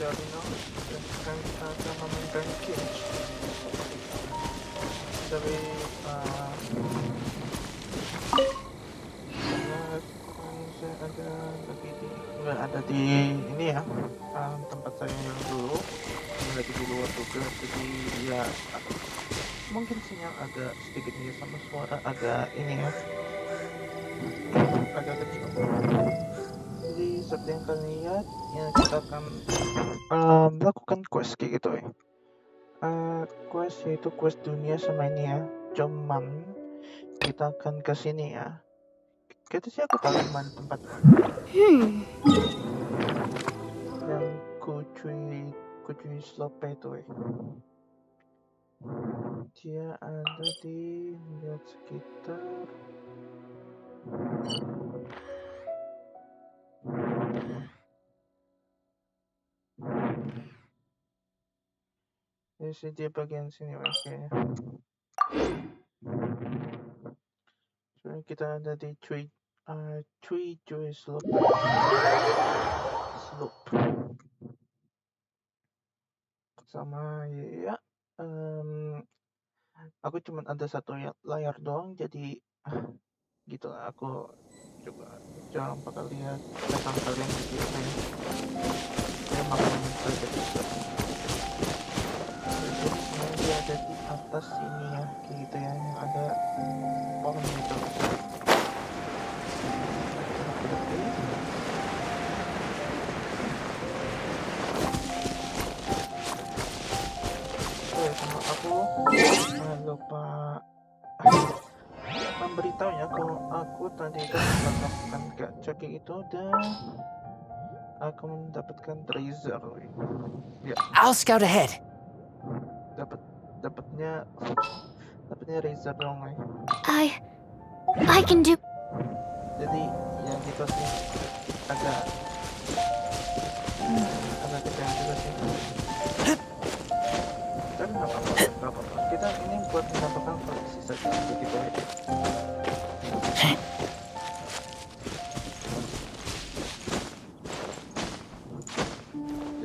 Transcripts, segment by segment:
Torino dan sekarang kita akan memainkan Genshin dari karena saya ada lagi di nggak ada di ini ya, tempat saya yang dulu, yang lagi di luar juga, jadi ya mungkin sinyal agak sedikit ya, sama suara agak ini ya, agak kecil. Jadi seperti yang kalian lihat ya, kita akan melakukan quest kayak gitu ya. Quest yaitu quest dunia sama ini ya, cuman kita akan ke sini ya. Kita sih aku tahu di mana tempatnya. Yang kucuy slope itu ya. Dia ada di lihat sekitar sih, dia bagian sini kayaknya. So, kita ada di cuy slope. Sama ya, aku cuma ada satu layar doang, jadi gitu lah, aku coba jangan bakal lihat belakang kalian gitu ya. Saya makan saja bisa. Jadi sebenarnya dia ada di atas ini ya, kayak gitu ya, yang ada pohon itu. Oh, sama aku lupa memberitahu ya kalau aku tadi itu melakukan gacha kayak gitu dan aku mendapatkan treasure ya. I'll scout ahead. Dapatnya razor dong I can do. jadi ya gitu sih, agak kecewa juga sih, tapi nggak apa-apa, kita ini buat mendapatkan koleksi saja begitu aja.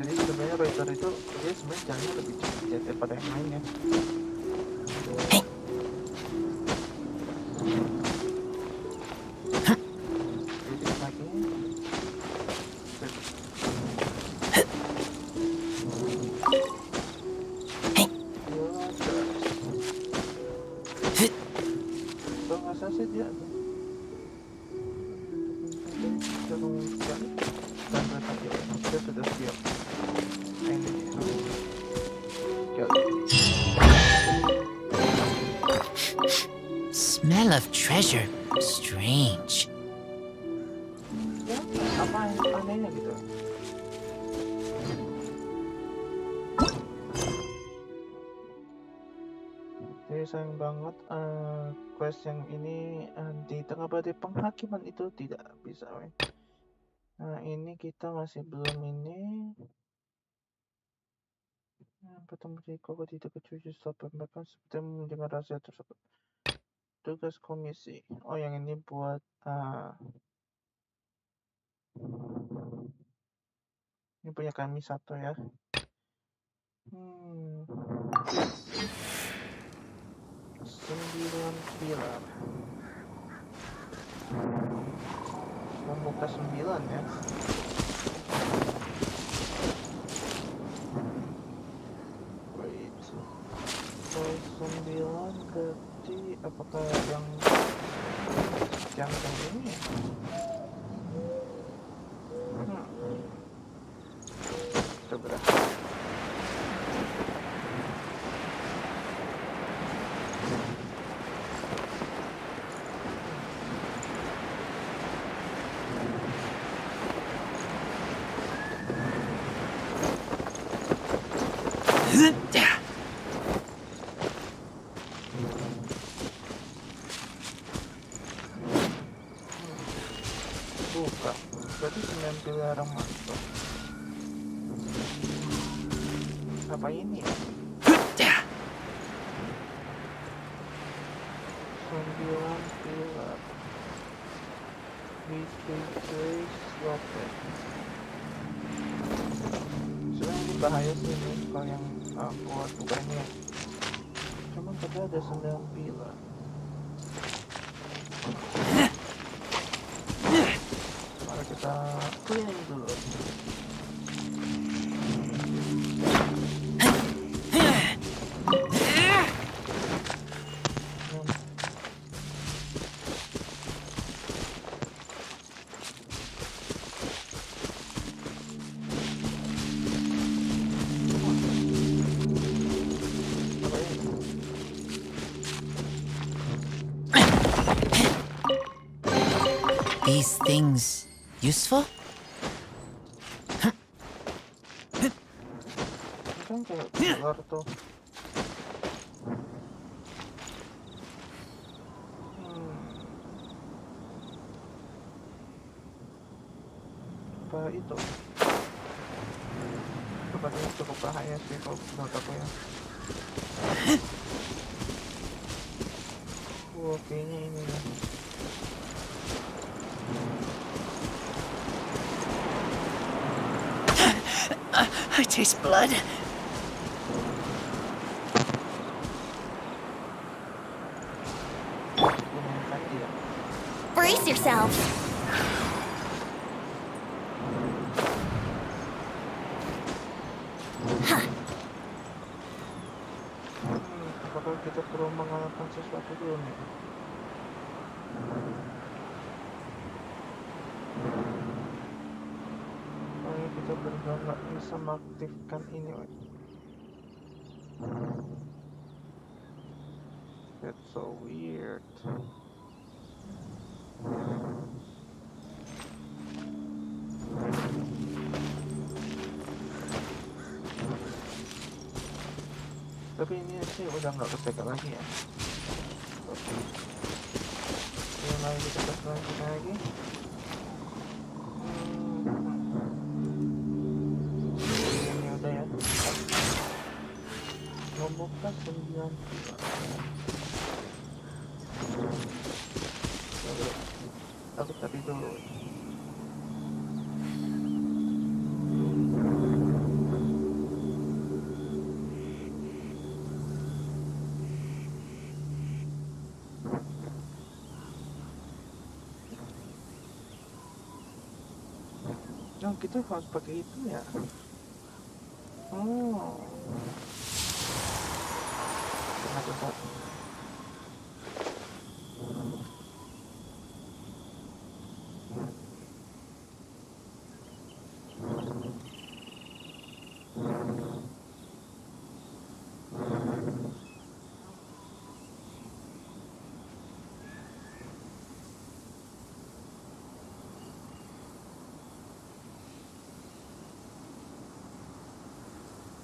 Jadi sebenarnya razor itu dia sebenarnya jalannya lebih cepat daripada yang lainnya. Smell of treasure. Strange. Ya, apa anehnya gitu. Jadi sayang banget quest yang ini di tengah badai penghakiman itu tidak bisa. Nah ini kita masih belum ini. Bertemu di koko tidak kecuali stop bahkan seperti mendengar rahasia tersebut. Tugas komisi. Oh yang ini buat ini punya kami satu ya. Sembilan pilar. Membuka 9 ya. Wait. Kalau 9 berarti apakah yang ini? Coba. Buka. Berarti 9 pilar masuk. Apa ini ya? 9 pilar. History trace locket. Sebenarnya bahaya sih ini kalau yang buat buka ini ya. Cuman tadi ada 9 pilar. Mari kita cleaning dulu. These things useful? Ini kan kayak pilar tuh. Apa itu? Sepertinya cukup bahaya sih kalau menurut aku ya. Kayaknya ini nih. I taste blood. Lumayan canggih ya. Brace yourself. Apakah kita perlu mengalahkan sesuatu dulu nih? Kayaknya kita benar nggak bisa mengaktifkan ini, woy. That's so weird. Tapi ini sih udah nggak kepegang lagi ya. Oke. Mari kita tes selanjutnya lagi. Ini udah ya. Membuka 9 aku tadi dulu. Oh, kita harus pakai itu ya. Oh. Kenapa?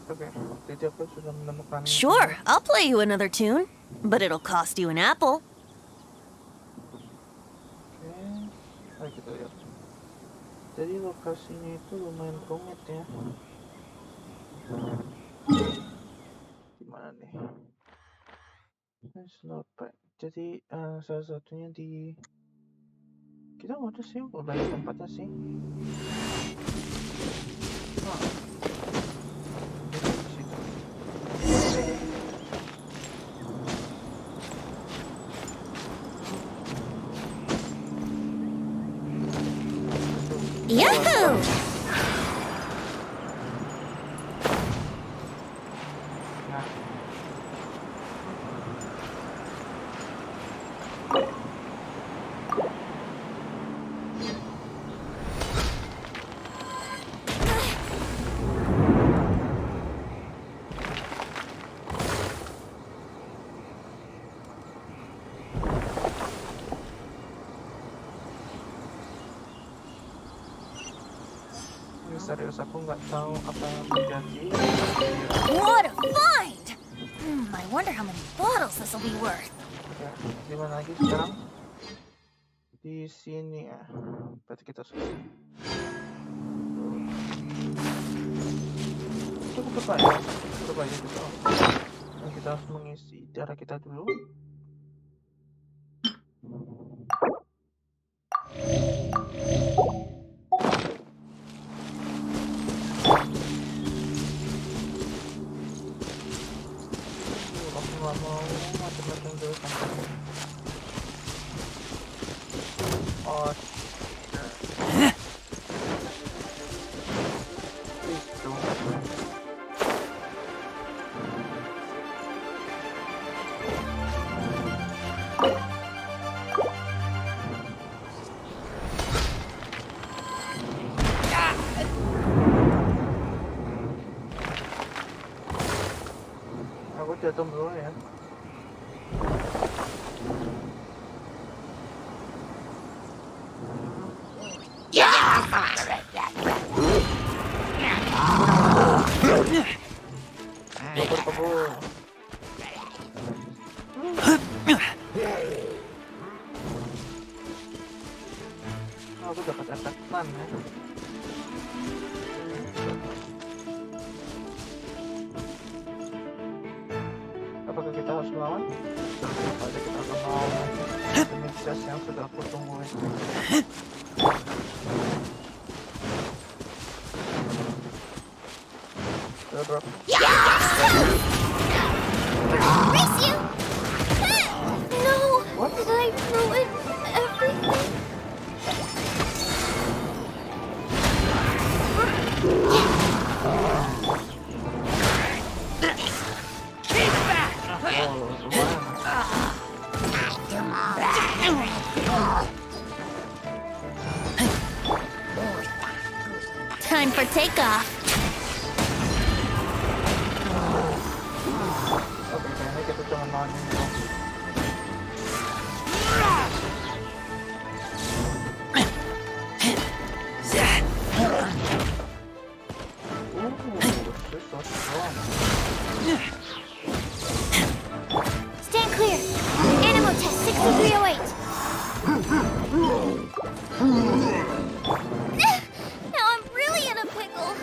Oke, jadi aku sudah menemukan. Sure, I'll play you another tune, but it'll cost you an apple. Oke, ayo kita lihat. Jadi lokasinya itu lumayan rumit ya. Gimana nih? Jadi salah satunya di kita udah sih banyak tempatnya sih. Yahoo! Serius aku nggak tahu apa yang terjadi. What a find! I wonder how many bottles this will be worth. Ya, di mana lagi sekarang? Di sini ya. Berarti kita selesai. Cukup ya. Cukup aja gitu. Dan kita harus mengisi darah kita dulu. jatuh dulu ya. Kabur. Aku dapat efek stun ya. Apakah kita harus melawan? Pada kita akan melawan demi chest yang sudah aku tungguin. Bro. Race you! No! What? Did I ruin everything? Time for takeoff. Oke, kayaknya kita cuma nonton dong. This is so strong. Stand clear. Animal test 6308. Now I'm really in a pickle.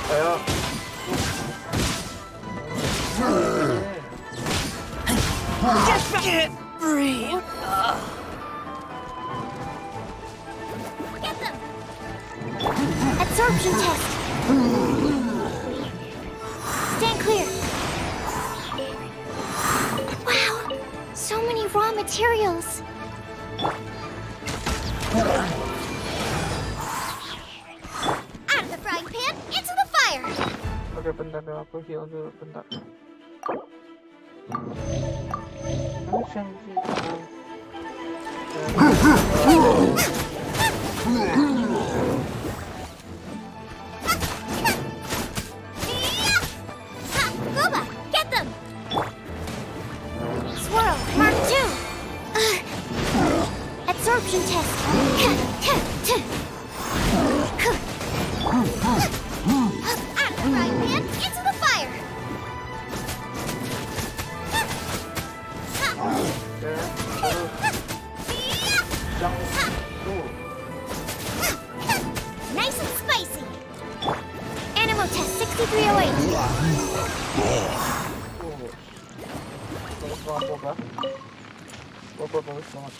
Ayo. Just can't breathe. Get them. Absorption test. Stand clear. Wow, so many raw materials. Out of the frying pan, into the fire. Oke, bentar deh, aku heal dulu, bentar. Action jika. Booba, get them. Swirl, Mark 2. Absorption test. Out of the frying pan, into the fire. Oke, terus jump tuh. Nice and spicy. Animal test 6308. Bagus banget, Boba. Boba bagus banget.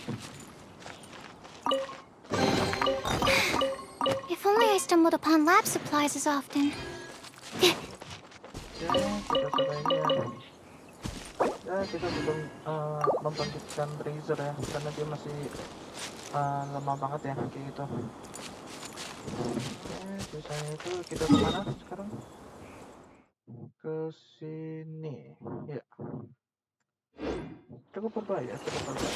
If only I stumbled upon lab supplies as often. Oke, kita coba ini ya. Ya, kita belum membangkitkan Razer ya, karena dia masih lemah banget ya, kayak gitu. Oke, sisanya itu kita kemana sekarang? Ke sini, ya. Cukup berbahaya, cukup berbahaya.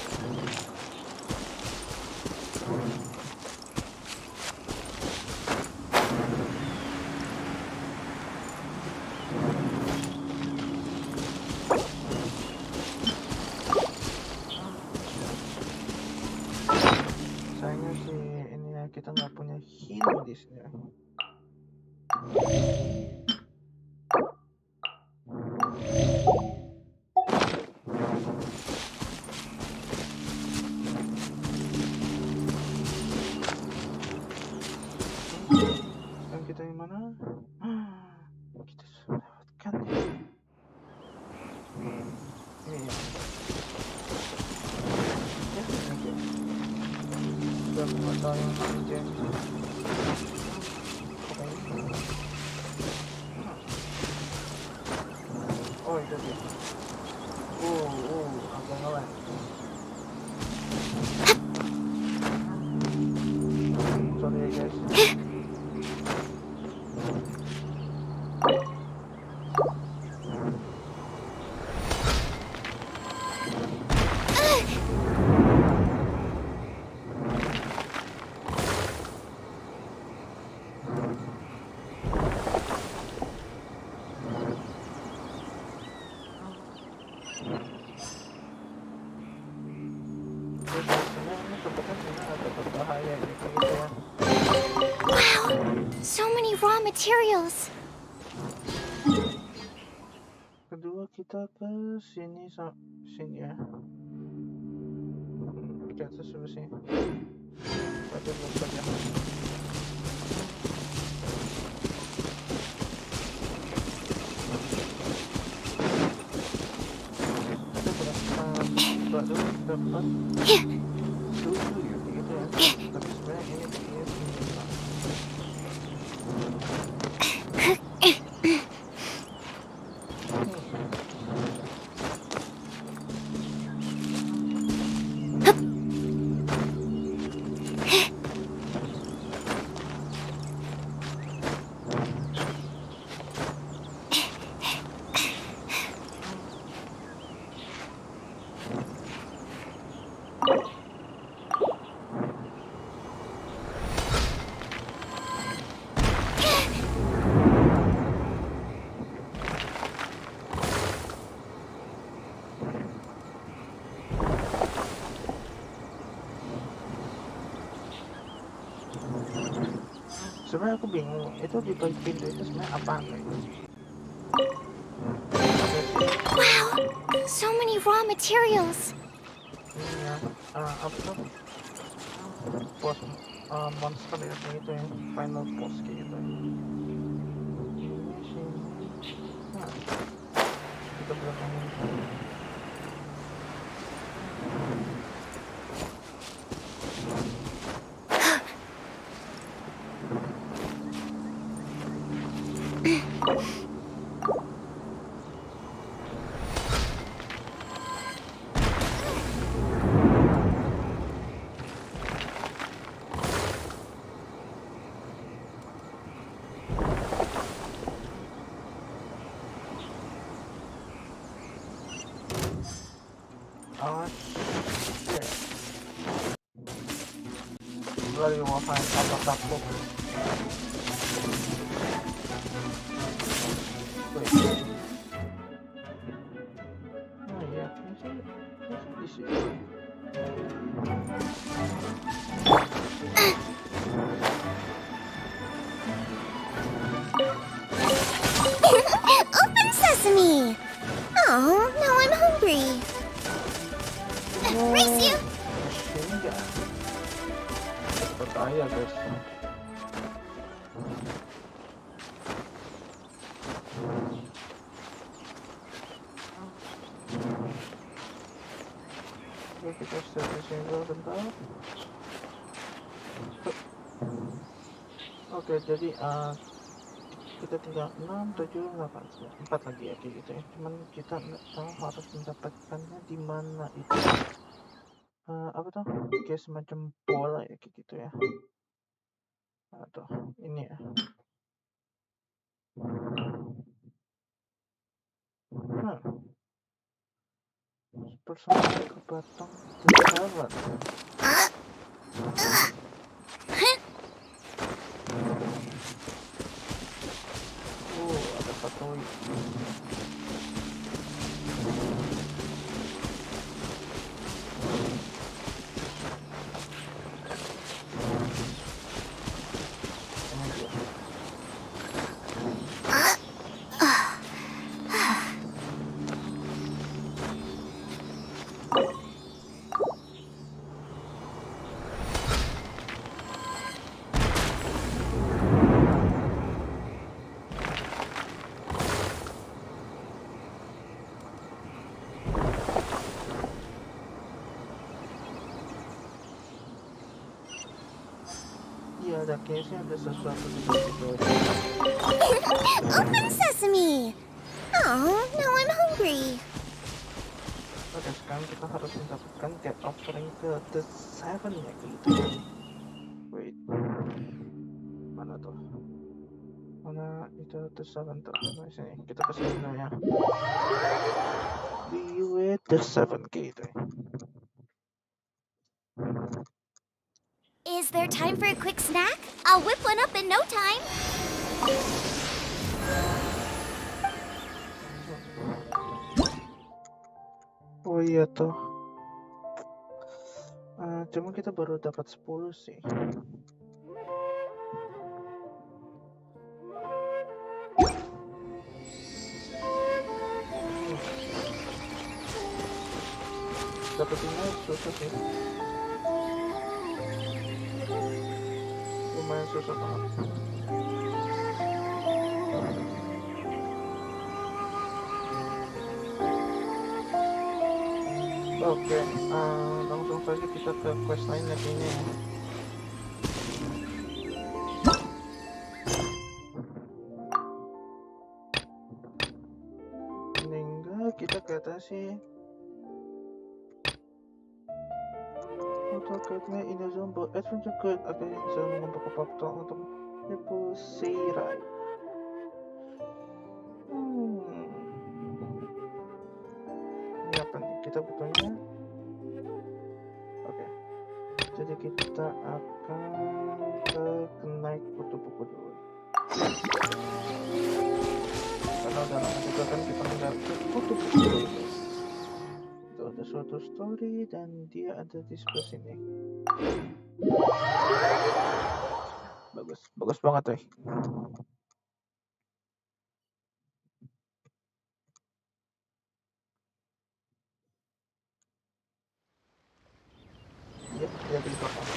Sayangnya sih ini ya, kita nggak punya heal di sini ya. Dan kita yang mana? Kita sudah dapatkan ya. Ini ya. Ya, oke. Sudah nggak tahu yang mana Genshin. Oh, itu dia. Agak ngelag. Sorry ya guys. So many raw materials. Kedua kita ke sini sini ya. Ke atas sebelah sini. Pada belum saja. Kita baru dapat 7 ya gitu ya. Tapi sebenarnya ini kayaknya sini. Sebenarnya aku bingung itu di balik pintu itu sebenarnya apaan ya? Wow, so many raw materials. Ini ya apa tuh boss monster ya kayak gitu ya, final boss kayak gitu ya. Ini sih kita belum main. Lagi mau find apa oh iya masih di sini. Open sesame. Oh, now I'm hungry. Race you. Sehingga percaya guys. Oke, kita set di sini dulu bentar. Oke, jadi kita tinggal 6, 7, 8, 4 lagi ya kayak gitu ya. Cuman kita nggak tahu harus mendapatkannya di mana itu. Apa tuh? Kayak semacam bola ya kayak gitu ya. Atau ini ya. Bersama ke batang pesawat. Ada patoi. Iya, ada kayaknya ada sesuatu di situ. Open sesame. Oh, now I'm hungry. Oke, sekarang kita harus mendapatkan get offering ke the 7 ya gitu. Wait, mana tuh? Mana itu the 7 tuh? Nah, sini kita kesini dulu ya. Be with the 7 gitu. Is there time for a quick snack? I'll whip one up in no time. Oh iya tuh. Cuma kita baru dapat 10 sih. sepertinya susah sih. Lumayan susah banget. Oke, langsung saja kita ke quest lain lagi nih. Meninggal kita ke atas sih. Untuk kayaknya ini zombo adventure good akhirnya bisa mengumpulkan faktor untuk Nepusira. Ini apa nih? Kita butuhnya. Oke. Jadi kita akan ke naik buku dulu. Karena udah lama juga kan kita nggak ke buku ini. Itu ada suatu story dan dia ada di sebelah sini. Bagus banget ya dia di belakang.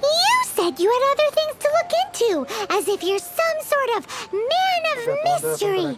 You said you had other things to look into, as if you're some sort of man of mystery.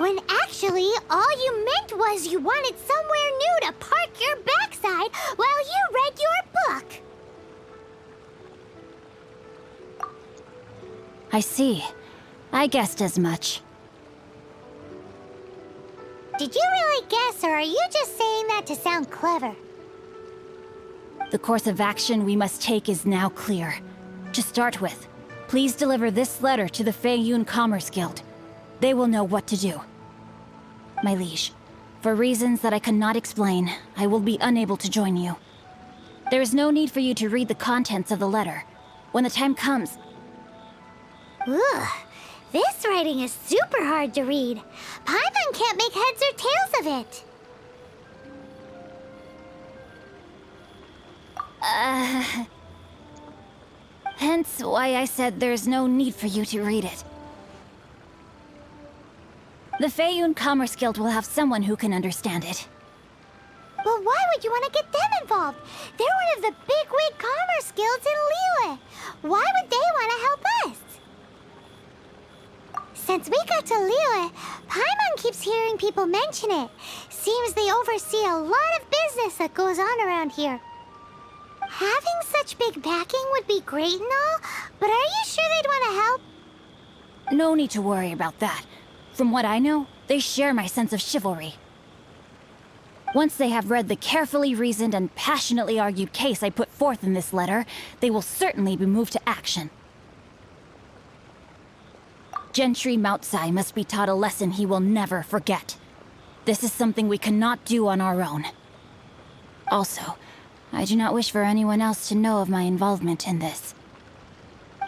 When actually, all you meant was you wanted somewhere new to park your backside while you read your book. I see. I guessed as much. Did you really guess, or are you just saying that to sound clever? The course of action we must take is now clear. To start with, please deliver this letter to the Feiyun Commerce Guild. They will know what to do. My liege, for reasons that I cannot explain, I will be unable to join you. There is no need for you to read the contents of the letter. When the time comes... Ugh, this writing is super hard to read. Paimon can't make heads or tails of it. Hence why I said there's no need for you to read it. The Feiyun Commerce Guild will have someone who can understand it. But why would you want to get them involved? They're one of the bigwig commerce guilds in Liyue. Why would they want to help us? Since we got to Liyue, Paimon keeps hearing people mention it. Seems they oversee a lot of business that goes on around here. Having such big backing would be great and all, but are you sure they'd want to help? No need to worry about that. From what I know, they share my sense of chivalry. Once they have read the carefully reasoned and passionately argued case I put forth in this letter, they will certainly be moved to action. Gentry Moutsai must be taught a lesson he will never forget. This is something we cannot do on our own. Also, I do not wish for anyone else to know of my involvement in this.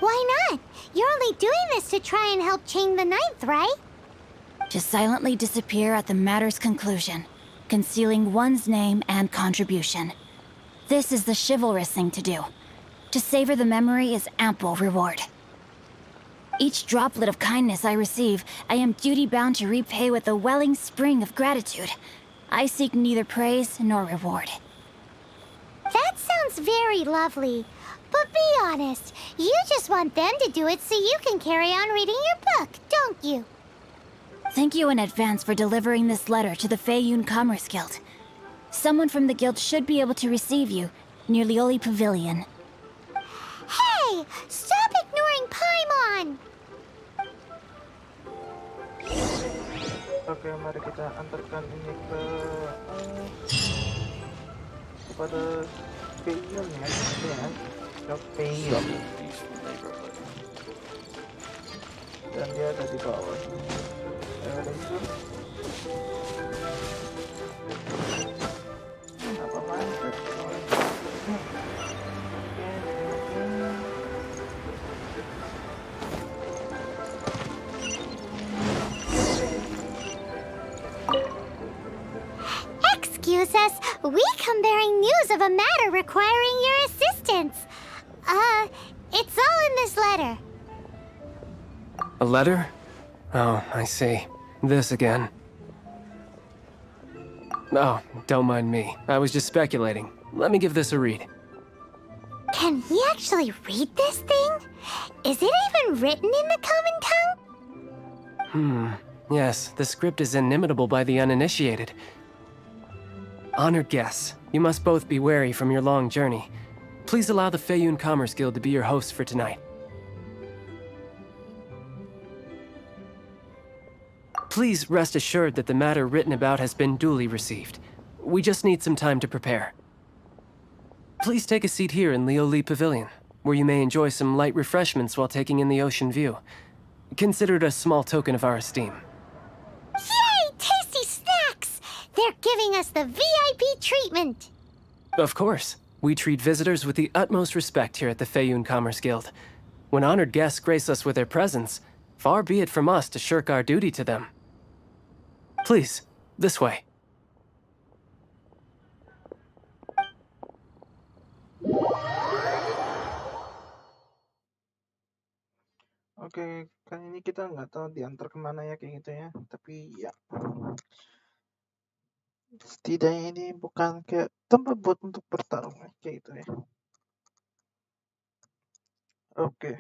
Why not? You're only doing this to try and help Chang the Ninth, right? To silently disappear at the matter's conclusion, concealing one's name and contribution. This is the chivalrous thing to do. To savor the memory is ample reward. Each droplet of kindness I receive, I am duty-bound to repay with a welling spring of gratitude. I seek neither praise nor reward. That sounds very lovely. But be honest, you just want them to do it so you can carry on reading your book, don't you? Thank you in advance for delivering this letter to the Feiyun Commerce Guild. Someone from the guild should be able to receive you near Lioli Pavilion. Hey! Stop ignoring Paimon! Oke, mari kita antarkan ini kepada Feiyun ya, ke Feiyun. Dan dia ada di bawah. Apa mantap? Excuse us, we come bearing news of a matter requiring your assistance. It's all in this letter. A letter? Oh, I see. This again. Oh, don't mind me. I was just speculating. Let me give this a read. Can he actually read this thing? Is it even written in the common tongue? Yes, the script is inimitable by the uninitiated. Honored guests, you must both be wary from your long journey. Please allow the Feiyun Commerce Guild to be your host for tonight. Please rest assured that the matter written about has been duly received. We just need some time to prepare. Please take a seat here in Lioli Pavilion, where you may enjoy some light refreshments while taking in the ocean view. Consider it a small token of our esteem. Yay! Tasty snacks! They're giving us the VIP treatment. Of course. We treat visitors with the utmost respect here at the Feiyun Commerce Guild. When honored guests grace us with their presence, far be it from us to shirk our duty to them. Please, this way. Oke, kali ini kita nggak tahu diantar kemana ya kayak gitu ya. Tapi ya, setidaknya ini bukan kayak tempat buat untuk bertarung ya, kayak gitu ya. Oke.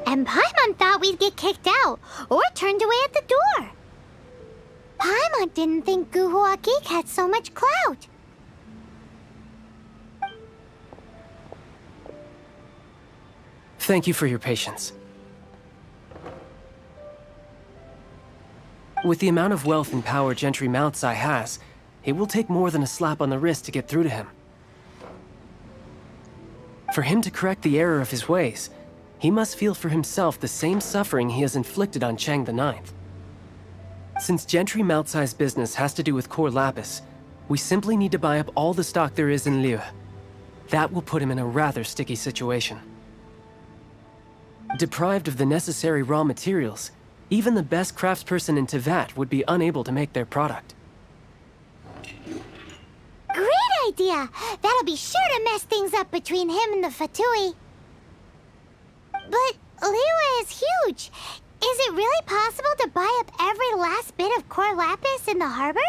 And Paimon thought we'd get kicked out, or turned away at the door. Paimon didn't think Guhua Geek had so much clout. Thank you for your patience. With the amount of wealth and power Gentry Moutsai has, it will take more than a slap on the wrist to get through to him. For him to correct the error of his ways, he must feel for himself the same suffering he has inflicted on Chang the Ninth. Since Gentry Moutsai's business has to do with core lapis, we simply need to buy up all the stock there is in Liu. That will put him in a rather sticky situation. Deprived of the necessary raw materials, even the best craftsperson in Tevat would be unable to make their product. Great idea! That'll be sure to mess things up between him and the Fatui. But Liyue is huge. Is it really possible to buy up every last bit of core lapis in the harbor?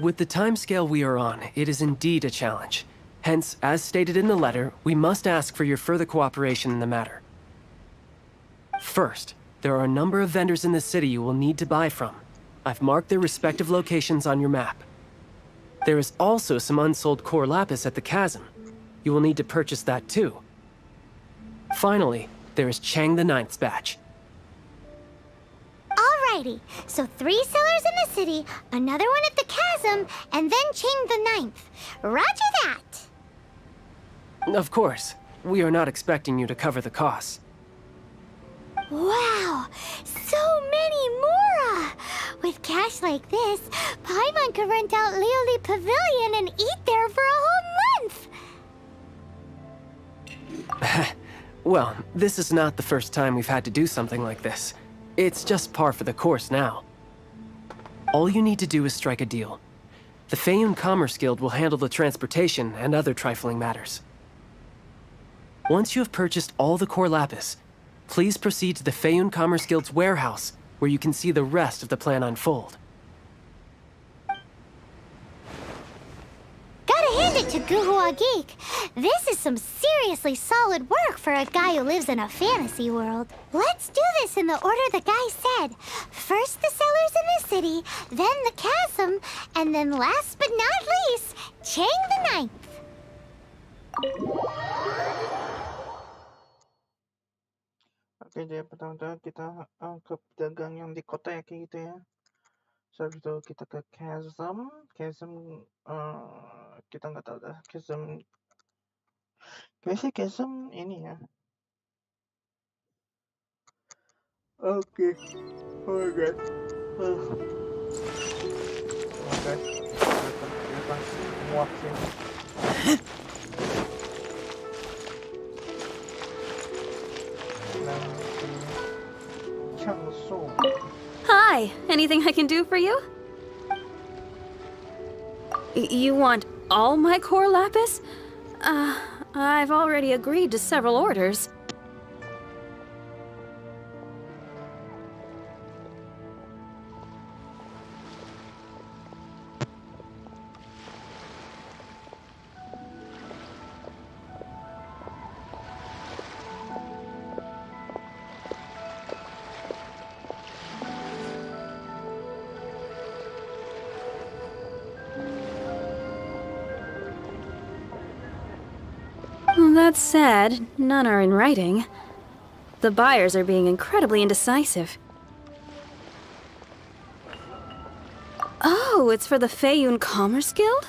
With the timescale we are on, it is indeed a challenge. Hence, as stated in the letter, we must ask for your further cooperation in the matter. First, there are a number of vendors in the city you will need to buy from. I've marked their respective locations on your map. There is also some unsold core lapis at the chasm. You will need to purchase that too. Finally, there is Chang the Ninth's batch. Alrighty, so 3 cellars in the city, another one at the chasm, and then Chang the Ninth. Roger that! Of course. We are not expecting you to cover the costs. Wow, so many more! With cash like this, Paimon could rent out Leoli Pavilion and eat there for a whole month! Well, this is not the first time we've had to do something like this. It's just par for the course now. All you need to do is strike a deal. The Feiyun Commerce Guild will handle the transportation and other trifling matters. Once you have purchased all the core lapis, please proceed to the Feiyun Commerce Guild's warehouse, where you can see the rest of the plan unfold. Gotta hand it to Guhua Geek. This is some seriously solid work for a guy who lives in a fantasy world. Let's do this in the order the guy said. First the cellars in the city, then the chasm, and then last but not least, Chang the Ninth. Oke, jadi pertama-tama kita ke pedagang yang di kota ya, kayak gitu ya. Setelah itu kita ke chasm. Kita nggak tahu dah. Chasm, kayaknya sih chasm ini ya. Oke. Oh my god. Oh my god. Kelihatan muak sih. Hi, anything I can do for you? You want all my core lapis? I've already agreed to several orders. That's sad. None are in writing. The buyers are being incredibly indecisive. Oh, it's for the Feiyun Commerce Guild?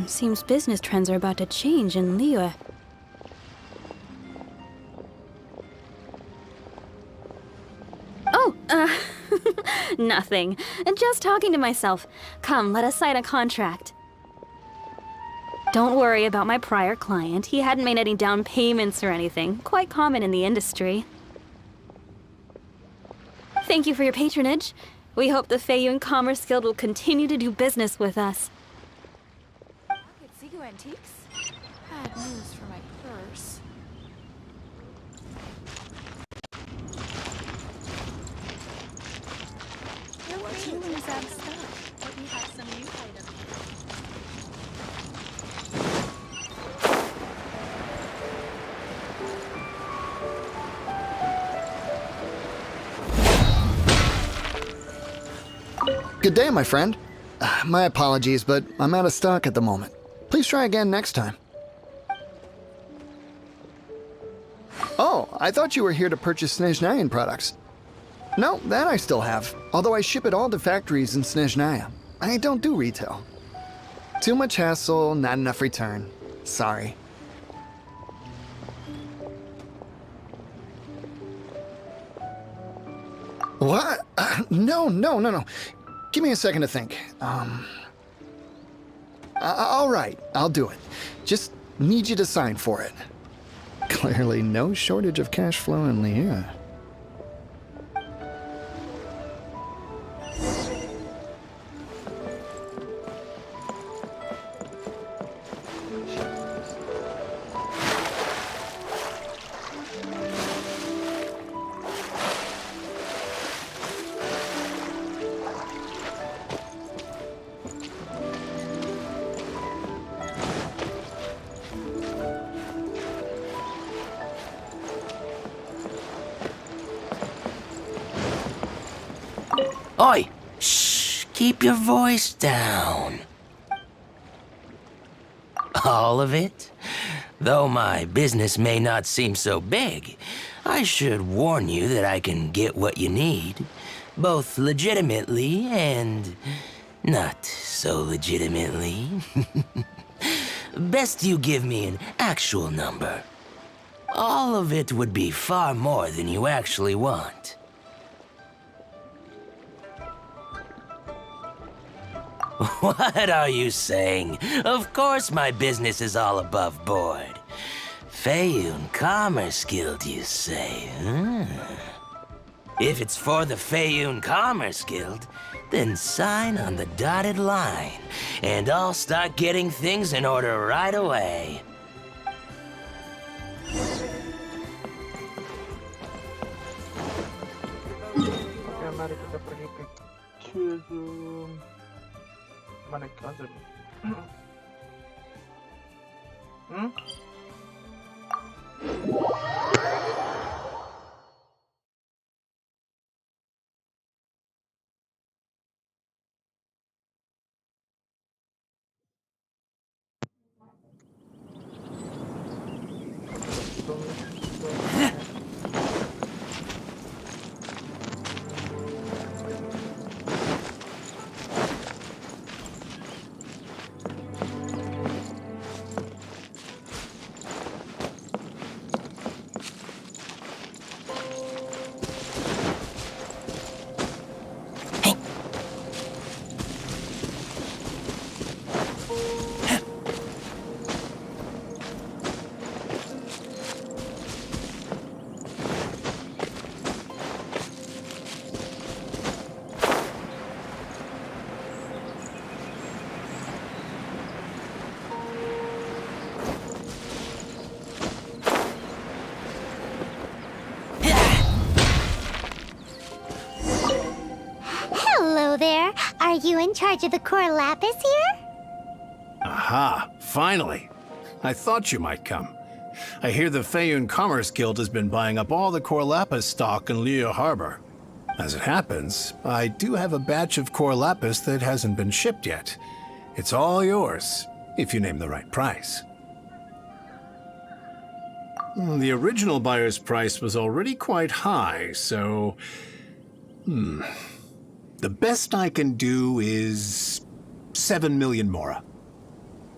Seems business trends are about to change in Liyue. Oh, nothing. Just talking to myself. Come, let us sign a contract. Don't worry about my prior client. He hadn't made any down payments or anything. Quite common in the industry. Thank you for your patronage. We hope the Feiyun Commerce Guild will continue to do business with us. Antiques? Bad news for my purse. What's your exact stuff? But we have some new items. Good day, my friend. My apologies, but I'm out of stock at the moment. Please try again next time. Oh, I thought you were here to purchase Snezhnayan products. No, that I still have, although I ship it all to factories in Snezhnaya. I don't do retail. Too much hassle, not enough return. Sorry. What? No. Give me a second to think. All right, I'll do it. Just need you to sign for it. Clearly no shortage of cash flow in Liyue. Oi! Shh! Keep your voice down. All of it? Though my business may not seem so big, I should warn you that I can get what you need. both legitimately and not so legitimately. Best you give me an actual number. All of it would be far more than you actually want. What are you saying? Of course my business is all above board. Feiyun Commerce Guild, you say, huh? If it's for the Feiyun Commerce Guild, then sign on the dotted line, and I'll start getting things in order right away. Oke, mari kita pergi ke Q-Zoom. Mana konsep? Hello there. Are you in charge of the core lapis here? Aha, finally. I thought you might come. I hear the Feiyun Commerce Guild has been buying up all the core lapis stock in Liu Harbor. As it happens, I do have a batch of core lapis that hasn't been shipped yet. It's all yours, if you name the right price. The original buyer's price was already quite high, so... The best I can do is 7 million mora.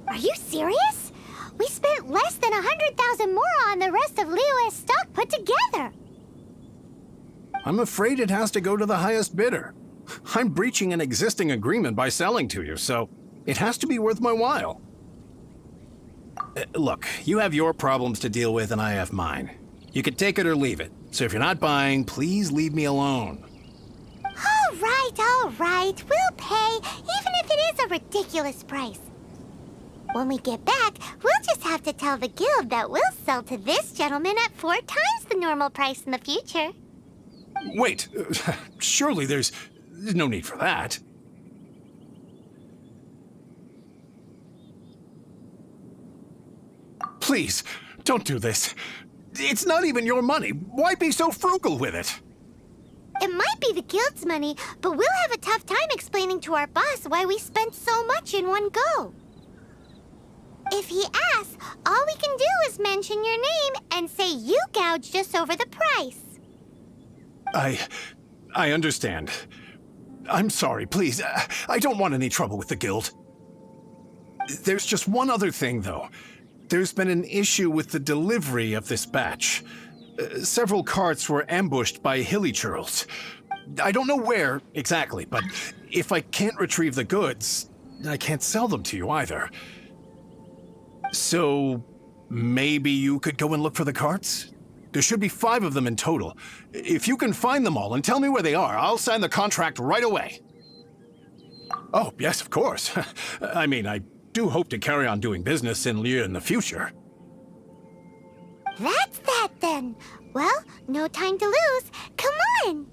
Are you serious? We spent less than 100,000 mora on the rest of Liyue's stock put together. I'm afraid it has to go to the highest bidder. I'm breaching an existing agreement by selling to you, so it has to be worth my while. Look, you have your problems to deal with and I have mine. You can take it or leave it. So if you're not buying, please leave me alone. All right. We'll pay, even if it is a ridiculous price. When we get back, we'll just have to tell the guild that we'll sell to this gentleman at 4 times the normal price in the future. Wait, surely there's no need for that. Please, don't do this. It's not even your money. Why be so frugal with it? It might be the guild's money, but we'll have a tough time explaining to our boss why we spent so much in one go. If he asks, all we can do is mention your name and say you gouged us over the price. I understand. I'm sorry, please. I don't want any trouble with the guild. There's just one other thing, though. There's been an issue with the delivery of this batch. Several carts were ambushed by hilly churls. I don't know where exactly, but if I can't retrieve the goods, I can't sell them to you either. So maybe you could go and look for the carts? There should be 5 of them in total. If you can find them all and tell me where they are, I'll sign the contract right away. Oh, yes, of course. I mean, I do hope to carry on doing business in Liu in the future. That's that then. Well, no time to lose. Come on!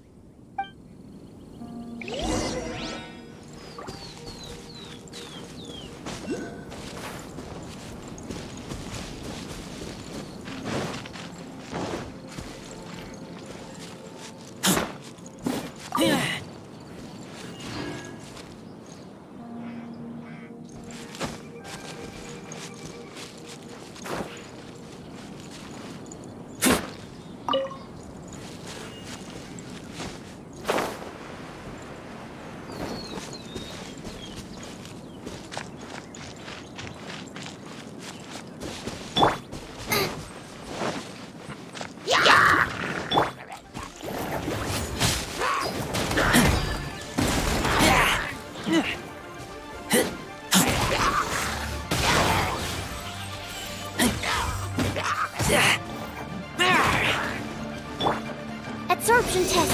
Absorption test.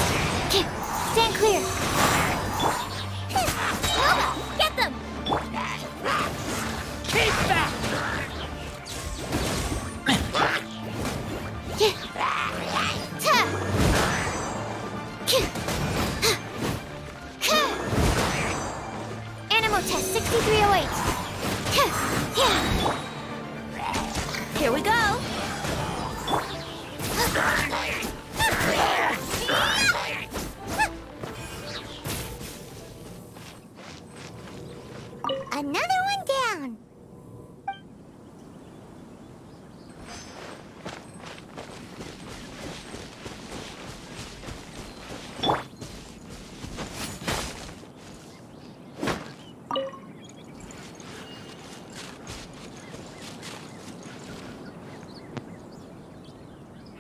Stand clear. Nova, get them! Keep back! Animal test 6308. Here we go. Another one down.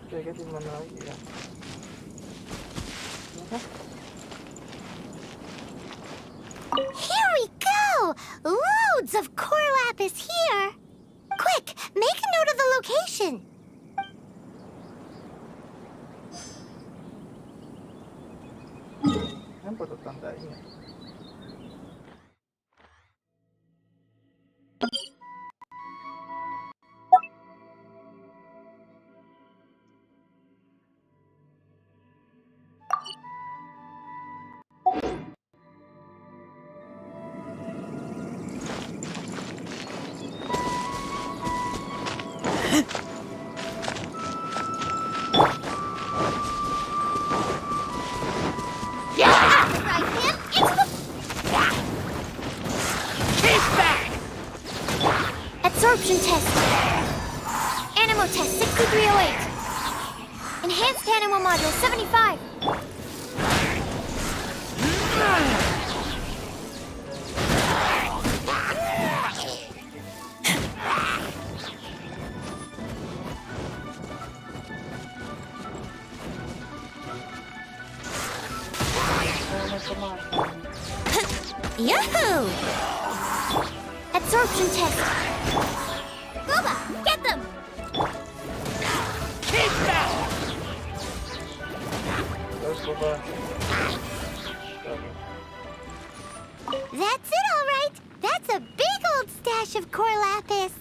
Jaga di mana lagi ya? Apa? Here we go! Loads of core lapis here! Quick, make a note of the location! Apa tuh tandanya? Absorption test. Animal test 6308. Enhanced animal module 75. Yahoo! Absorption test. Boba, get them! Keep back! Terus coba. That's it, all right. That's a big old stash of core lapis.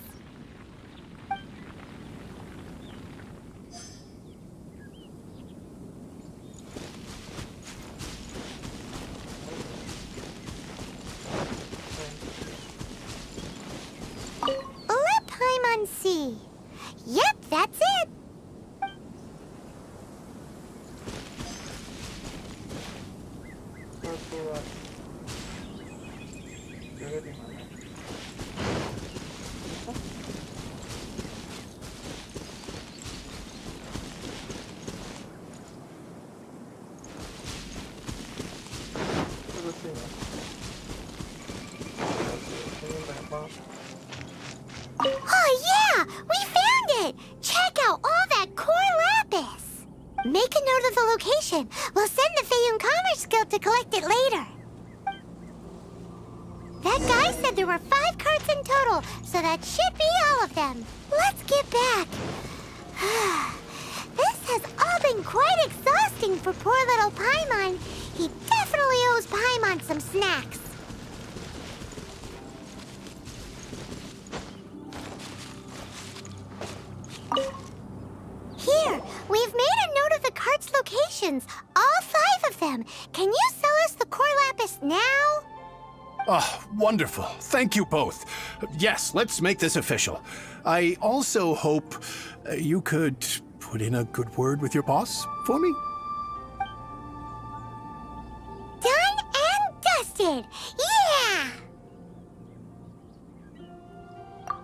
Let Paimon see. Yep, that's it. Terus coba. Jaga di mana? Terus ini. Ini banyak banget. Oh, yeah! We found it! Check out all that core lapis! Make a note of the location. We'll send the Feiyun Commerce Guild to collect it later. That guy said there were 5 carts in total, so that should be all of them. Let's get back. This has all been quite exhausting for poor little Paimon. He definitely owes Paimon some snacks. Here, we've made a note of the cart's locations, all 5 of them. Can you sell us the core lapis now? Oh, wonderful. Thank you both. Yes, let's make this official. I also hope you could put in a good word with your boss for me. Done and dusted! Yeah!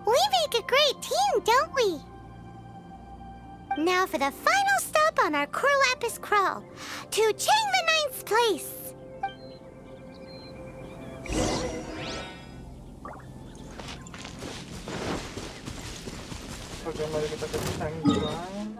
We make a great team, don't we? Now for the final stop on our core lapis crawl, to Chang the Ninth's place. Oke, mari kita ke Chang duluan.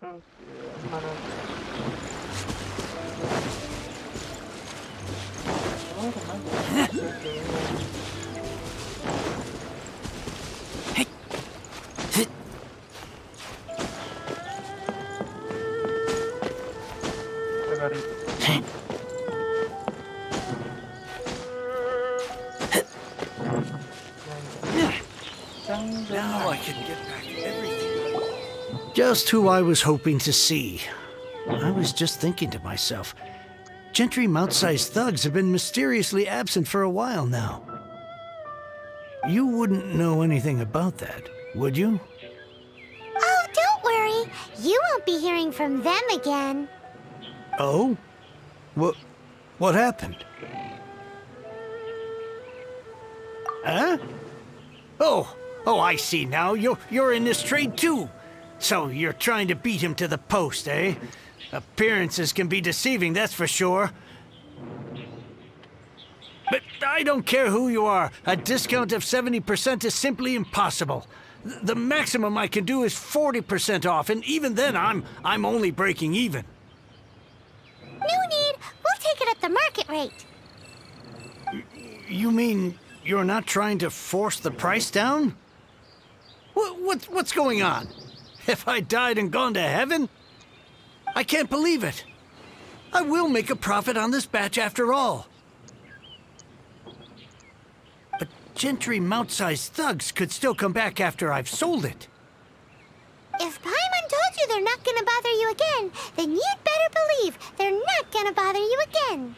Oke, mana? Oh, remaja. Oke. Agak ribet. Now I can get back everything. Just who I was hoping to see. I was just thinking to myself, Gentry mouth-sized thugs have been mysteriously absent for a while now. You wouldn't know anything about that, would you? Oh, don't worry. You won't be hearing from them again. Oh? What happened? Huh? Oh, I see now. You're in this trade too. So you're trying to beat him to the post, eh? Appearances can be deceiving, that's for sure. But I don't care who you are. A discount of 70% is simply impossible. The maximum I can do is 40% off, and even then I'm only breaking even. No need. We'll take it at the market rate. You mean you're not trying to force the price down? What's going on? Have I died and gone to heaven? I can't believe it. I will make a profit on this batch after all. But Gentry mouth-sized thugs could still come back after I've sold it. If Paimon told you they're not gonna bother you again, then you'd better believe they're not gonna bother you again.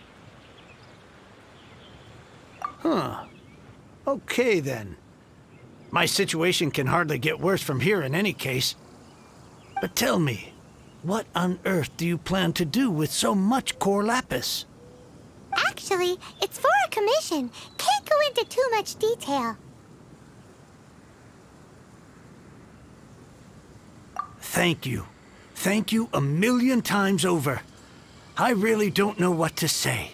Huh. Okay, then. My situation can hardly get worse from here in any case. But tell me, what on earth do you plan to do with so much core lapis? Actually, it's for a commission. Can't go into too much detail. Thank you. Thank you a million times over. I really don't know what to say.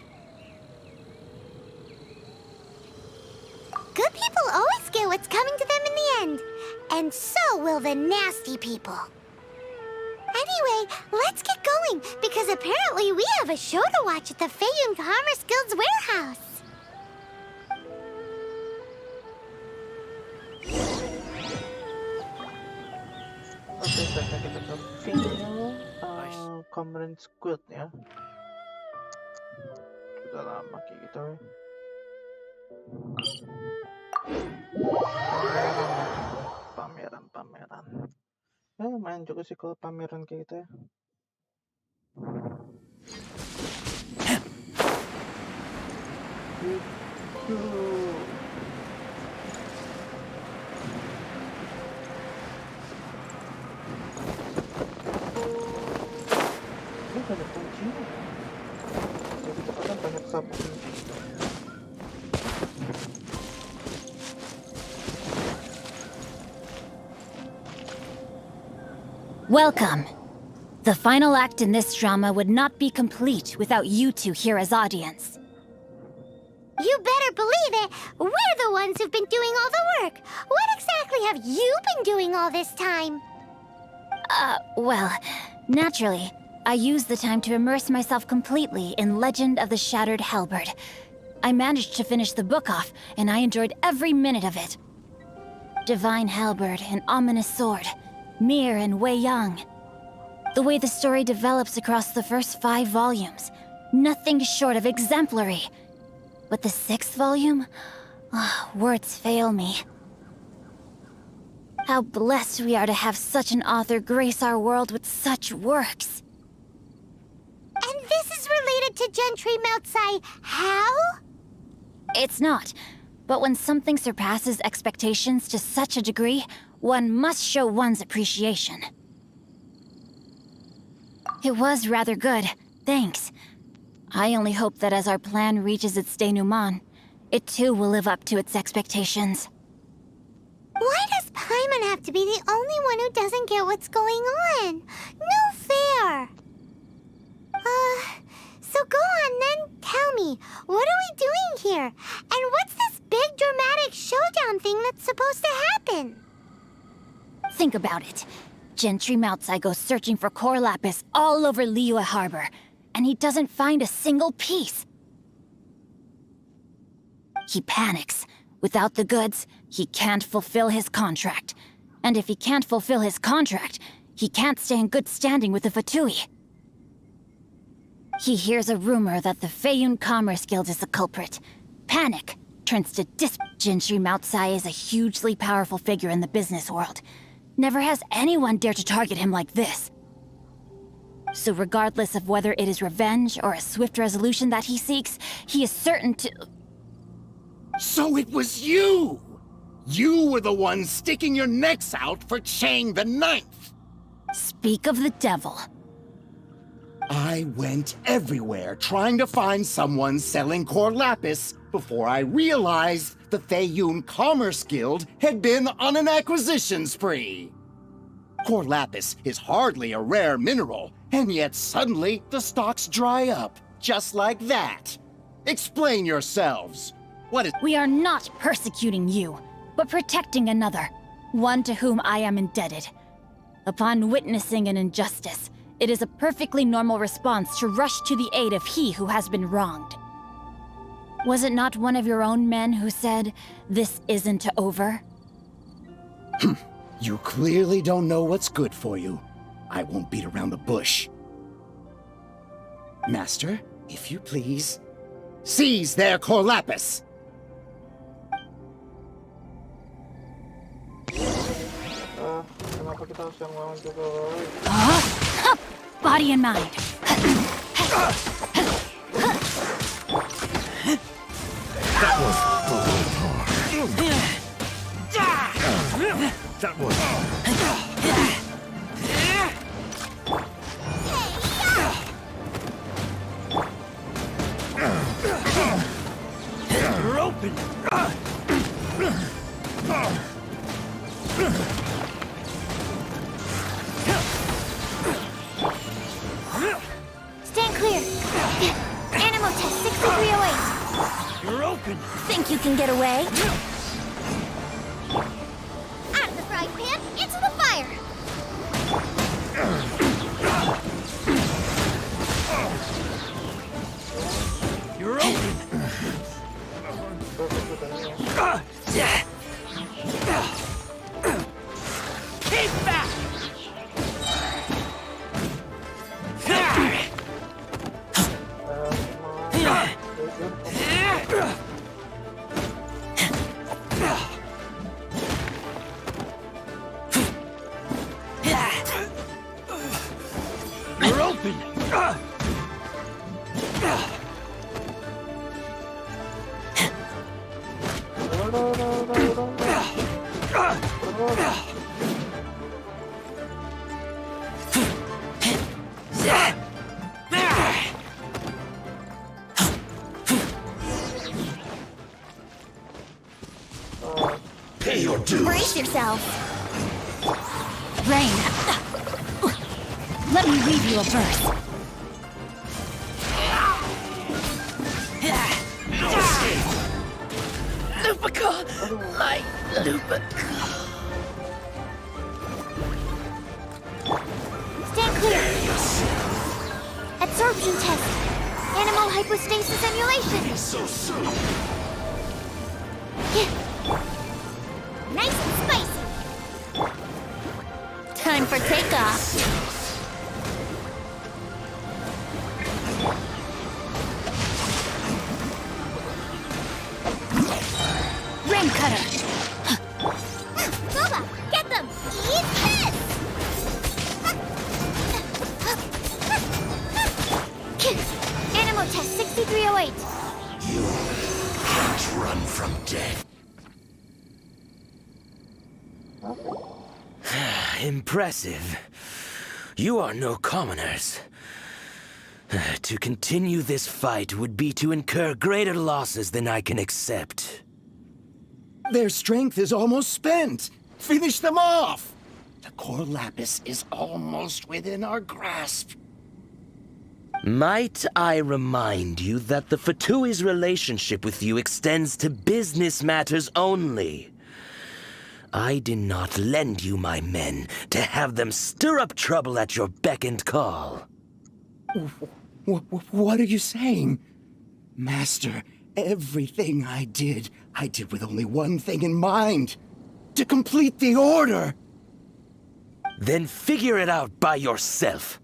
Good people always get what's coming to them in the end. And so will the nasty people. Anyway, let's get going, because apparently we have a show to watch at the Feiyun Commerce Guild's warehouse. Oke, saatnya kita ke Feiyun Commerce Guild ya. Sudah lama kayak gitu ya. Pameran. Ya, lumayan juga sih kalau pameran kayak gitu ya. Ini banyak kunci. Jadi kita kan banyak sabun. Welcome. The final act in this drama would not be complete without you two here as audience. You better believe it. We're the ones who've been doing all the work. What exactly have you been doing all this time? Well, naturally, I used the time to immerse myself completely in Legend of the Shattered Halberd. I managed to finish the book off, and I enjoyed every minute of it. Divine Halberd, an ominous sword. Mir and Wei Yang. The way the story develops across the first 5 volumes, nothing short of exemplary. But the 6th volume? Words fail me. How blessed we are to have such an author grace our world with such works. And this is related to Gentry Moutsai how? It's not. But when something surpasses expectations to such a degree, one must show one's appreciation. It was rather good, thanks. I only hope that as our plan reaches its denouement, it too will live up to its expectations. Why does Paimon have to be the only one who doesn't get what's going on? No fair. So go on then, tell me, what are we doing here? And what's this big dramatic showdown thing that's supposed to happen? Think about it. Gentry Moutsai goes searching for core lapis all over Liyue Harbor, and he doesn't find a single piece. He panics. Without the goods, he can't fulfill his contract. And if he can't fulfill his contract, he can't stay in good standing with the Fatui. He hears a rumor that the Feiyun Commerce Guild is the culprit. Panic turns to Gentry Moutsai is a hugely powerful figure in the business world. Never has anyone dared to target him like this. So regardless of whether it is revenge or a swift resolution that he seeks, he is certain to... So it was you! You were the one sticking your necks out for Chang the Ninth! Speak of the devil. I went everywhere trying to find someone selling core lapis before I realized the Feiyun Commerce Guild had been on an acquisition spree. Core lapis is hardly a rare mineral, and yet suddenly the stocks dry up, just like that. Explain yourselves. What is— We are not persecuting you, but protecting another, one to whom I am indebted. Upon witnessing an injustice, it is a perfectly normal response to rush to the aid of he who has been wronged. Was it not one of your own men who said, "This isn't over"? You clearly don't know what's good for you. I won't beat around the bush. Master, if you please, seize their core lapis! Kenapa kita harus yang lawan juga, woy? Body and mind. That was a little hard. That was... You're open! Stand clear. Animal test 6308. You're open! Think you can get away? Out of the frying pan, into the fire! You're open! Keep back! You're open! Pay your dues! Brace yourself. Rain. Let me read you a verse. Lupica! My Lupica. Stand clear. Absorption test. Animal hypostasis emulation. So soon! Nice and spicy. Time for takeoff. Rain cutter. Boba, get them! Eat this! Animal test 6308. You can't run from death. Impressive. You are no commoners. To continue this fight would be to incur greater losses than I can accept. Their strength is almost spent. Finish them off! The core lapis is almost within our grasp. Might I remind you that the Fatui's relationship with you extends to business matters only? I did not lend you my men to have them stir up trouble at your beck and call. What are you saying? Master, everything I did with only one thing in mind. To complete the order. Then figure it out by yourself.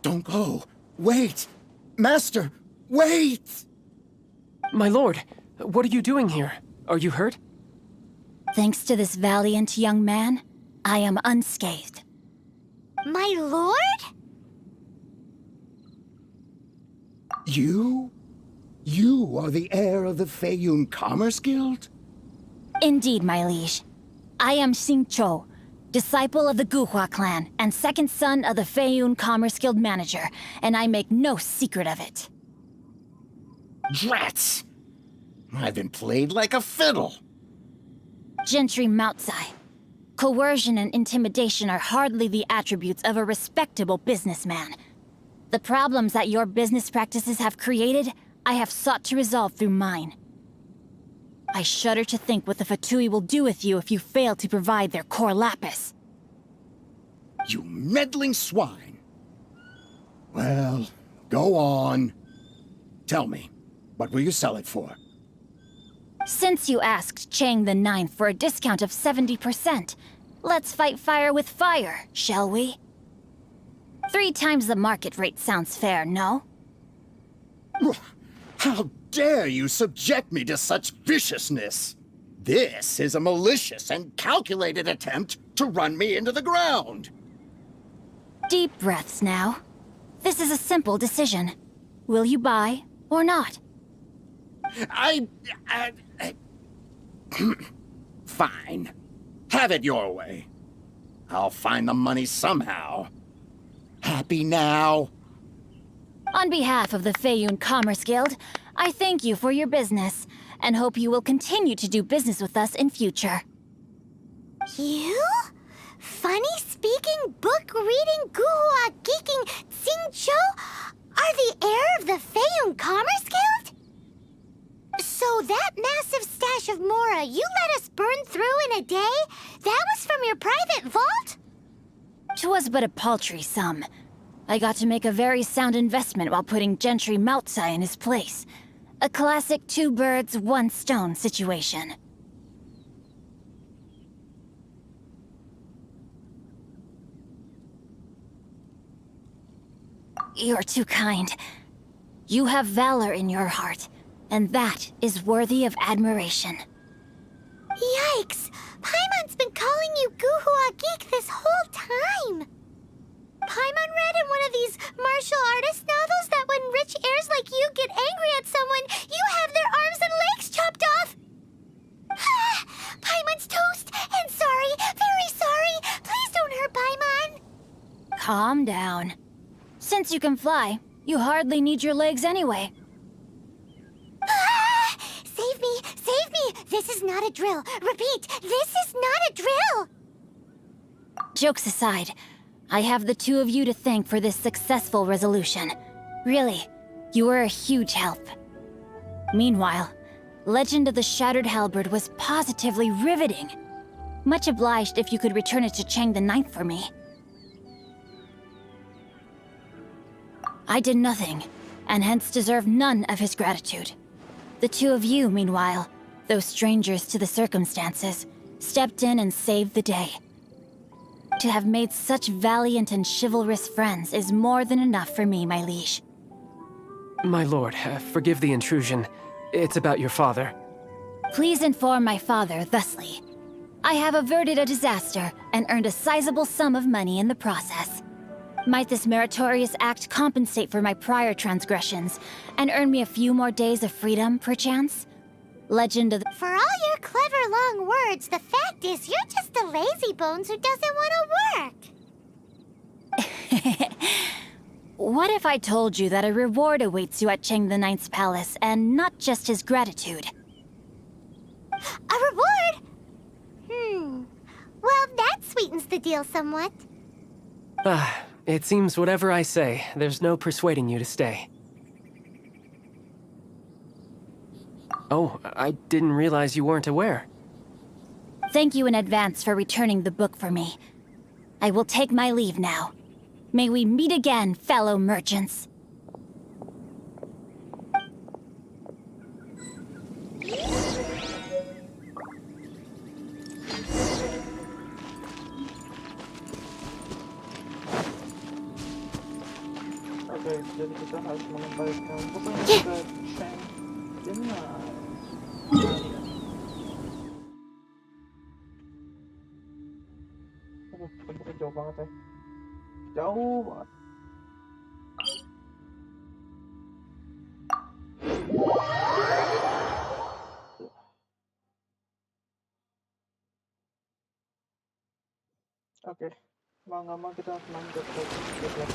Don't go. Wait. Master, wait! My lord, what are you doing here? Are you hurt? Thanks to this valiant young man, I am unscathed. My lord? You? You are the heir of the Feiyun Commerce Guild? Indeed, my liege. I am Xingqiu, disciple of the Guhua clan and second son of the Feiyun Commerce Guild manager, and I make no secret of it. Drats! I've been played like a fiddle. Gentry Moutsai. Coercion and intimidation are hardly the attributes of a respectable businessman. The problems that your business practices have created, I have sought to resolve through mine. I shudder to think what the Fatui will do with you if you fail to provide their core lapis. You meddling swine. Well, go on. Tell me, what will you sell it for? Since you asked Chang the Ninth for a discount of 70%, let's fight fire with fire, shall we? 3 times the market rate sounds fair, no? How dare you subject me to such viciousness? This is a malicious and calculated attempt to run me into the ground. Deep breaths now. This is a simple decision. Will you buy or not? Fine. Have it your way. I'll find the money somehow. Happy now? On behalf of the Feiyun Commerce Guild, I thank you for your business, and hope you will continue to do business with us in future. You? Funny-speaking, book-reading, guhua geeking Xingqiu are the heir of the Feiyun Commerce Guild? So that massive stash of Mora you let us burn through in a day, that was from your private vault? 'Twas but a paltry sum. I got to make a very sound investment while putting Gentry Moutsai in his place. A classic 2 birds, 1 stone situation. You're too kind. You have valor in your heart, and that is worthy of admiration. Yikes! Paimon's been calling you Guhua Geek this whole time! Paimon read in one of these martial artist novels that when rich heirs like you get angry at someone, you have their arms and legs chopped off! Paimon's toast! And sorry, very sorry! Please don't hurt Paimon! Calm down. Since you can fly, you hardly need your legs anyway. Save me! Save me! This is not a drill! Repeat, this is not a drill! Jokes aside, I have the 2 of you to thank for this successful resolution. Really, you were a huge help. Meanwhile, Legend of the Shattered Halberd was positively riveting. Much obliged if you could return it to Chang the Ninth for me. I did nothing, and hence deserve none of his gratitude. The 2 of you, meanwhile, though strangers to the circumstances, stepped in and saved the day. To have made such valiant and chivalrous friends is more than enough for me, my liege. My lord, forgive the intrusion. It's about your father. Please inform my father thusly. I have averted a disaster and earned a sizable sum of money in the process. Might this meritorious act compensate for my prior transgressions and earn me a few more days of freedom, perchance? Legend of the... For all your clever long words, the fact is you're just a lazy bones who doesn't want to work. What if I told you that a reward awaits you at Chang the Ninth's palace, and not just his gratitude? A reward? Well, that sweetens the deal somewhat. It seems whatever I say, there's no persuading you to stay. Oh, I didn't realize you weren't aware. Thank you in advance for returning the book for me. I will take my leave now. May we meet again, fellow merchants. Oke, jadi kita harus mengembalikan buku yang ke Cheng Dunia. Aduh, bentuknya jauh banget ya. Jauh banget. Oke, mau nggak mau kita harus manjat ke belakang.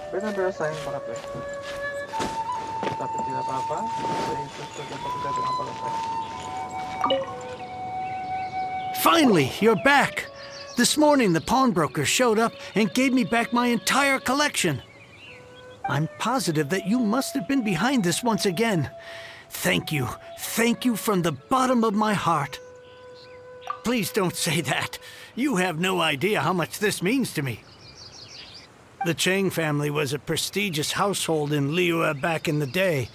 Benar-benar sayang banget ya. Tapi tidak apa-apa, itu sudah bekerja dengan baik. Finally, you're back! This morning, the pawnbroker showed up and gave me back my entire collection. I'm positive that you must have been behind this once again. Thank you. Thank you from the bottom of my heart. Please don't say that. You have no idea how much this means to me. The Chang family was a prestigious household in Liyue back in the day.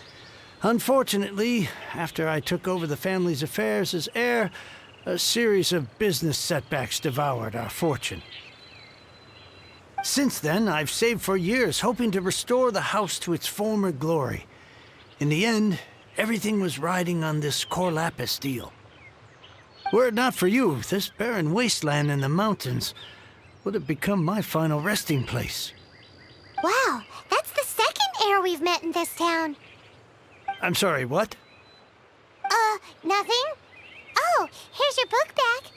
Unfortunately, after I took over the family's affairs as heir, a series of business setbacks devoured our fortune. Since then, I've saved for years, hoping to restore the house to its former glory. In the end, everything was riding on this core lapis deal. Were it not for you, this barren wasteland in the mountains would have become my final resting place. Wow, that's the second heir we've met in this town. I'm sorry, what? Nothing? Oh, here's your book back.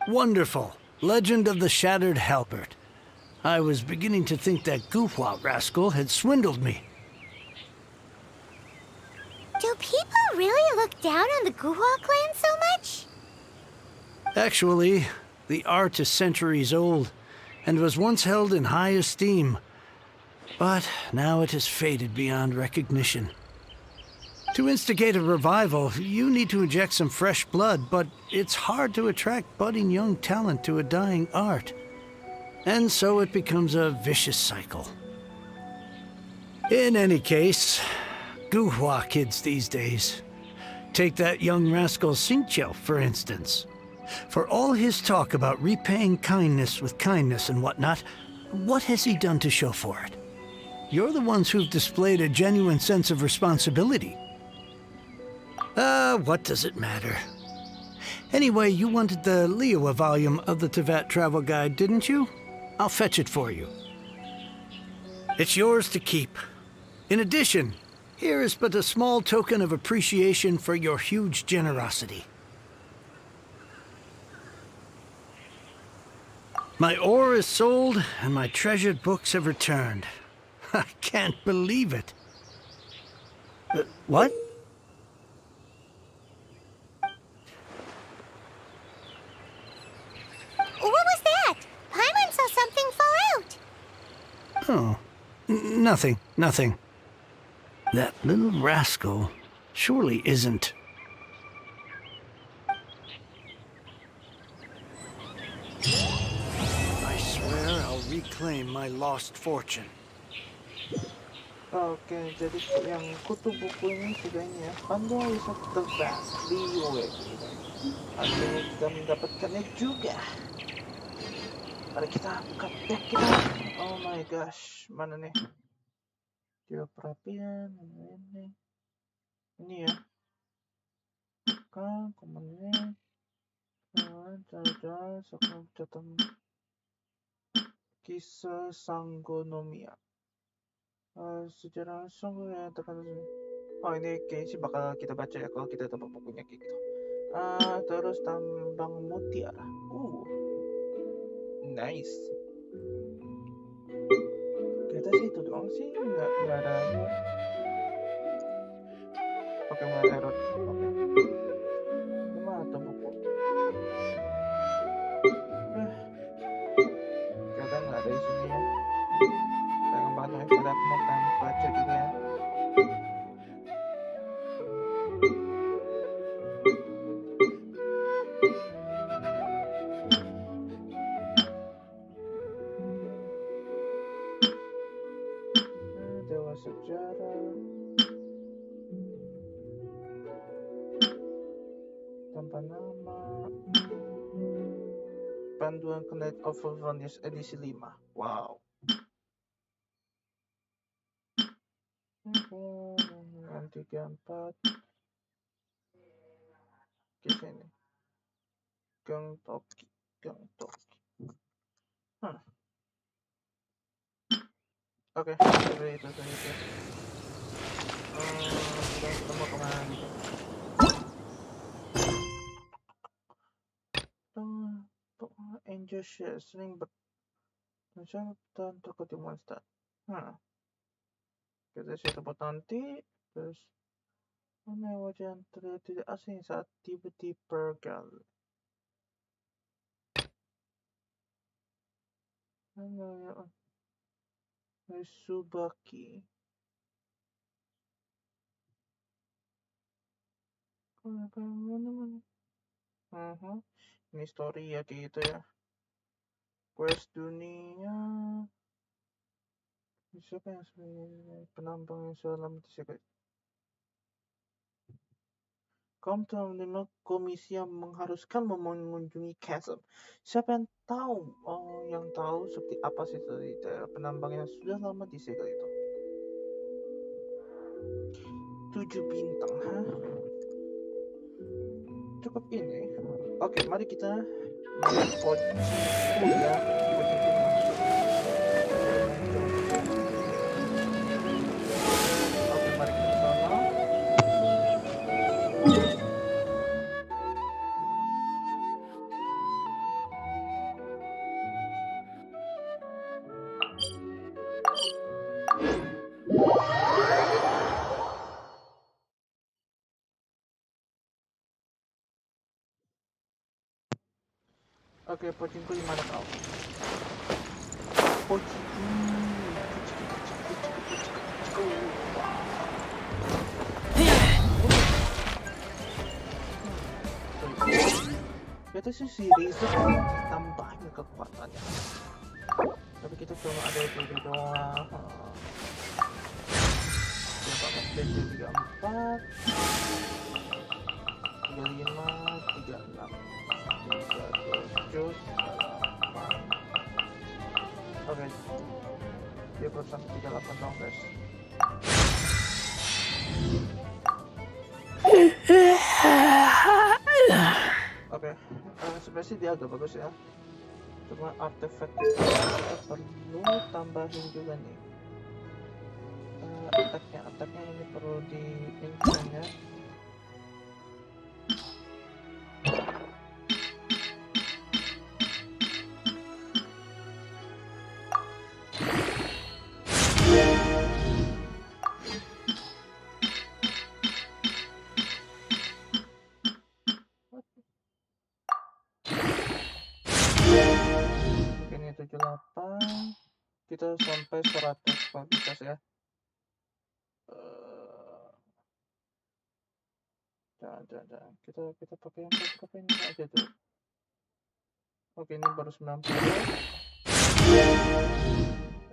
Wonderful. Legend of the Shattered Halberd. I was beginning to think that Guhua rascal had swindled me. Do people really look down on the Guhua clan so much? Actually, the art is centuries old, and was once held in high esteem. But now it has faded beyond recognition. To instigate a revival, you need to inject some fresh blood, but it's hard to attract budding young talent to a dying art. And so it becomes a vicious cycle. In any case, Guhua kids these days. Take that young rascal Xingqiu, for instance. For all his talk about repaying kindness with kindness and whatnot, what has he done to show for it? You're the ones who've displayed a genuine sense of responsibility. What does it matter? Anyway, you wanted the Liyue volume of the Teyvat travel guide, didn't you? I'll fetch it for you. It's yours to keep. In addition, here is but a small token of appreciation for your huge generosity. My ore is sold, and my treasured books have returned. I can't believe it. What? What was that? Paimon saw something fall out. Oh, nothing, nothing. That little rascal surely isn't. I swear I'll reclaim my lost fortune. Oke, jadi yang kutu buku ini sudah ini ya. Anda bisa terbang di Liyue. Akhirnya kita mendapatkannya juga. Mari kita buka bag kita. Oh my gosh, mana nih? Coba perhatian ini ya. Kan komennya. Jalan sekarang catatan kisah Sanggonomia. Sejarah sungguh yang terkenal. Oh ini Genshin bakal kita baca ya kalau kita dapat bukunya kayak gitu. Terus tambang mutiara. Nice. Kita sih itu doang sih, nggak ada ini. Oke, mulai error. Oke. Gimana tuh buku? Ternyata nggak ada isinya ya. Sayang banget nih, padahal aku mau baca juga ya. Dewa sejarah. Tanpa nama. Panduan ke Night of Vanish edisi 5. Wow. Yang 34. Ke sini. Gengtoki. Oke, seperti itu. Kita mau kemana nih? Angel share sering berbicara takut di monster. Kita siap tempat nanti. Terus mana wajah yang terlihat tidak asing saat tiba di pergal. Subaki. Mana? Ini story ya kayak gitu ya. Quest dunia. Siapa yang sebenarnya penambang yang selamat disegel? Kaum telah menerima komisi yang mengharuskan mengunjungi castle. Siapa yang tahu? Yang tahu seperti apa sih dari penambang yang sudah lama disegel itu? 7 bintang, cukup ini. Oke, mari kita main pocing ya. Pocing masuk. Oke, mari kita ke sana. Oke, pocingku di mana kau? Pocingku. Kita sih si Razer tambahin kekuatannya. Tapi kita cuma ada itu doang. Kita pakai 34, 35, 36, 37, 38. Oke, dia baru sampai 38 dong guys. Oke, sebenarnya sih dia agak bagus ya. Cuma artefak kita perlu tambahin juga nih. Attacknya ini perlu di increase ya. Ini 78, kita sampai 100 kualitas ya. Jangan. Kita pakai yang berapa ini aja dulu. Oke, ini baru 90.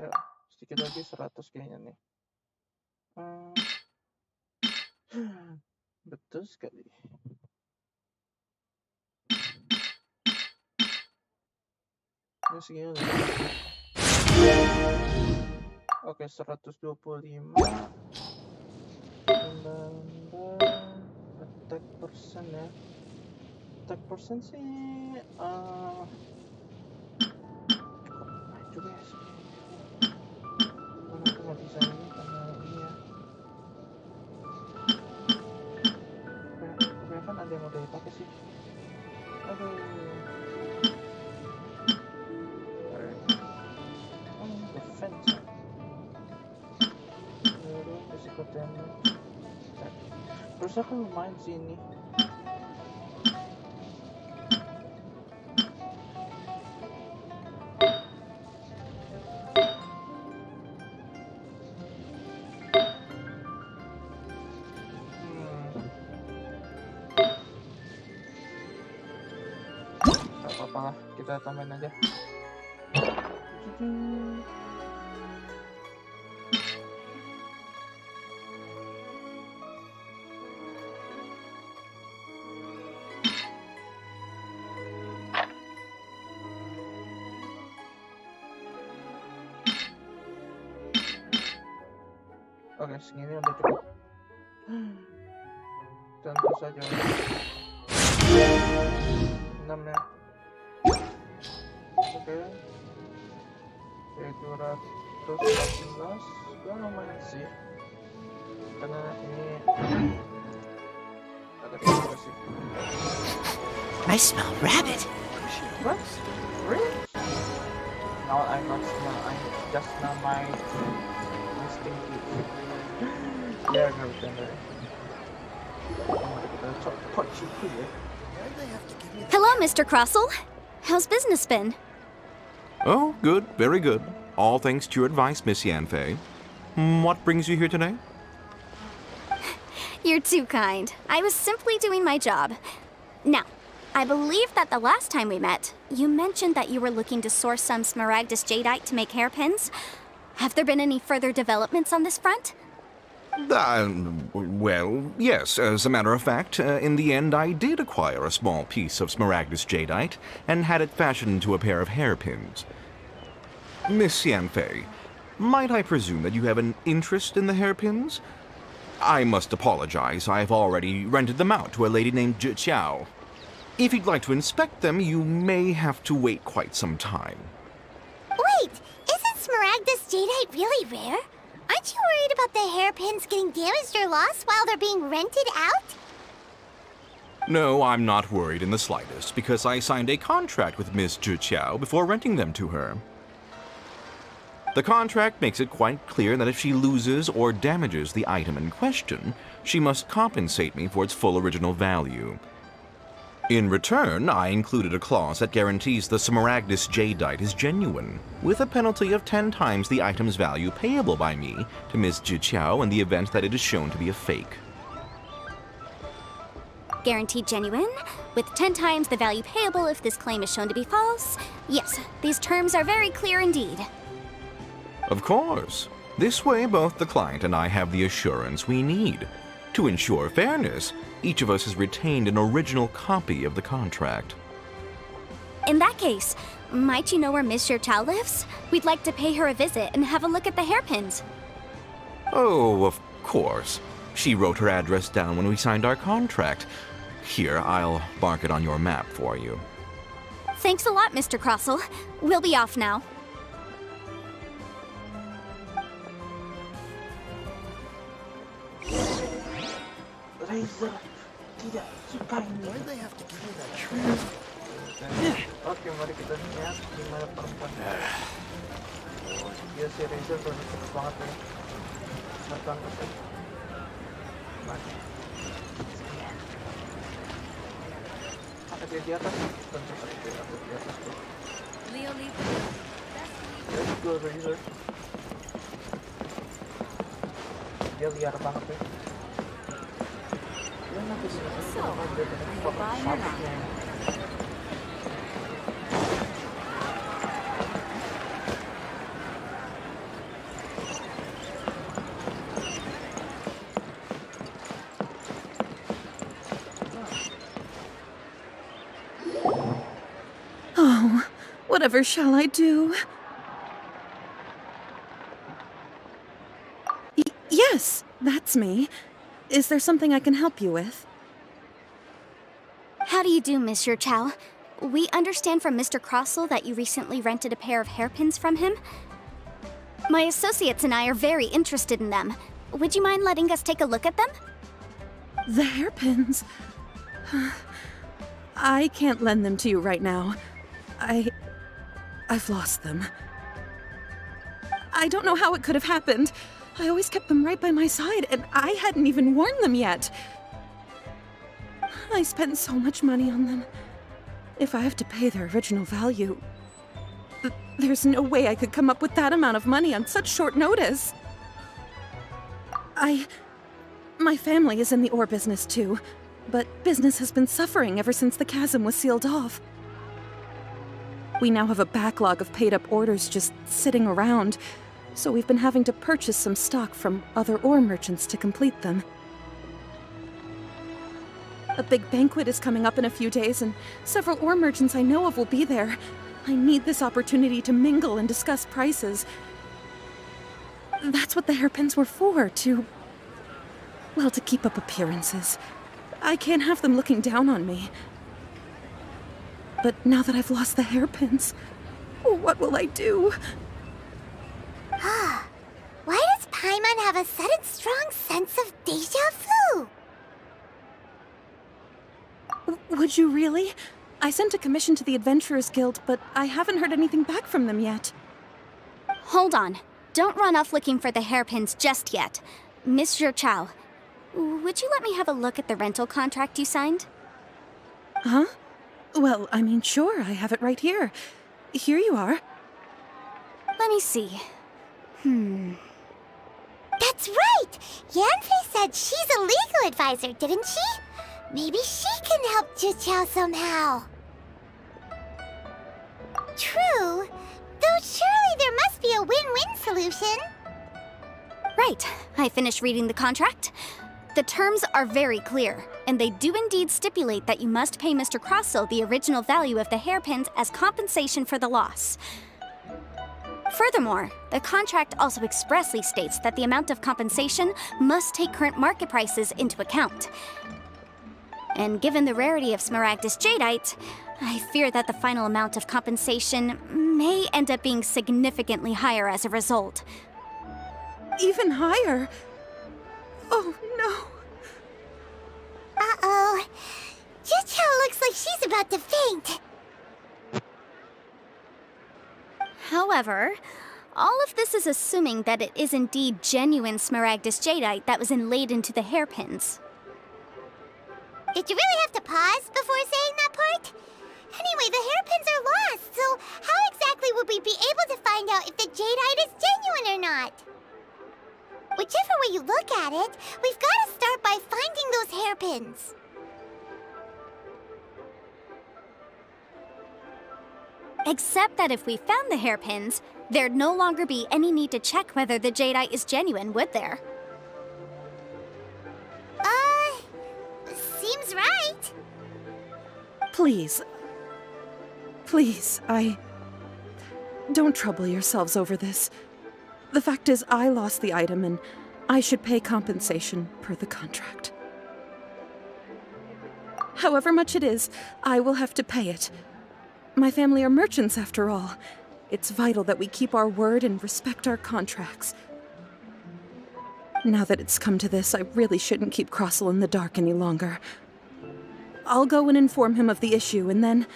Ya, sedikit lagi 100 kayaknya nih. Betul sekali. Ini segini lagi. Oke, 125. Attack persen ya. Attack persen sih cukup juga ya sih. Mana aku nggak bisa ini karena ini ya. Kebanyakan ada ada yang udah dipakai sih. Aduh. Defense. Physical damage. Terus aku lumayan sih ini. Gak apa-apa lah, kita tambahin aja. Oke, segini udah cukup. Tentu saja. 6 ya. Oke. Oke, 214. Ya lumayan sih. Karena ini agak tinggi sih. I smell rabbit. What? Really? No, I'm not smell. I just smell my stinky. Ya, nggak bercanda. Mari kita copot situ ya. Hello, Mr. Crossell. How's business been? Oh, good, very good. All thanks to your advice, Miss Yanfei. What brings you here today? You're too kind. I was simply doing my job. Now, I believe that the last time we met, you mentioned that you were looking to source some smaragdus jadeite to make hairpins. Have there been any further developments on this front? Well, yes. As a matter of fact, in the end, I did acquire a small piece of smaragdus jadeite and had it fashioned into a pair of hairpins. Miss Yanfei, might I presume that you have an interest in the hairpins? I must apologize. I've already rented them out to a lady named Jia. If you'd like to inspect them, you may have to wait quite some time. Wait, isn't smaragdus jadeite really rare? Aren't you worried about the hairpins getting damaged or lost while they're being rented out? No, I'm not worried in the slightest, because I signed a contract with Miss Zhiqiao before renting them to her. The contract makes it quite clear that if she loses or damages the item in question, she must compensate me for its full original value. In return, I included a clause that guarantees the smaragdus jadeite is genuine, with a penalty of 10 times the item's value payable by me to Miss Zhiqiao in the event that it is shown to be a fake. Guaranteed genuine, with 10 times the value payable if this claim is shown to be false. Yes, these terms are very clear indeed. Of course. This way, both the client and I have the assurance we need. To ensure fairness, each of us has retained an original copy of the contract. In that case, might you know where Miss Zhiqiao lives? We'd like to pay her a visit and have a look at the hairpins. Oh, of course. She wrote her address down when we signed our contract. Here, I'll mark it on your map for you. Thanks a lot, Mr. Crossell. We'll be off now. Razor tidak suka ini. Oke, mari kita lihat gimana perempuan. Dia si Razor udah cepet banget ya. Datang ke sini. Ada dia di atas, tentu saja dia ada di atas tuh. Leo, leave. Let's go, Razor. Dia liar banget ya. So, you're buying or not? Oh, whatever shall I do? Yes, that's me. Is there something I can help you with? How do you do, Miss Zhiqiao? We understand from Mr. Crossell that you recently rented a pair of hairpins from him. My associates and I are very interested in them. Would you mind letting us take a look at them? The hairpins? I can't lend them to you right now. I've lost them. I don't know how it could have happened. I always kept them right by my side, and I hadn't even worn them yet. I spent so much money on them. If I have to pay their original value, there's no way I could come up with that amount of money on such short notice. My family is in the ore business too, but business has been suffering ever since the chasm was sealed off. We now have a backlog of paid-up orders just sitting around, so we've been having to purchase some stock from other ore merchants to complete them. A big banquet is coming up in a few days, and several ore merchants I know of will be there. I need this opportunity to mingle and discuss prices. That's what the hairpins were for, to keep up appearances. I can't have them looking down on me. But now that I've lost the hairpins, what will I do? Why does Paimon have a sudden strong sense of déjà vu? Would you really? I sent a commission to the Adventurers Guild, but I haven't heard anything back from them yet. Hold on. Don't run off looking for the hairpins just yet. Mr. Chow, would you let me have a look at the rental contract you signed? Huh? Well, I mean, sure, I have it right here. Here you are. Let me see. That's right! Yanfei said she's a legal advisor, didn't she? Maybe she can help Juqiao somehow. True. Though surely there must be a win-win solution. Right. I finished reading the contract. The terms are very clear, and they do indeed stipulate that you must pay Mr. Crossell the original value of the hairpins as compensation for the loss. Furthermore, the contract also expressly states that the amount of compensation must take current market prices into account. And given the rarity of Smaragdus Jadeite, I fear that the final amount of compensation may end up being significantly higher as a result. Even higher? Oh, no. Uh-oh. Juqiao looks like she's about to faint. However, all of this is assuming that it is indeed genuine Smaragdus Jadeite that was inlaid into the hairpins. Did you really have to pause before saying that part? Anyway, the hairpins are lost, so how exactly would we be able to find out if the jadeite is genuine or not? Whichever way you look at it, we've got to start by finding those hairpins. Except that if we found the hairpins, there'd no longer be any need to check whether the jadeite is genuine, would there? Seems right. Please, don't trouble yourselves over this. The fact is, I lost the item, and I should pay compensation per the contract. However much it is, I will have to pay it. My family are merchants, after all. It's vital that we keep our word and respect our contracts. Now that it's come to this, I really shouldn't keep Crossell in the dark any longer. I'll go and inform him of the issue, and then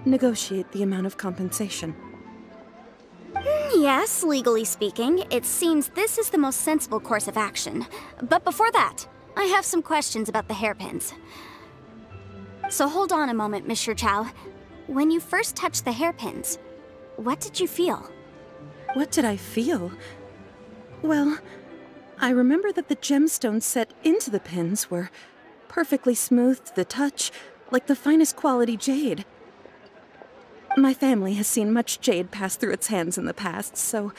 negotiate the amount of compensation. Yes, legally speaking, it seems this is the most sensible course of action. But before that, I have some questions about the hairpins. So hold on a moment, Mr. Chow. When you first touched the hairpins, what did you feel? What did I feel? Well, I remember that the gemstones set into the pins were perfectly smooth to the touch, like the finest quality jade. My family has seen much jade pass through its hands in the past, so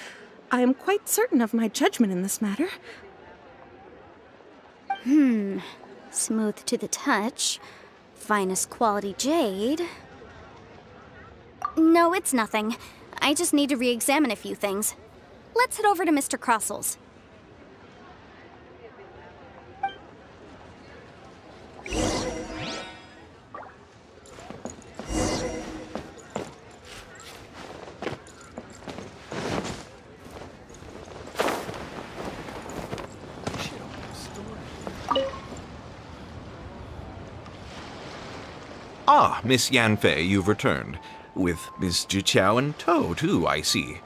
I am quite certain of my judgment in this matter. Smooth to the touch, finest quality jade. No, it's nothing. I just need to re-examine a few things. Let's head over to Mr. Crossell's. Ah, Miss Yanfei, you've returned. With Miss Jiqiao in tow, too, I see.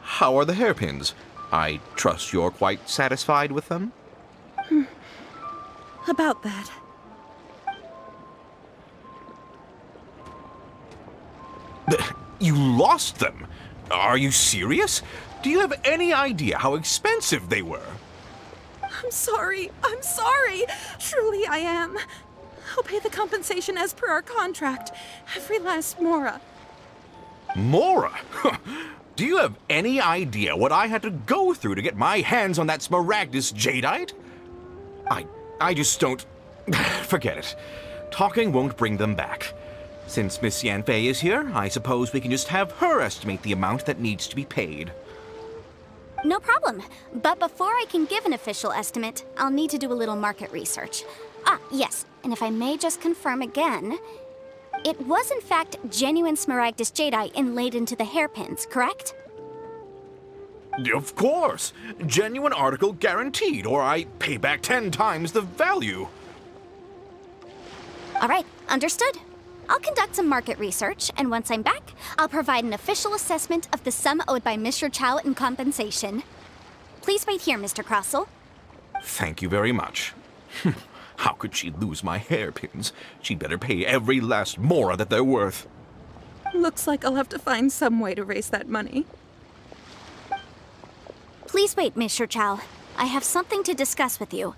How are the hairpins? I trust you're quite satisfied with them? About that. You lost them? Are you serious? Do you have any idea how expensive they were? I'm sorry. I'm sorry. Truly, I am. I'll pay the compensation as per our contract. Every last mora. Mora? Do you have any idea what I had to go through to get my hands on that Smaragdus jadeite? I just don't... Forget it. Talking won't bring them back. Since Miss Yanfei is here, I suppose we can just have her estimate the amount that needs to be paid. No problem. But before I can give an official estimate, I'll need to do a little market research. Ah, yes, and if I may just confirm again, it was in fact genuine Smaragdus jadeite inlaid into the hairpins, correct? Of course! Genuine article guaranteed, or I pay back 10 times the value. All right, understood. I'll conduct some market research, and once I'm back, I'll provide an official assessment of the sum owed by Mr. Chow in compensation. Please wait here, Mr. Crossell. Thank you very much. How could she lose my hairpins? She'd better pay every last mora that they're worth. Looks like I'll have to find some way to raise that money. Please wait, Mr. Chow. I have something to discuss with you.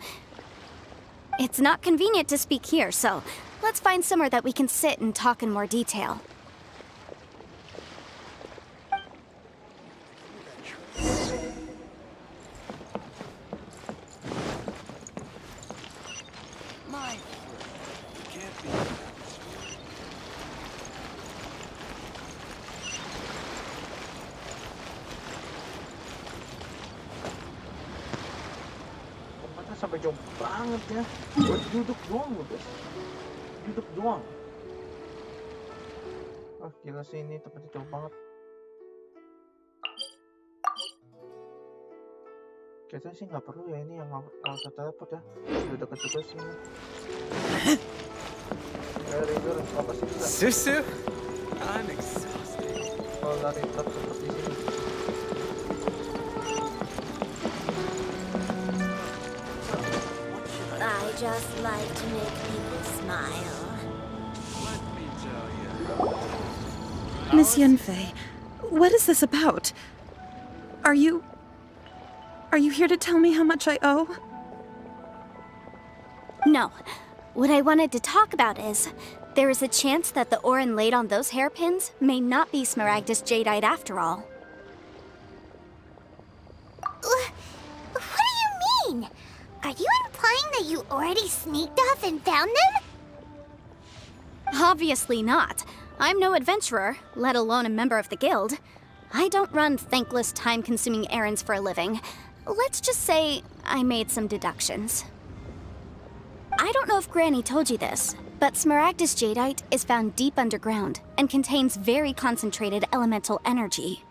It's not convenient to speak here, so let's find somewhere that we can sit and talk in more detail. Sampai jauh banget ya. Buat duduk doang loh guys. Duduk doang. Ah gila sih, ini tempatnya jauh banget. Kayaknya sih nggak perlu ya ini yang auto teleport ya. Udah deket juga sih. River apa sih bisa? Susu? I'm exhausted. Oh lari teleport di sini. I just like to make people smile. Let me tell you. Miss Yanfei, what is this about? Are you here to tell me how much I owe? No. What I wanted to talk about is, there is a chance that the ore inlaid on those hairpins may not be Smaragdus jadeite after all. What do you mean? Are you implying that you already sneaked off and found them? Obviously not. I'm no adventurer, let alone a member of the guild. I don't run thankless, time-consuming errands for a living. Let's just say I made some deductions. I don't know if Granny told you this, but Smaragdus jadeite is found deep underground and contains very concentrated elemental energy.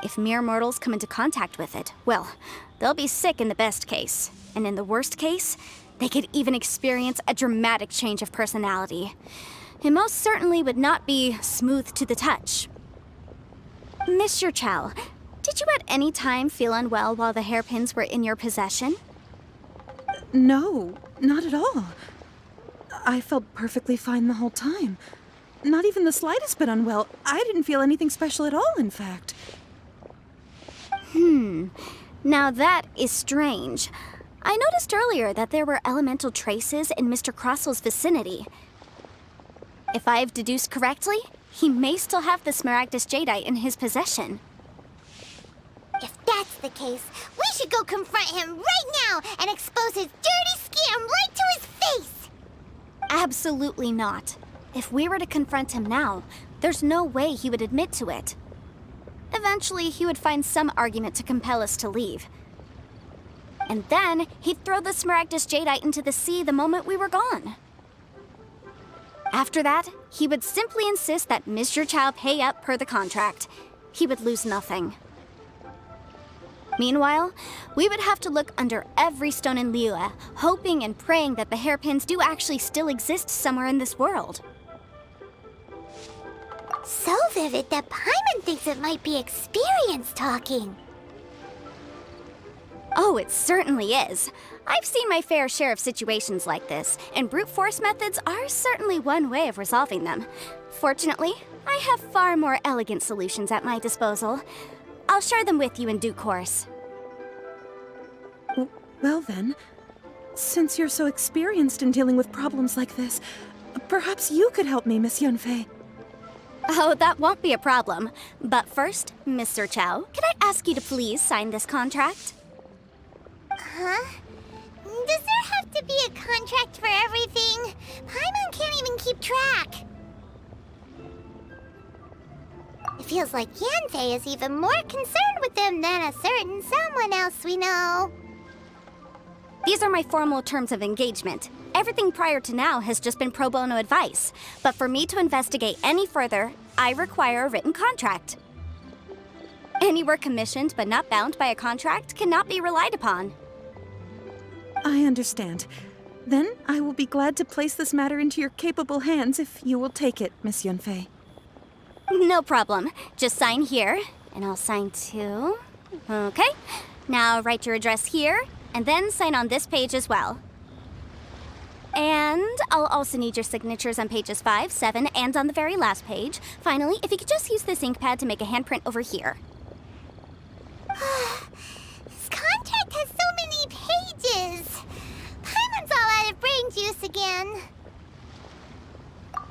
If mere mortals come into contact with it, well, they'll be sick in the best case. And in the worst case, they could even experience a dramatic change of personality. It most certainly would not be smooth to the touch. Mr. Chow, did you at any time feel unwell while the hairpins were in your possession? No, not at all. I felt perfectly fine the whole time. Not even the slightest bit unwell. I didn't feel anything special at all, in fact. Now that is strange. I noticed earlier that there were elemental traces in Mr. Crossell's vicinity. If I've deduced correctly, he may still have the Smaragdus jadeite in his possession. If that's the case, we should go confront him right now and expose his dirty scam right to his face! Absolutely not. If we were to confront him now, there's no way he would admit to it. Eventually, he would find some argument to compel us to leave. And then, he'd throw the Smaragdus jadeite into the sea the moment we were gone. After that, he would simply insist that Mr. Chow pay up per the contract. He would lose nothing. Meanwhile, we would have to look under every stone in Liyue, hoping and praying that the hairpins do actually still exist somewhere in this world. So vivid that Paimon thinks it might be experience talking. Oh, it certainly is. I've seen my fair share of situations like this, and brute force methods are certainly one way of resolving them. Fortunately, I have far more elegant solutions at my disposal. I'll share them with you in due course. Well then, since you're so experienced in dealing with problems like this, perhaps you could help me, Miss Yunfei. Oh, that won't be a problem. But first, Mr. Chow, can I ask you to please sign this contract? Huh? Does there have to be a contract for everything? Paimon can't even keep track. It feels like Yanfei is even more concerned with them than a certain someone else we know. These are my formal terms of engagement. Everything prior to now has just been pro bono advice. But for me to investigate any further, I require a written contract. Any work commissioned but not bound by a contract cannot be relied upon. I understand. Then I will be glad to place this matter into your capable hands if you will take it, Miss Yunfei. No problem. Just sign here, and I'll sign too. Okay. Now write your address here, and then sign on this page as well. And I'll also need your signatures on pages 5, 7, and on the very last page. Finally, if you could just use this ink pad to make a handprint over here. This contract has so many pages. Paimon's all out of brain juice again.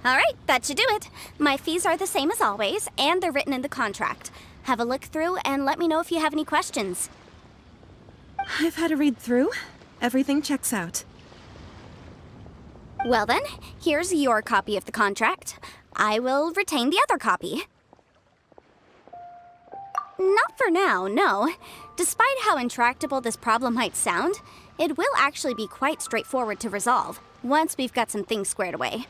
All right, that should do it. My fees are the same as always, and they're written in the contract. Have a look through and let me know if you have any questions. I've had a read through. Everything checks out. Well then, here's your copy of the contract. I will retain the other copy. Not for now, no. Despite how intractable this problem might sound, it will actually be quite straightforward to resolve, once we've got some things squared away.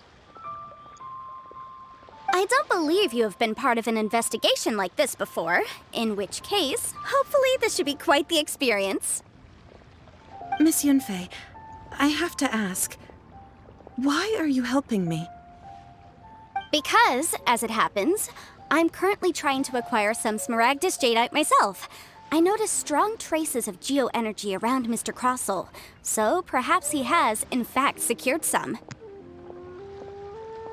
I don't believe you have been part of an investigation like this before, in which case, hopefully this should be quite the experience. Miss Yunfei, I have to ask, why are you helping me? Because, as it happens, I'm currently trying to acquire some Smaragdus Jadeite myself. I noticed strong traces of geoenergy around Mr. Crossel, so perhaps he has, in fact, secured some.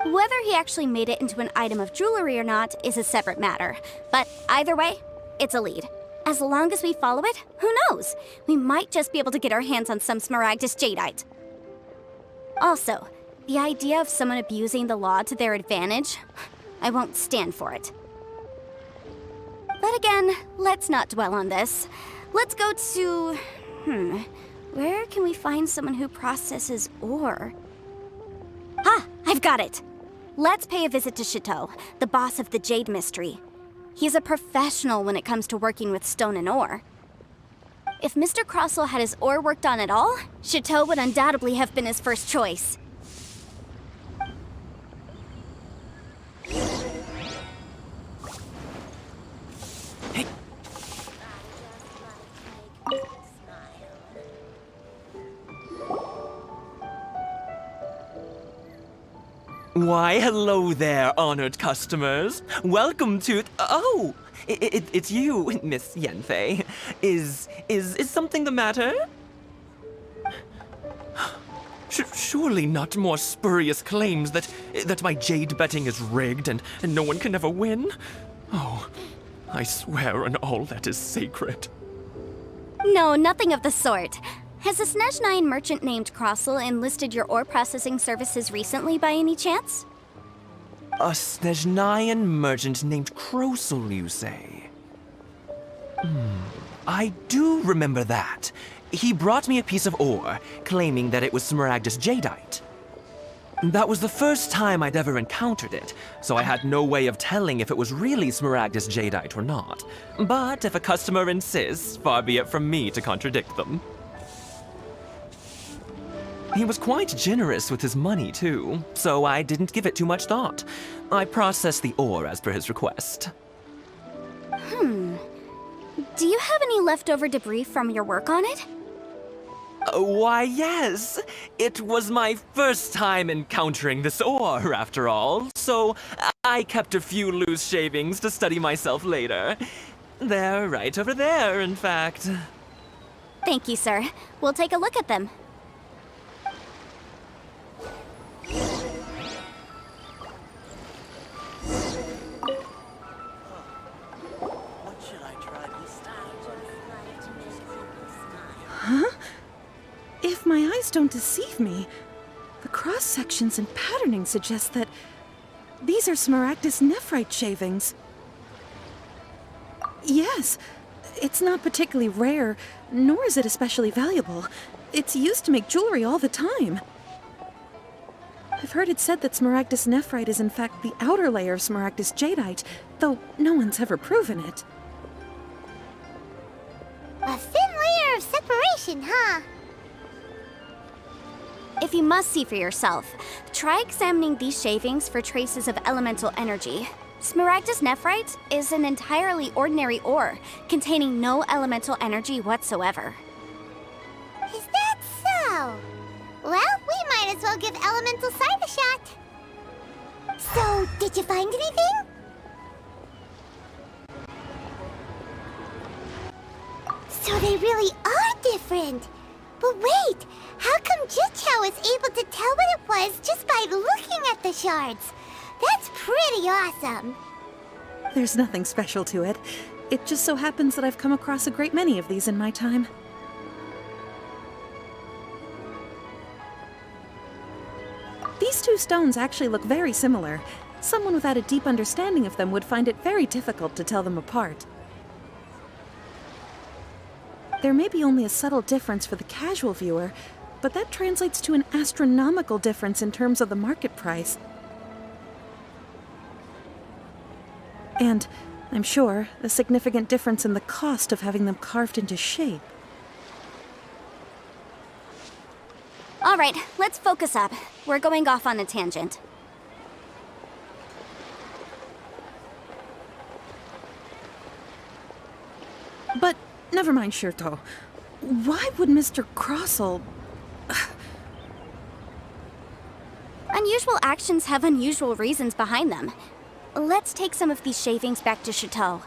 Whether he actually made it into an item of jewelry or not is a separate matter, but either way, it's a lead. As long as we follow it, who knows? We might just be able to get our hands on some Smaragdus Jadeite. Also, the idea of someone abusing the law to their advantage, I won't stand for it. But again, let's not dwell on this. Let's go to... where can we find someone who processes ore? I've got it! Let's pay a visit to Chateau, the boss of the Jade Mystery. He's a professional when it comes to working with stone and ore. If Mr. Crossel had his ore worked on at all, Chateau would undoubtedly have been his first choice. Why, hello there, honored customers. Welcome to... Oh, it's you, Miss Yanfei. Is something the matter? Surely not more spurious claims that my jade betting is rigged and no one can ever win? Oh, I swear on all that is sacred. No, nothing of the sort. Has a Snezhnine merchant named Crossel enlisted your ore processing services recently by any chance? A Snezhnine merchant named Crossel, you say? I do remember that. He brought me a piece of ore, claiming that it was Smaragdus Jadeite. That was the first time I'd ever encountered it, so I had no way of telling if it was really Smaragdus Jadeite or not. But if a customer insists, far be it from me to contradict them. He was quite generous with his money, too, so I didn't give it too much thought. I processed the ore as per his request. Do you have any leftover debris from your work on it? Why, yes. It was my first time encountering this ore, after all, so I kept a few loose shavings to study myself later. They're right over there, in fact. Thank you, sir. We'll take a look at them. Huh? If my eyes don't deceive me, the cross-sections and patterning suggest that these are Smaragdus nephrite shavings. Yes, it's not particularly rare, nor is it especially valuable. It's used to make jewelry all the time. I've heard it said that Smaragdus nephrite is in fact the outer layer of Smaragdus jadeite, though no one's ever proven it. A thin layer of separation, huh? If you must see for yourself, try examining these shavings for traces of elemental energy. Smaragdus nephrite is an entirely ordinary ore, containing no elemental energy whatsoever. Is that so? Well, we might as well give elemental side a shot. So, did you find anything? So they really are different. But wait, how come Jichao is able to tell what it was just by looking at the shards? That's pretty awesome. There's nothing special to it. It just so happens that I've come across a great many of these in my time. These two stones actually look very similar. Someone without a deep understanding of them would find it very difficult to tell them apart. There may be only a subtle difference for the casual viewer, but that translates to an astronomical difference in terms of the market price. And, I'm sure, a significant difference in the cost of having them carved into shape. All right, let's focus up. We're going off on a tangent. But never mind, Shirto. Why would Mr. Crossell... Unusual actions have unusual reasons behind them. Let's take some of these shavings back to Chateau.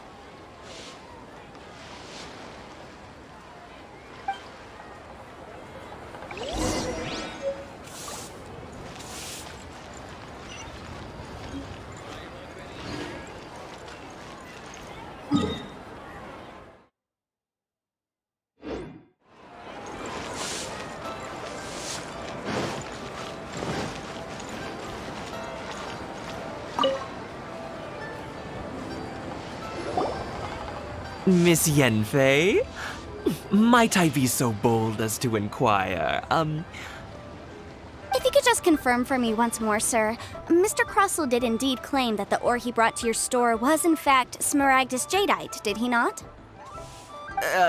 Miss Yanfei? Might I be so bold as to inquire, If you could just confirm for me once more, sir. Mr. Crossell did indeed claim that the ore he brought to your store was in fact Smaragdus jadeite, did he not?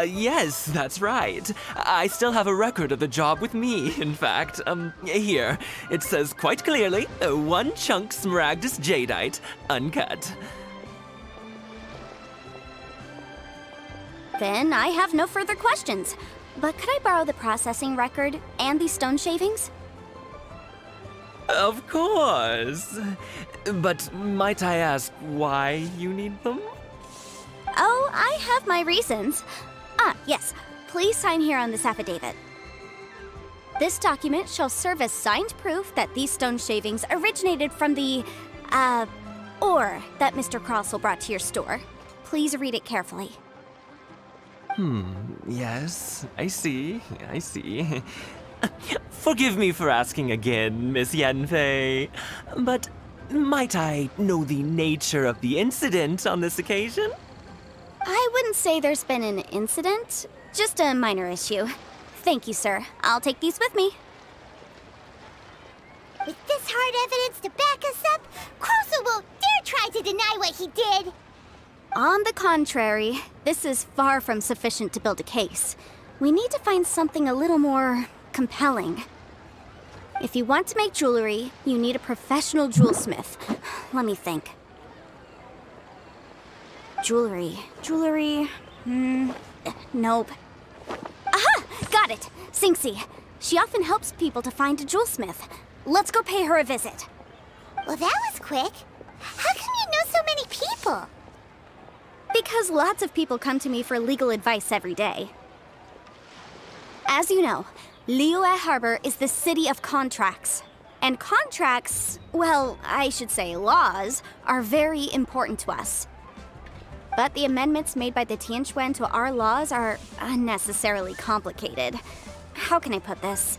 Yes, that's right. I still have a record of the job with me, in fact. Here. It says quite clearly, 1 chunk Smaragdus jadeite, uncut. Then I have no further questions. But could I borrow the processing record and these stone shavings? Of course. But might I ask why you need them? Oh, I have my reasons. Ah, yes. Please sign here on this affidavit. This document shall serve as signed proof that these stone shavings originated from the, ore that Mr. Crossell brought to your store. Please read it carefully. Yes, I see. Forgive me for asking again, Miss Yanfei, but might I know the nature of the incident on this occasion? I wouldn't say there's been an incident, just a minor issue. Thank you, sir. I'll take these with me. With this hard evidence to back us up, Crossell won't dare try to deny what he did. On the contrary, this is far from sufficient to build a case. We need to find something a little more compelling. If you want to make jewelry, you need a professional jewelsmith. Let me think. Jewelry. Nope. Aha! Got it! Sinxie. She often helps people to find a jewelsmith. Let's go pay her a visit. Well, that was quick. How come you know so many people? Because lots of people come to me for legal advice every day. As you know, Liyue Harbor is the city of contracts. And contracts, well, I should say laws, are very important to us. But the amendments made by the Tianquan to our laws are unnecessarily complicated. How can I put this?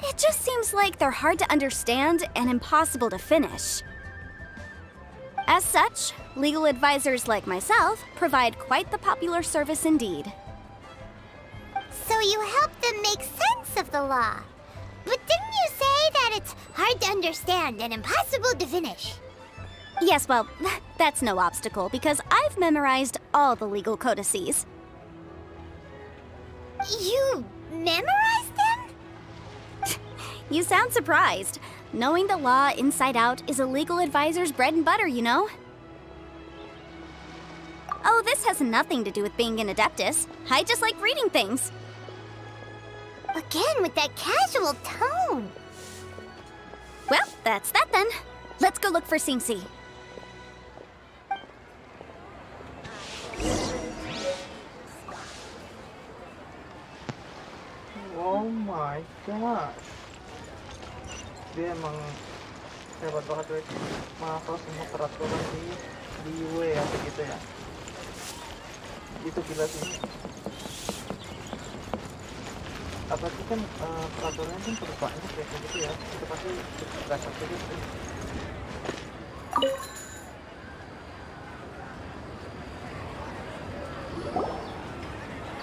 It just seems like they're hard to understand and impossible to finish. As such, legal advisors like myself provide quite the popular service indeed. So you help them make sense of the law. But didn't you say that it's hard to understand and impossible to finish? Yes, well, that's no obstacle because I've memorized all the legal codices. You memorized them? You sound surprised. Knowing the law inside out is a legal advisor's bread and butter, you know? Oh, this has nothing to do with being an adeptus. I just like reading things. Again, with that casual tone. Well, that's that then. Let's go look for Sinxie. Oh my gosh. Dia emang hebat banget, guys. Menghafal semua peraturan di UE ya, begitu ya. Itu gila sih. Apalagi kan peraturannya kan banyak kayak gitu ya. Itu pasti berasa juga sih.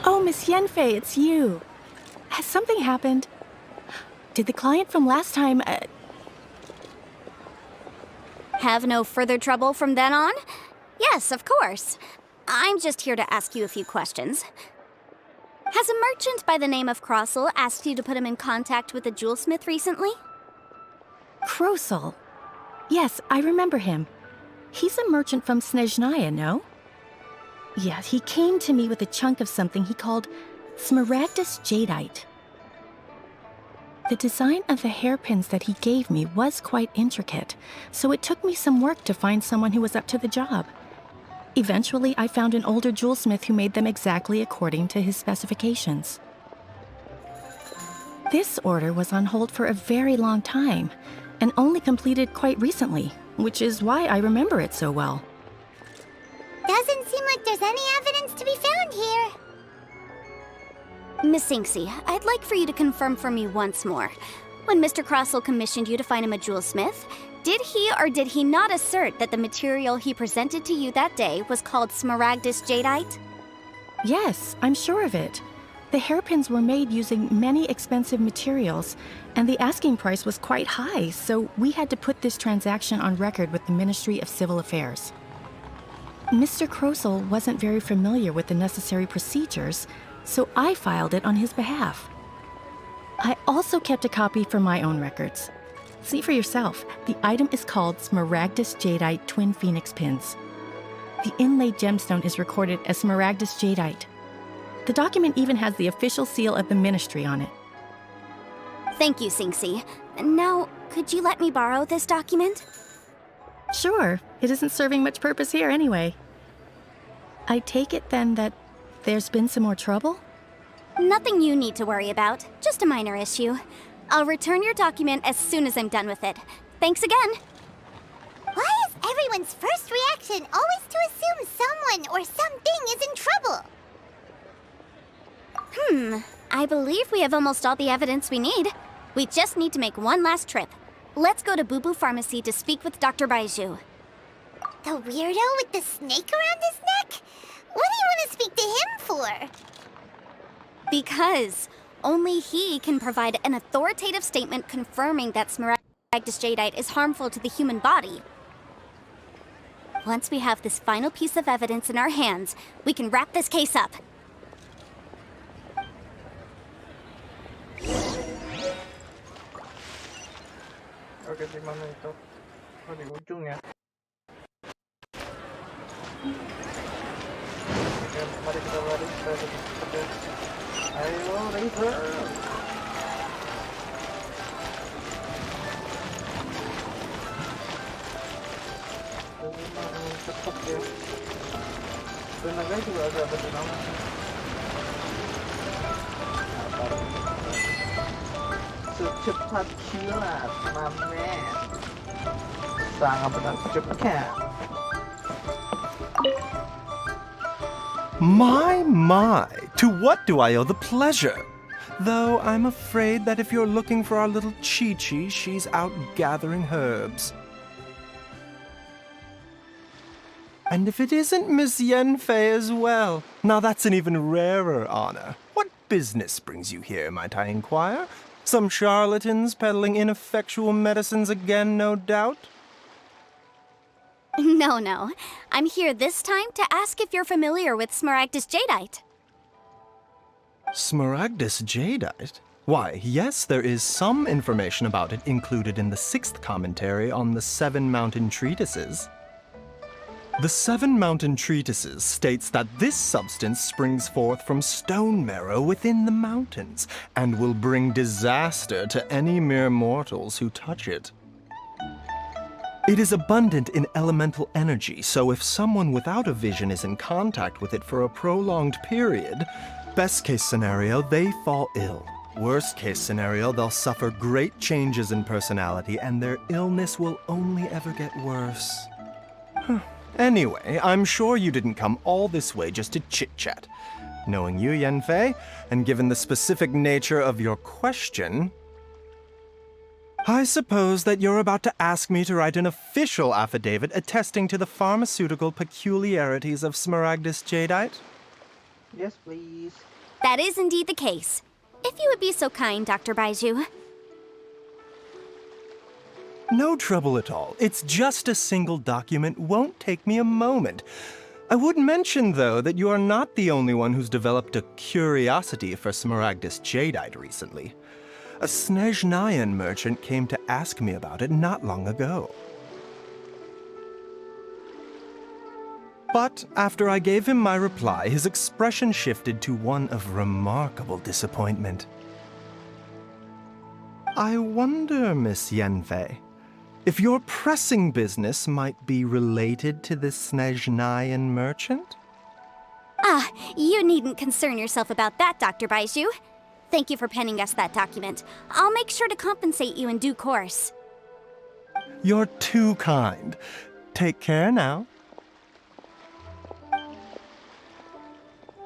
Oh, Miss Yenfei, it's you. Has something happened? Did the client from last time, Have no further trouble from then on? Yes, of course. I'm just here to ask you a few questions. Has a merchant by the name of Crossel asked you to put him in contact with a jewelsmith recently? Krosel? Yes, I remember him. He's a merchant from Snezhnaya, no? Yeah, he came to me with a chunk of something he called Smaragdus Jadeite. The design of the hairpins that he gave me was quite intricate, so it took me some work to find someone who was up to the job. Eventually, I found an older jewelsmith who made them exactly according to his specifications. This order was on hold for a very long time, and only completed quite recently, which is why I remember it so well. Doesn't seem like there's any evidence to be found here. Miss Sinxie, I'd like for you to confirm for me once more. When Mr. Crossel commissioned you to find him a jewelsmith, did he or did he not assert that the material he presented to you that day was called Smaragdus Jadeite? Yes, I'm sure of it. The hairpins were made using many expensive materials, and the asking price was quite high, so we had to put this transaction on record with the Ministry of Civil Affairs. Mr. Krosel wasn't very familiar with the necessary procedures, so I filed it on his behalf. I also kept a copy for my own records. See for yourself, the item is called Smaragdus Jadeite Twin Phoenix Pins. The inlaid gemstone is recorded as Smaragdus Jadeite. The document even has the official seal of the ministry on it. Thank you, Sinxie. Now, could you let me borrow this document? Sure, it isn't serving much purpose here anyway. I take it then that there's been some more trouble? Nothing you need to worry about, just a minor issue. I'll return your document as soon as I'm done with it. Thanks again! Why is everyone's first reaction always to assume someone or something is in trouble? I believe we have almost all the evidence we need. We just need to make one last trip. Let's go to Boo Boo Pharmacy to speak with Dr. Baiju. The weirdo with the snake around his neck? What do you want to speak to him for? Because only he can provide an authoritative statement confirming that Smaragdus Jadeite is harmful to the human body. Once we have this final piece of evidence in our hands, we can wrap this case up. Oke, di mana itu? Oh, di ujung ya. Oke, mari kita lari. supaya lebih cepat ya. Ayo Razer. Cepat ya. Tenaga juga agak berlama. Secepat kilat, mamen. Sangat benar cepat. My, to what do I owe the pleasure? Though I'm afraid that if you're looking for our little Chi-Chi, she's out gathering herbs. And if it isn't Miss Yenfei as well, now that's an even rarer honor. What business brings you here, might I inquire? Some charlatans peddling ineffectual medicines again, no doubt? No. I'm here this time to ask if you're familiar with Smaragdus Jadeite. Smaragdus Jadeite? Why, yes, there is some information about it included in the 6th commentary on the 7 Mountain Treatises. The 7 Mountain Treatises states that this substance springs forth from stone marrow within the mountains and will bring disaster to any mere mortals who touch it. It is abundant in elemental energy, so if someone without a vision is in contact with it for a prolonged period, best case scenario, they fall ill. Worst case scenario, they'll suffer great changes in personality and their illness will only ever get worse. Anyway, I'm sure you didn't come all this way just to chit-chat. Knowing you, Yenfei, and given the specific nature of your question, I suppose that you're about to ask me to write an official affidavit attesting to the pharmaceutical peculiarities of Smaragdus Jadeite? Yes, please. That is indeed the case. If you would be so kind, Dr. Baiju. No trouble at all. It's just a single document. Won't take me a moment. I would mention, though, that you are not the only one who's developed a curiosity for Smaragdus Jadeite recently. A Snezhnayan merchant came to ask me about it not long ago. But after I gave him my reply, his expression shifted to one of remarkable disappointment. I wonder, Miss Yenfei, if your pressing business might be related to this Snezhnayan merchant? Ah, you needn't concern yourself about that, Dr. Baiju. Thank you for penning us that document. I'll make sure to compensate you in due course. You're too kind. Take care now.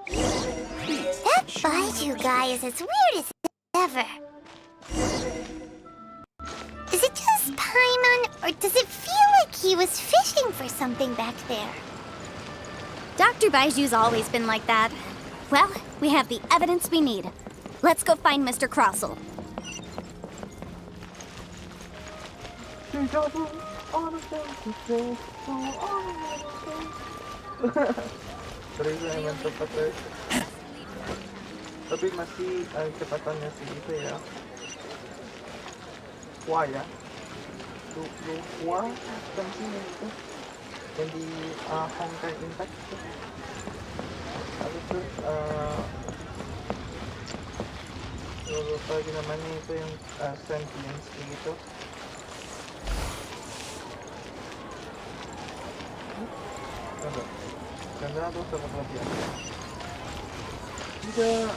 That Baiju guy is as weird as ever. Is it just Paimon, or does it feel like he was fishing for something back there? Dr. Baiju's always been like that. Well, we have the evidence we need. Let's go find Mr. Crossel. Serius emang cepat ya. Tapi masih kecepatannya sih itu ya. Wah ya. Wah, kan sih itu. Yang di Hong Kong Impact itu. Habis itu lupa lagi namanya itu yang sentience gitu. Ganda tuh sama kelebihan. Tidak.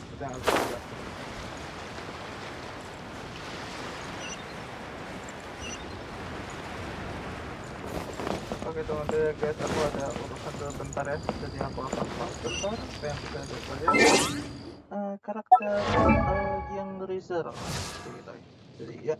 Kita harus juga. Oke teman-teman guys, aku ada urusan dulu bentar ya. Jadi aku akan pause bentar. Apa yang bisa ada saja. Karakter yang reserve gitu. Jadi ya.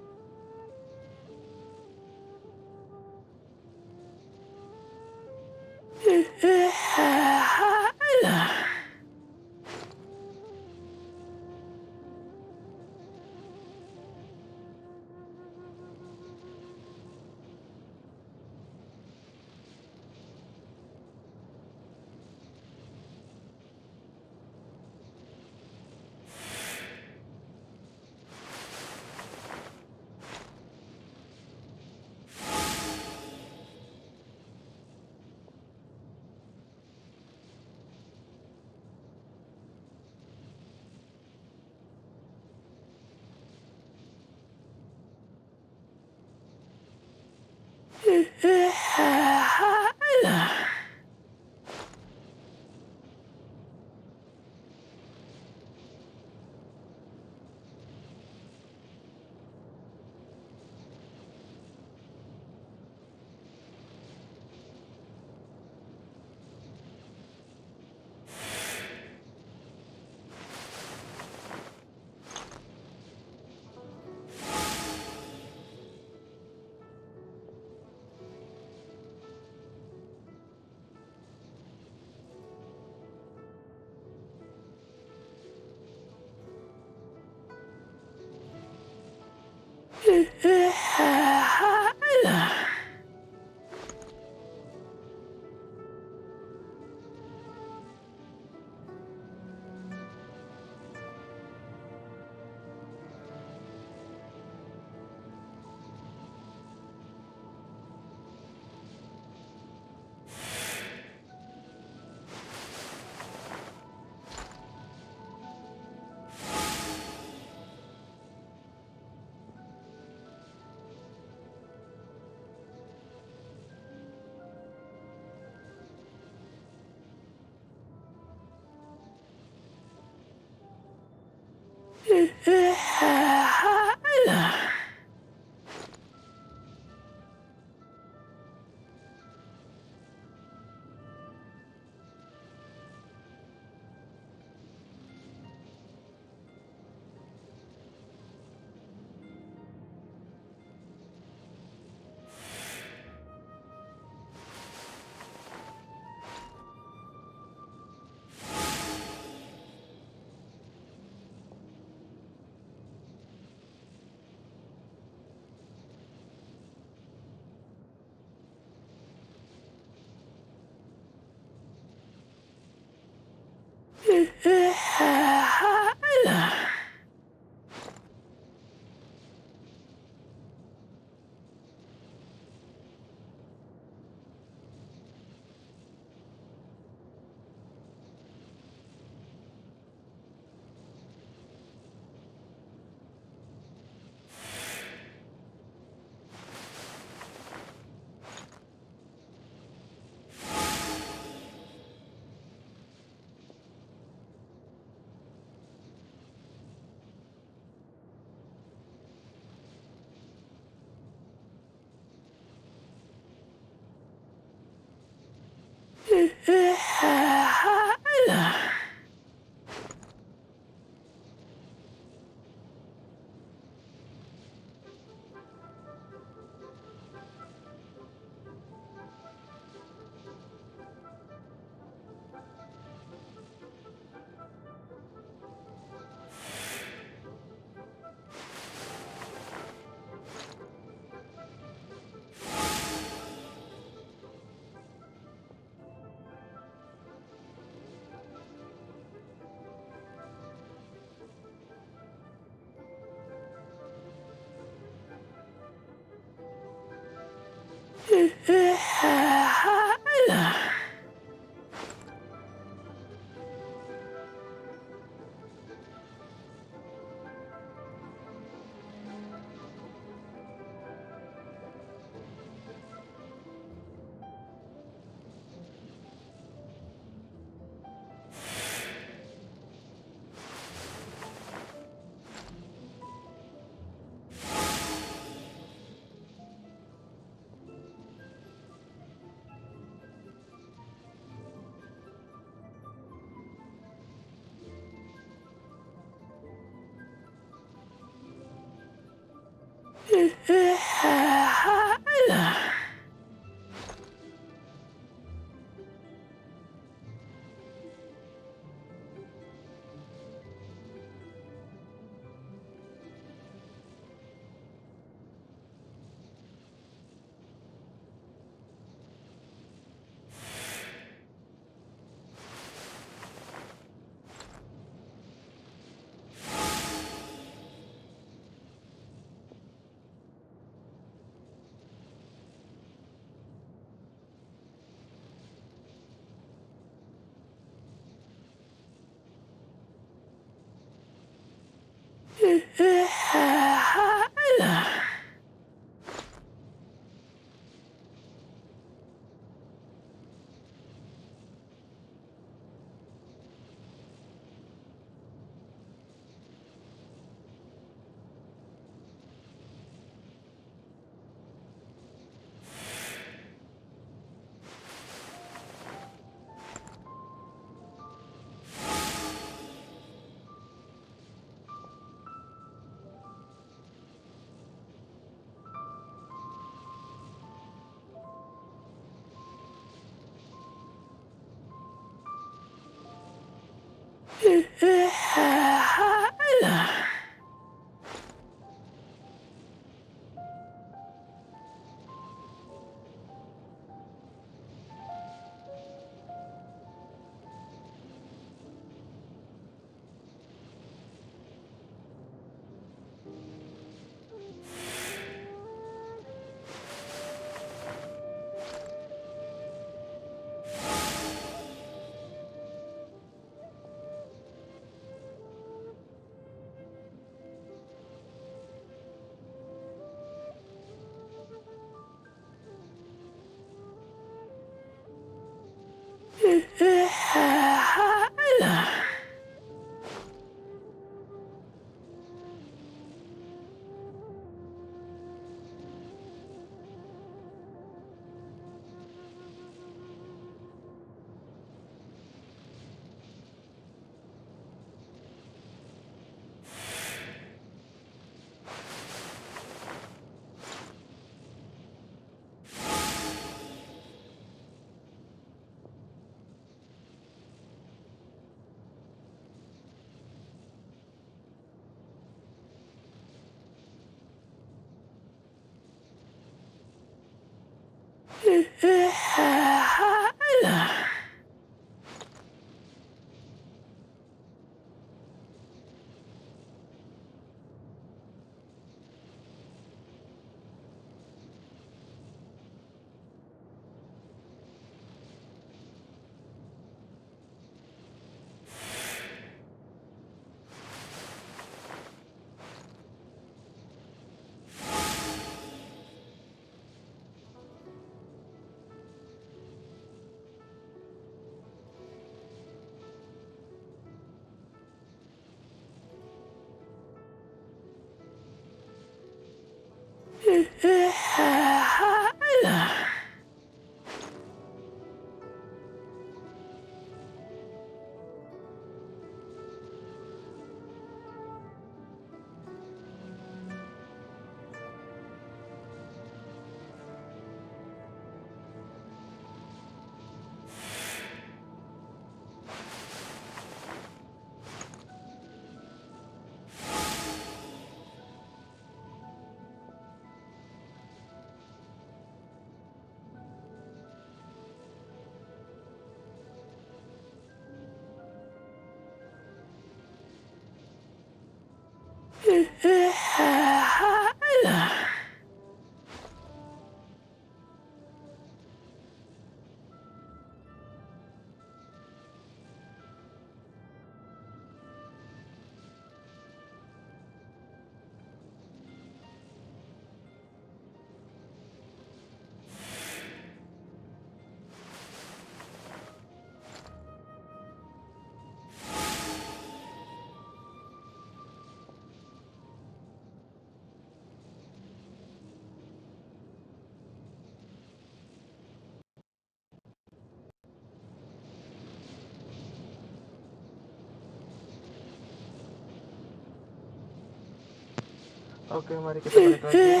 Oke, mari kita balik lagi.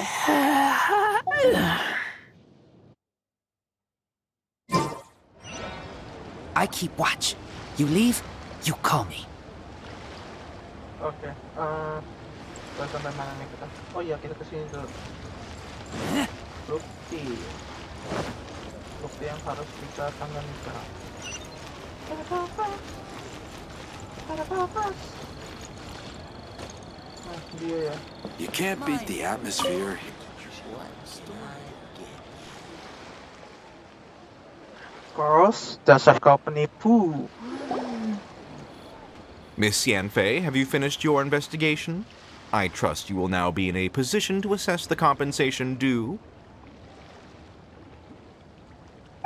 I keep watch. You leave, you call me. Oke, sampai mana nih kita? Oh iya, kita kesini dulu. Bukti. Bukti yang harus kita tangani sekarang. Nah, dia ya. You can't beat the atmosphere. Cross, dasar kau penipu. Miss Yanfei, have you finished your investigation? I trust you will now be in a position to assess the compensation due.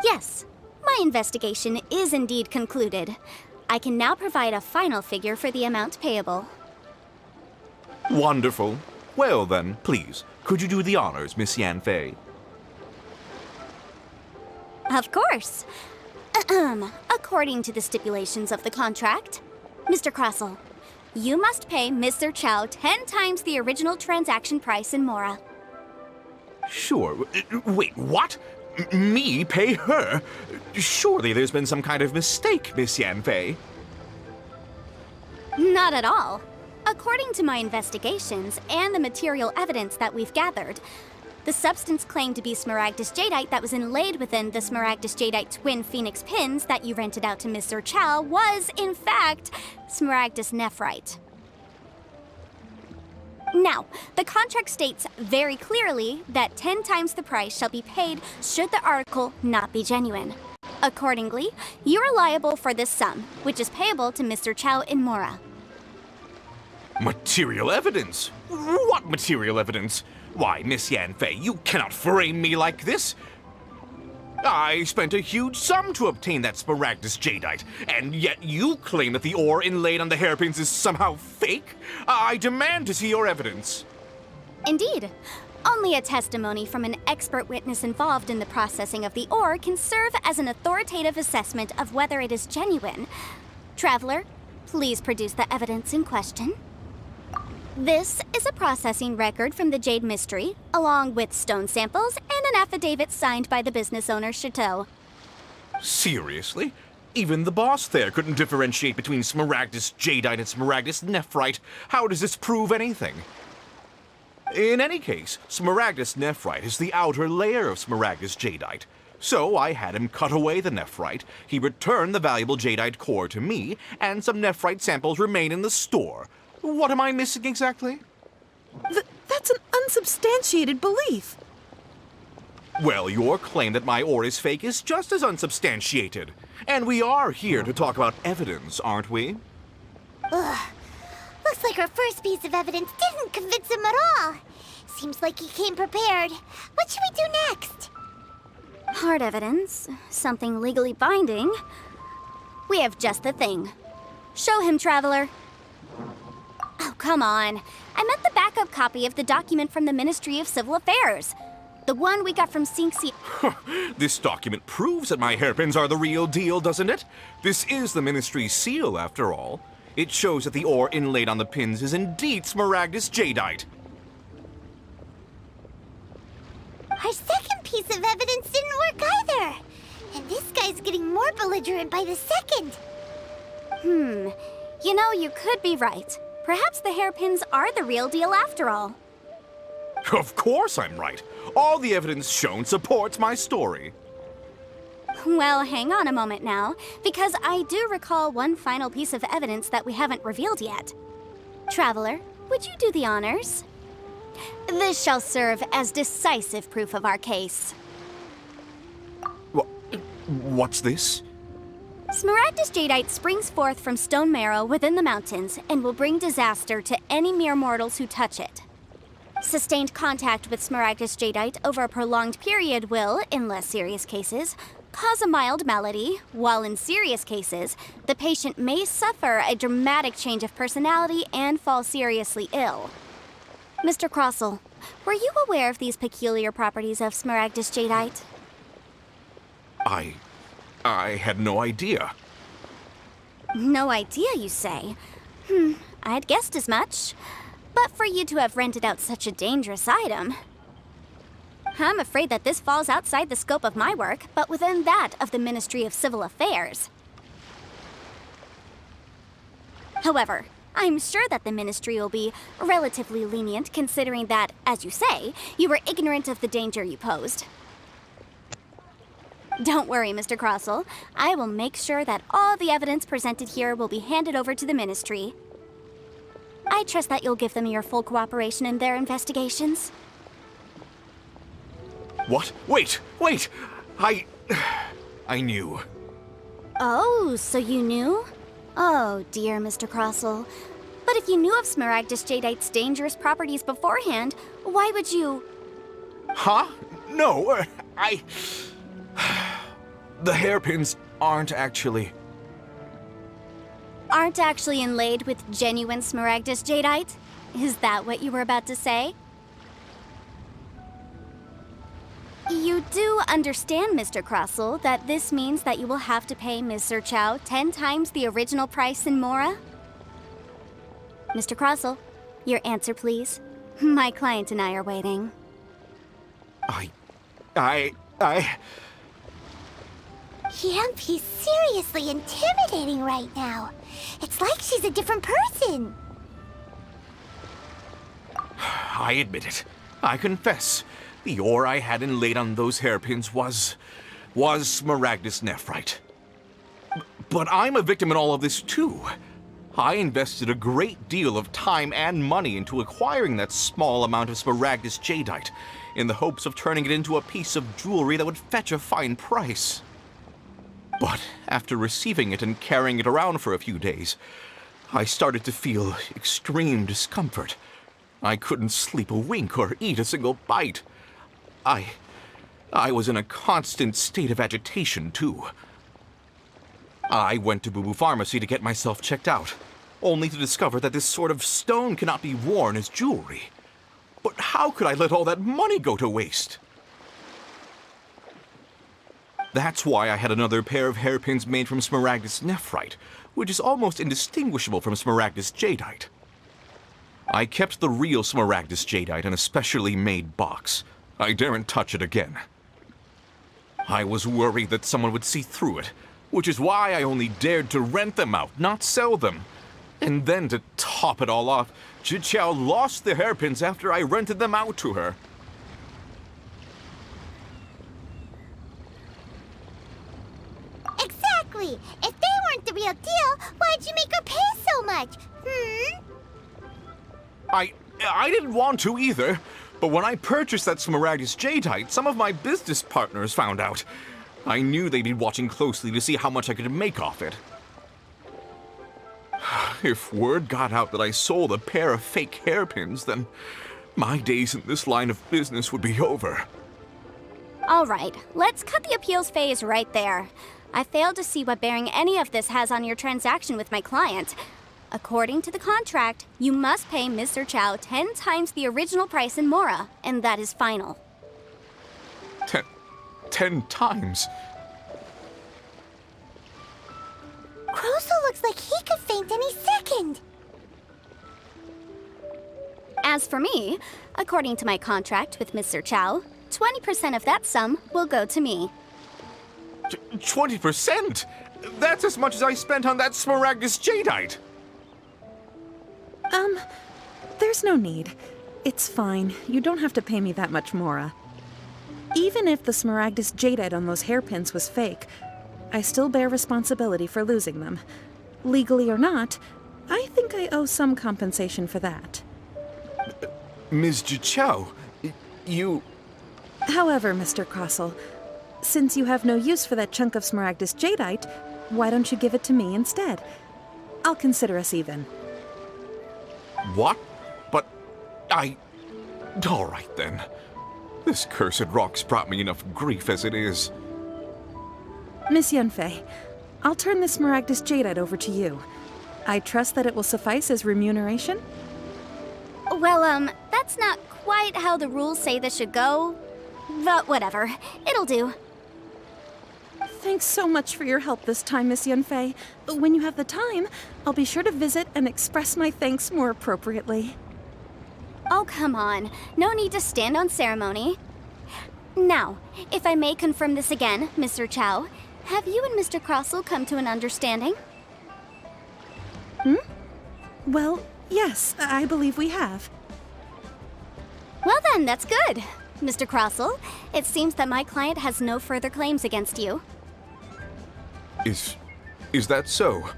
Yes, my investigation is indeed concluded. I can now provide a final figure for the amount payable. Wonderful. Well then, please, could you do the honors, Miss Yanfei? Of course. According to the stipulations of the contract, Mr. Crossell, you must pay Mr. Chow 10 times the original transaction price in Mora. Sure. Wait, what? Me pay her? Surely there's been some kind of mistake, Miss Yanfei. Not at all. According to my investigations and the material evidence that we've gathered, the substance claimed to be Smaragdus Jadeite that was inlaid within the Smaragdus Jadeite twin phoenix pins that you rented out to Mr. Chow was, in fact, Smaragdus Nephrite. Now, the contract states very clearly that 10 times the price shall be paid should the article not be genuine. Accordingly, you are liable for this sum, which is payable to Mr. Chow in Mora. Material evidence? What material evidence? Why, Miss Yanfei, you cannot frame me like this. I spent a huge sum to obtain that Smaragdus Jadeite, and yet you claim that the ore inlaid on the hairpins is somehow fake? I demand to see your evidence. Indeed. Only a testimony from an expert witness involved in the processing of the ore can serve as an authoritative assessment of whether it is genuine. Traveler, please produce the evidence in question. This is a processing record from the Jade Mystery, along with stone samples and an affidavit signed by the business owner, Chateau. Seriously? Even the boss there couldn't differentiate between Smaragdus Jadeite and Smaragdus Nephrite. How does this prove anything? In any case, Smaragdus Nephrite is the outer layer of Smaragdus Jadeite. So I had him cut away the Nephrite, he returned the valuable Jadeite core to me, and some Nephrite samples remain in the store. What am I missing exactly? That's an unsubstantiated belief. Well, your claim that my ore is fake is just as unsubstantiated. And we are here to talk about evidence, aren't we? Ugh. Looks like our first piece of evidence didn't convince him at all. Seems like he came prepared. What should we do next? Hard evidence, something legally binding. We have just the thing. Show him, Traveler. Oh, come on. I meant the backup copy of the document from the Ministry of Civil Affairs. The one we got from Sinxi. This document proves that my hairpins are the real deal, doesn't it? This is the Ministry's seal, after all. It shows that the ore inlaid on the pins is indeed Smaragdus jadeite. Our second piece of evidence didn't work either. And this guy's getting more belligerent by the second. You know, you could be right. Perhaps the hairpins are the real deal after all. Of course I'm right. All the evidence shown supports my story. Well, hang on a moment now, because I do recall one final piece of evidence that we haven't revealed yet. Traveler, would you do the honors? This shall serve as decisive proof of our case. What's this? Smaragdus jadeite springs forth from stone marrow within the mountains and will bring disaster to any mere mortals who touch it. Sustained contact with Smaragdus jadeite over a prolonged period will, in less serious cases, cause a mild malady, while in serious cases, the patient may suffer a dramatic change of personality and fall seriously ill. Mr. Crossell, were you aware of these peculiar properties of Smaragdus jadeite? I had no idea. No idea, you say? I'd guessed as much. But for you to have rented out such a dangerous item... I'm afraid that this falls outside the scope of my work, but within that of the Ministry of Civil Affairs. However, I'm sure that the Ministry will be relatively lenient considering that, as you say, you were ignorant of the danger you posed. Don't worry, Mr. Crossell. I will make sure that all the evidence presented here will be handed over to the Ministry. I trust that you'll give them your full cooperation in their investigations. What? Wait! I knew. Oh, so you knew? Oh, dear, Mr. Crossell. But if you knew of Smaragdus jadeite's dangerous properties beforehand, why would you... Huh? No, The hairpins aren't actually... Aren't actually inlaid with genuine Smaragdus jadeite? Is that what you were about to say? You do understand, Mr. Crossell, that this means that you will have to pay Ms. Zerchow 10 times the original price in Mora? Mr. Crossell, your answer, please. My client and I are waiting. He's seriously intimidating right now. It's like she's a different person. I admit it. I confess. The ore I had inlaid on those hairpins was Smaragdus nephrite. But I'm a victim in all of this too. I invested a great deal of time and money into acquiring that small amount of Smaragdus jadeite, in the hopes of turning it into a piece of jewelry that would fetch a fine price. But after receiving it and carrying it around for a few days, I started to feel extreme discomfort. I couldn't sleep a wink or eat a single bite. I was in a constant state of agitation, too. I went to Boo Boo Pharmacy to get myself checked out, only to discover that this sort of stone cannot be worn as jewelry. But how could I let all that money go to waste? That's why I had another pair of hairpins made from Smaragdus nephrite, which is almost indistinguishable from Smaragdus jadeite. I kept the real Smaragdus jadeite in a specially made box. I daren't touch it again. I was worried that someone would see through it, which is why I only dared to rent them out, not sell them. And then to top it all off, Zhiqiao lost the hairpins after I rented them out to her. Exactly! If they weren't the real deal, why'd you make her pay so much? I didn't want to either, but when I purchased that Smaragdus jadeite, some of my business partners found out. I knew they'd be watching closely to see how much I could make off it. If word got out that I sold a pair of fake hairpins, then my days in this line of business would be over. All right, let's cut the appeals phase right there. I failed to see what bearing any of this has on your transaction with my client. According to the contract, you must pay Mr. Chow 10 times the original price in Mora, and that is final. 10 times? Crosel looks like he could faint any second. As for me, according to my contract with Mr. Chow, 20% of that sum will go to me. 20%? That's as much as I spent on that Smaragdus Jadeite! There's no need. It's fine. You don't have to pay me that much, Mora. Even if the Smaragdus Jadeite on those hairpins was fake, I still bear responsibility for losing them. Legally or not, I think I owe some compensation for that. Ms. Jichao, you... However, Mr. Crosel, since you have no use for that chunk of Smaragdus Jadeite, why don't you give it to me instead? I'll consider us even. What? But all right then. This cursed rock's brought me enough grief as it is. Miss Yunfei, I'll turn the Smaragdus Jadeite over to you. I trust that it will suffice as remuneration? Well, that's not quite how the rules say this should go. But whatever, it'll do. Thanks so much for your help this time, Miss Yunfei. When you have the time, I'll be sure to visit and express my thanks more appropriately. Oh, come on. No need to stand on ceremony. Now, if I may confirm this again, Mr. Chow, have you and Mr. Crosel come to an understanding? Well, yes, I believe we have. Well then, that's good. Mr. Crosel, it seems that my client has no further claims against you. Is that so?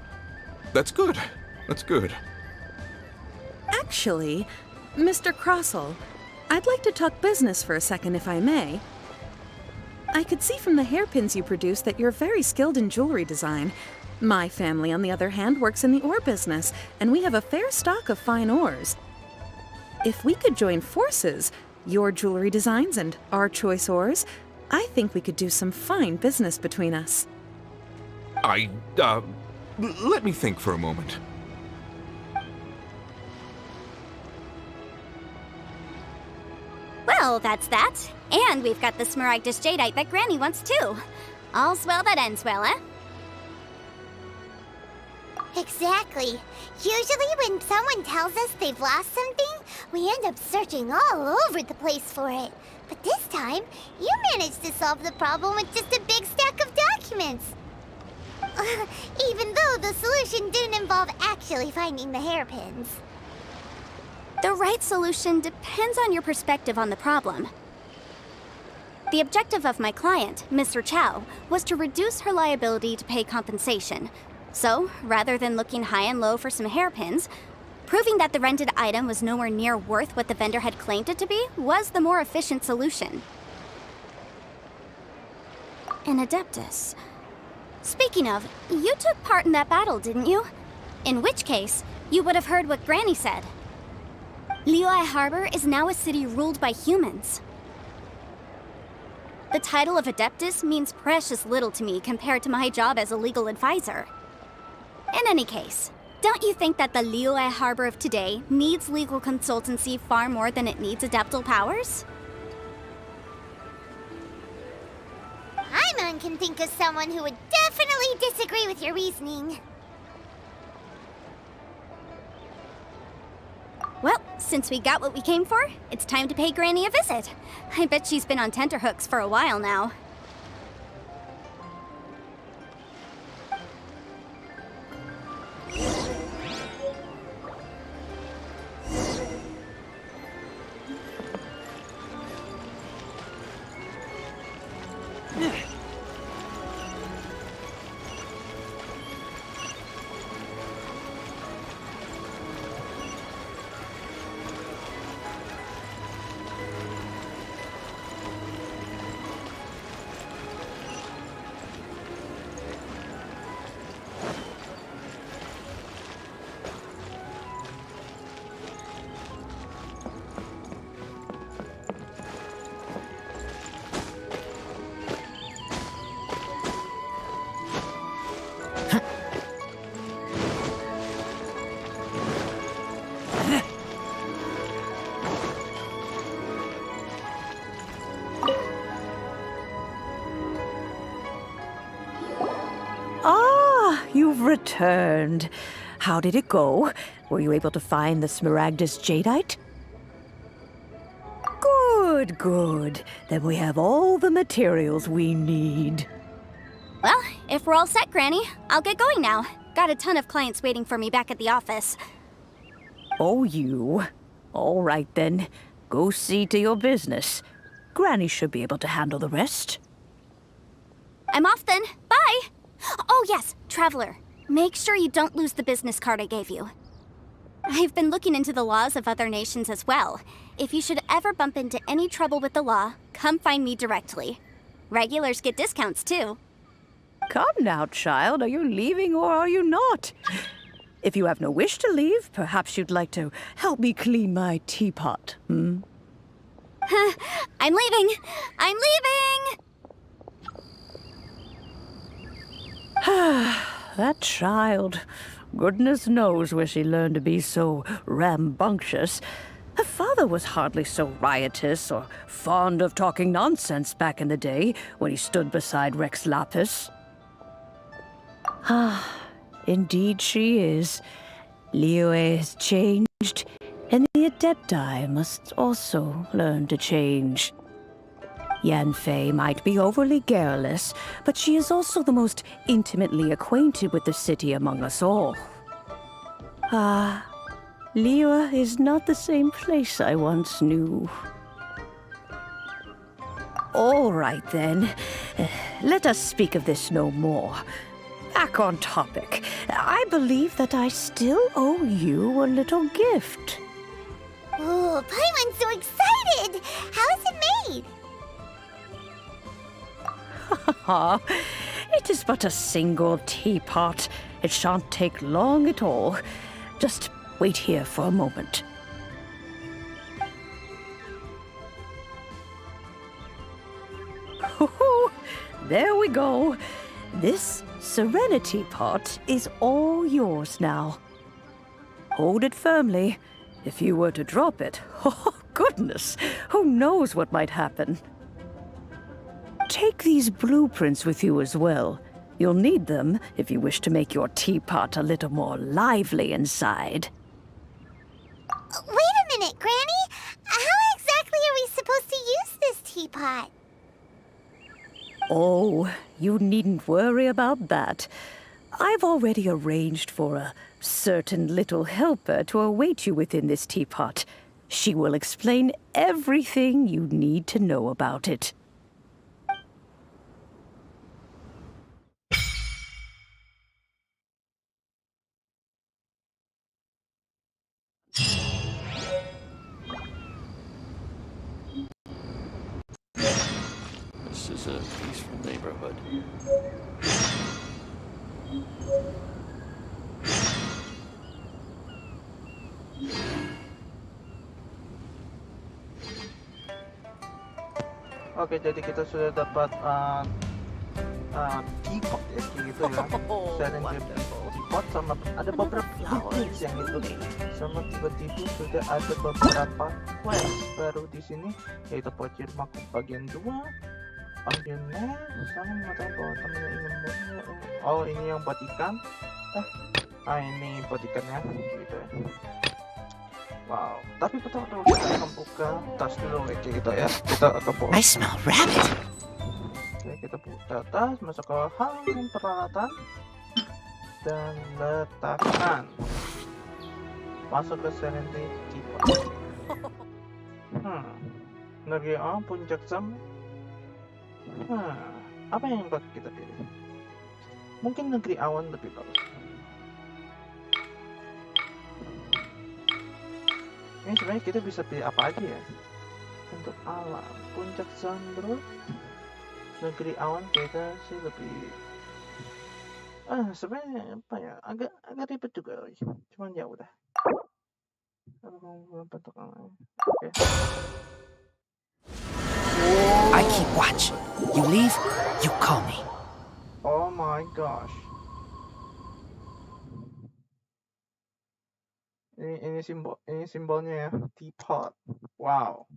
That's good. That's good. Actually, Mr. Crosel, I'd like to talk business for a second, if I may. I could see from the hairpins you produce that you're very skilled in jewelry design. My family, on the other hand, works in the ore business, and we have a fair stock of fine ores. If we could join forces, your jewelry designs and our choice ores, I think we could do some fine business between us. Let me think for a moment. Well, that's that. And we've got the Smaragdus Jadeite that Granny wants too. All's well that ends well, eh? Exactly. Usually when someone tells us they've lost something, we end up searching all over the place for it. But this time, you managed to solve the problem with just a big stack of documents. Even though the solution didn't involve actually finding the hairpins. The right solution depends on your perspective on the problem. The objective of my client, Mr. Chow, was to reduce her liability to pay compensation. So, rather than looking high and low for some hairpins, proving that the rented item was nowhere near worth what the vendor had claimed it to be was the more efficient solution. An Adeptus. Speaking of, you took part in that battle, didn't you? In which case, you would have heard what Granny said. Liyue Harbor is now a city ruled by humans. The title of Adeptus means precious little to me compared to my job as a legal advisor. In any case, don't you think that the Liyue Harbor of today needs legal consultancy far more than it needs adeptal powers? Paimon can think of someone who would definitely disagree with your reasoning. Well, since we got what we came for, it's time to pay Granny a visit. I bet she's been on tenterhooks for a while now. have returned. How did it go? Were you able to find the Smaragdus jadeite? Good, good. Then we have all the materials we need. Well, if we're all set, Granny, I'll get going now. Got a ton of clients waiting for me back at the office. Oh, you. All right, then. Go see to your business. Granny should be able to handle the rest. I'm off then. Bye! Oh, yes, Traveler. Make sure you don't lose the business card I gave you. I've been looking into the laws of other nations as well. If you should ever bump into any trouble with the law, come find me directly. Regulars get discounts, too. Come now, child. Are you leaving or are you not? If you have no wish to leave, perhaps you'd like to help me clean my teapot, hmm? I'm leaving! I'm leaving! That child. Goodness knows where she learned to be so rambunctious. Her father was hardly so riotous or fond of talking nonsense back in the day when he stood beside Rex Lapis. Ah, indeed she is. Liyue has changed, and the Adepti must also learn to change. Yanfei might be overly garrulous, but she is also the most intimately acquainted with the city among us all. Ah, Liyue is not the same place I once knew. All right, then. Let us speak of this no more. Back on topic. I believe that I still owe you a little gift. Oh, Paimon's so excited! How is it made? It is but a single teapot. It shan't take long at all. Just wait here for a moment. There we go. This Serenity pot is all yours now. Hold it firmly. If you were to drop it, oh goodness, who knows what might happen. Take these blueprints with you as well. You'll need them if you wish to make your teapot a little more lively inside. Wait a minute, Granny! How exactly are we supposed to use this teapot? Oh, you needn't worry about that. I've already arranged for a certain little helper to await you within this teapot. She will explain everything you need to know about it. This is a peaceful neighborhood. Oke, jadi kita sudah dapat teapot ya, kayak gitu ya. Serenity teapot sama ada beberapa blueprints yang itu. Sama tiba-tiba sudah ada beberapa quest baru di sini, yaitu pocir makhluk bagian 2, ambil net, sama mengatakan bahwa temannya ingin membuatnya. Oh, ini yang buat ikan. Ini buat ikannya, gitu ya. Wow, tapi pertama dulu kita akan buka tas dulu kayak gitu ya. Kita akan buka. I smell rabbit. Oke, kita buka tas, masuk ke halaman peralatan dan letakkan. Masuk ke Serenity Teapot. Negeri puncak jam. Apa yang bakal kita pilih? Mungkin negeri awan lebih bagus. Ini sebenarnya kita bisa pilih apa aja ya. Untuk alam, puncak Zambro, negeri awan kita sih lebih. Sebenarnya apa ya? Agak ribet juga, cuman ya udah. Oke. I keep watch. You leave, you call me. Oh my gosh. Ini simbolnya ya, teapot. Wow.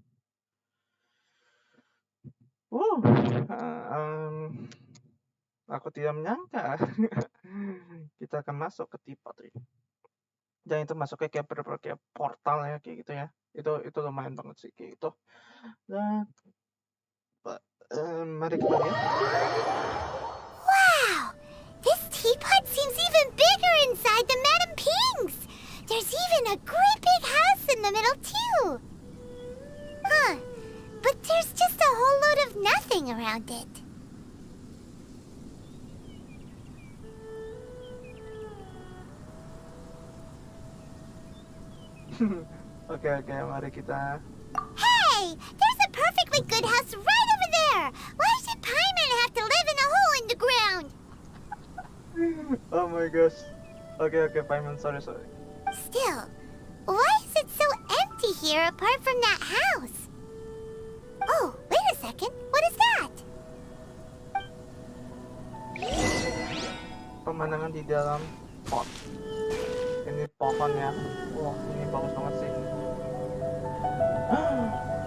Aku tidak menyangka kita akan masuk ke teapot ini. Dan itu masuknya kayak bener-bener kayak portal ya, kayak gitu ya. Itu lumayan banget sih kayak gitu. Dan mari kita lihat. Wow! This teapot seems even bigger inside than Madame Ping's! There's even a great big house in the middle, too! Huh. But there's just a whole load of nothing around it. Oke, mari kita... Hey! There's a perfectly good house right over there! Why should Paimon have to live in a hole in the ground? Oh my gosh. Oke, Paimon, sorry. Still, why is it so empty here apart from that house? Oh, wait a second. What is that? Pemandangan di dalam pot. Ini pohonnya. Wah, ini bagus banget sih.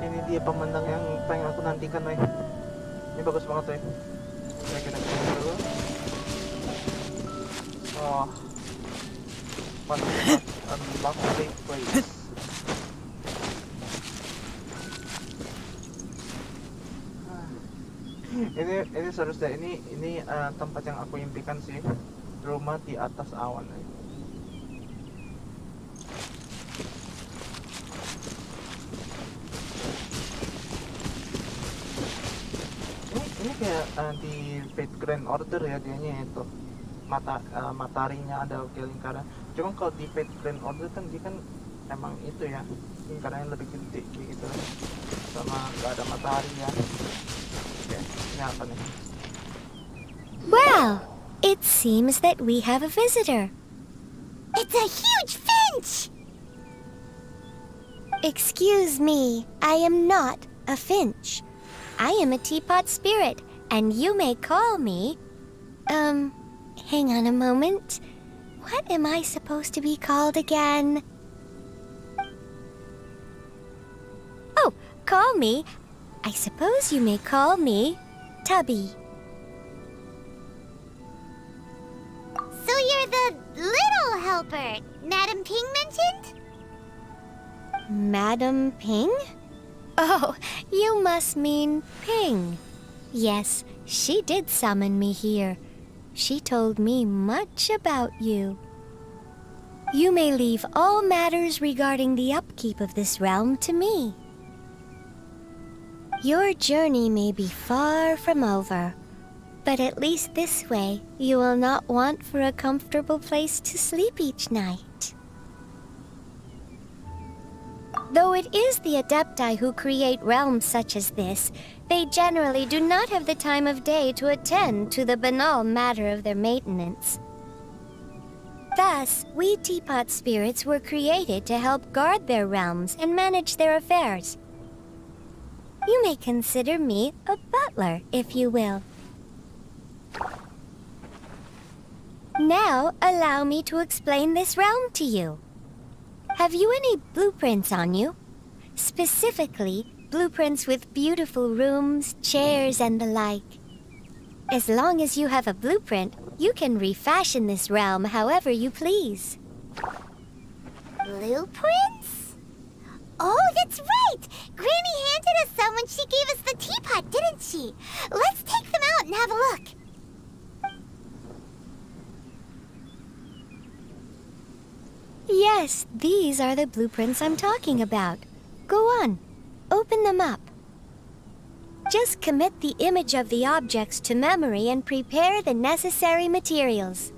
Ini dia pemandangan yang pengen aku nantikan, nih. Ini bagus banget, nih. Oke, kita coba dulu. Wah. Mantap, lovely place. Ini seharusnya ini tempat yang aku impikan sih, rumah di atas awan. Ini kayak di Fate Grand Order ya, dianya itu mataharinya ada lingkaran. Cuma kalau di Fate Grand Order kan dia kan emang itu ya, lingkarannya lebih gede gitu, sama nggak ada matahari ya. Oke, ini apa nih? Well, it seems that we have a visitor. It's a huge finch! Excuse me, I am not a finch. I am a teapot spirit, and you may call me... hang on a moment. What am I supposed to be called again? Oh, call me. I suppose you may call me Tubby. So you're the little helper Madame Ping mentioned? Madame Ping? Oh, you must mean Ping. Yes, she did summon me here. She told me much about you. You may leave all matters regarding the upkeep of this realm to me. Your journey may be far from over, but at least this way you will not want for a comfortable place to sleep each night. Though it is the Adepti who create realms such as this, they generally do not have the time of day to attend to the banal matter of their maintenance. Thus, we teapot spirits were created to help guard their realms and manage their affairs. You may consider me a butler, if you will. Now, allow me to explain this realm to you. Have you any blueprints on you? Specifically, blueprints with beautiful rooms, chairs, and the like. As long as you have a blueprint, you can refashion this realm however you please. Blueprints? Oh, that's right! Granny handed us some when she gave us the teapot, didn't she? Let's take them out and have a look. Yes, these are the blueprints I'm talking about. Go on, open them up. Just commit the image of the objects to memory and prepare the necessary materials.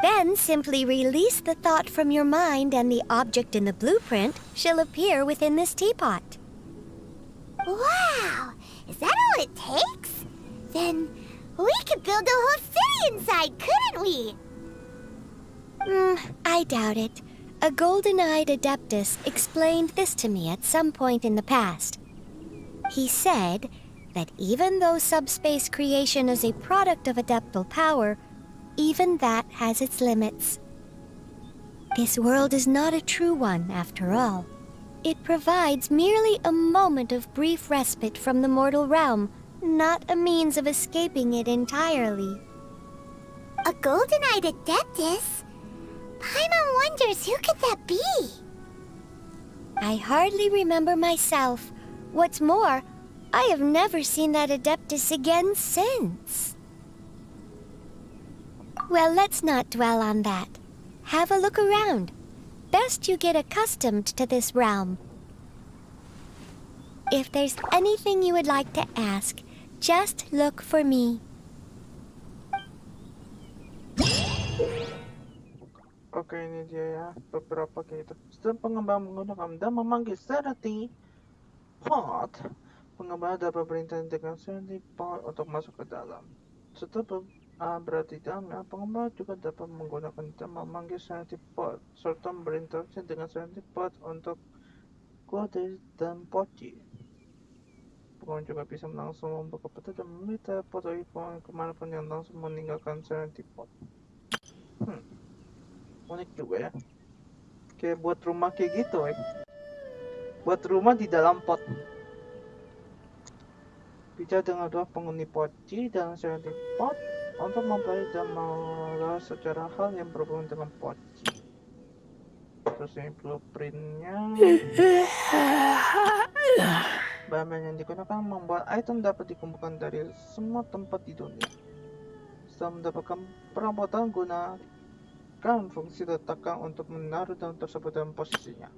Then simply release the thought from your mind and the object in the blueprint shall appear within this teapot. Wow! Is that all it takes? Then we could build a whole city inside, couldn't we? I doubt it. A golden-eyed Adeptus explained this to me at some point in the past. He said that even though subspace creation is a product of adeptal power, even that has its limits. This world is not a true one, after all. It provides merely a moment of brief respite from the mortal realm, not a means of escaping it entirely. A golden-eyed adeptus? Paimon wonders who could that be? I hardly remember myself. What's more, I have never seen that adeptus again since. Well, let's not dwell on that. Have a look around. Best you get accustomed to this realm. If there's anything you would like to ask, just look for me. Oke, ini dia ya beberapa kayak itu. Setelah pengembang menggunakan dan memanggil Serenity Pod, pengembang dapat perintah dengan Serenity Pod untuk masuk ke dalam. Setelah berada di dalamnya, pengembang juga dapat menggunakan dan memanggil Serenity Pod serta berinteraksi dengan Serenity Pod untuk keluar dari dalam poci. Pengembang juga bisa langsung membuka peta dan meminta foto ikon kemanapun yang langsung meninggalkan Serenity Pod. Unik juga ya, kayak buat rumah kayak gitu buat rumah di dalam pot. Bicara dengan dua penghuni poci dan Serenity Pot untuk mempelajari dan mengelola secara hal yang berhubungan dengan poci. Terus ini blueprintnya. Bahan yang digunakan membuat item dapat dikumpulkan dari semua tempat di dunia. Setelah mendapatkan perabotan, gunakan fungsi letakkan untuk menaruh daun tersebut dalam posisinya.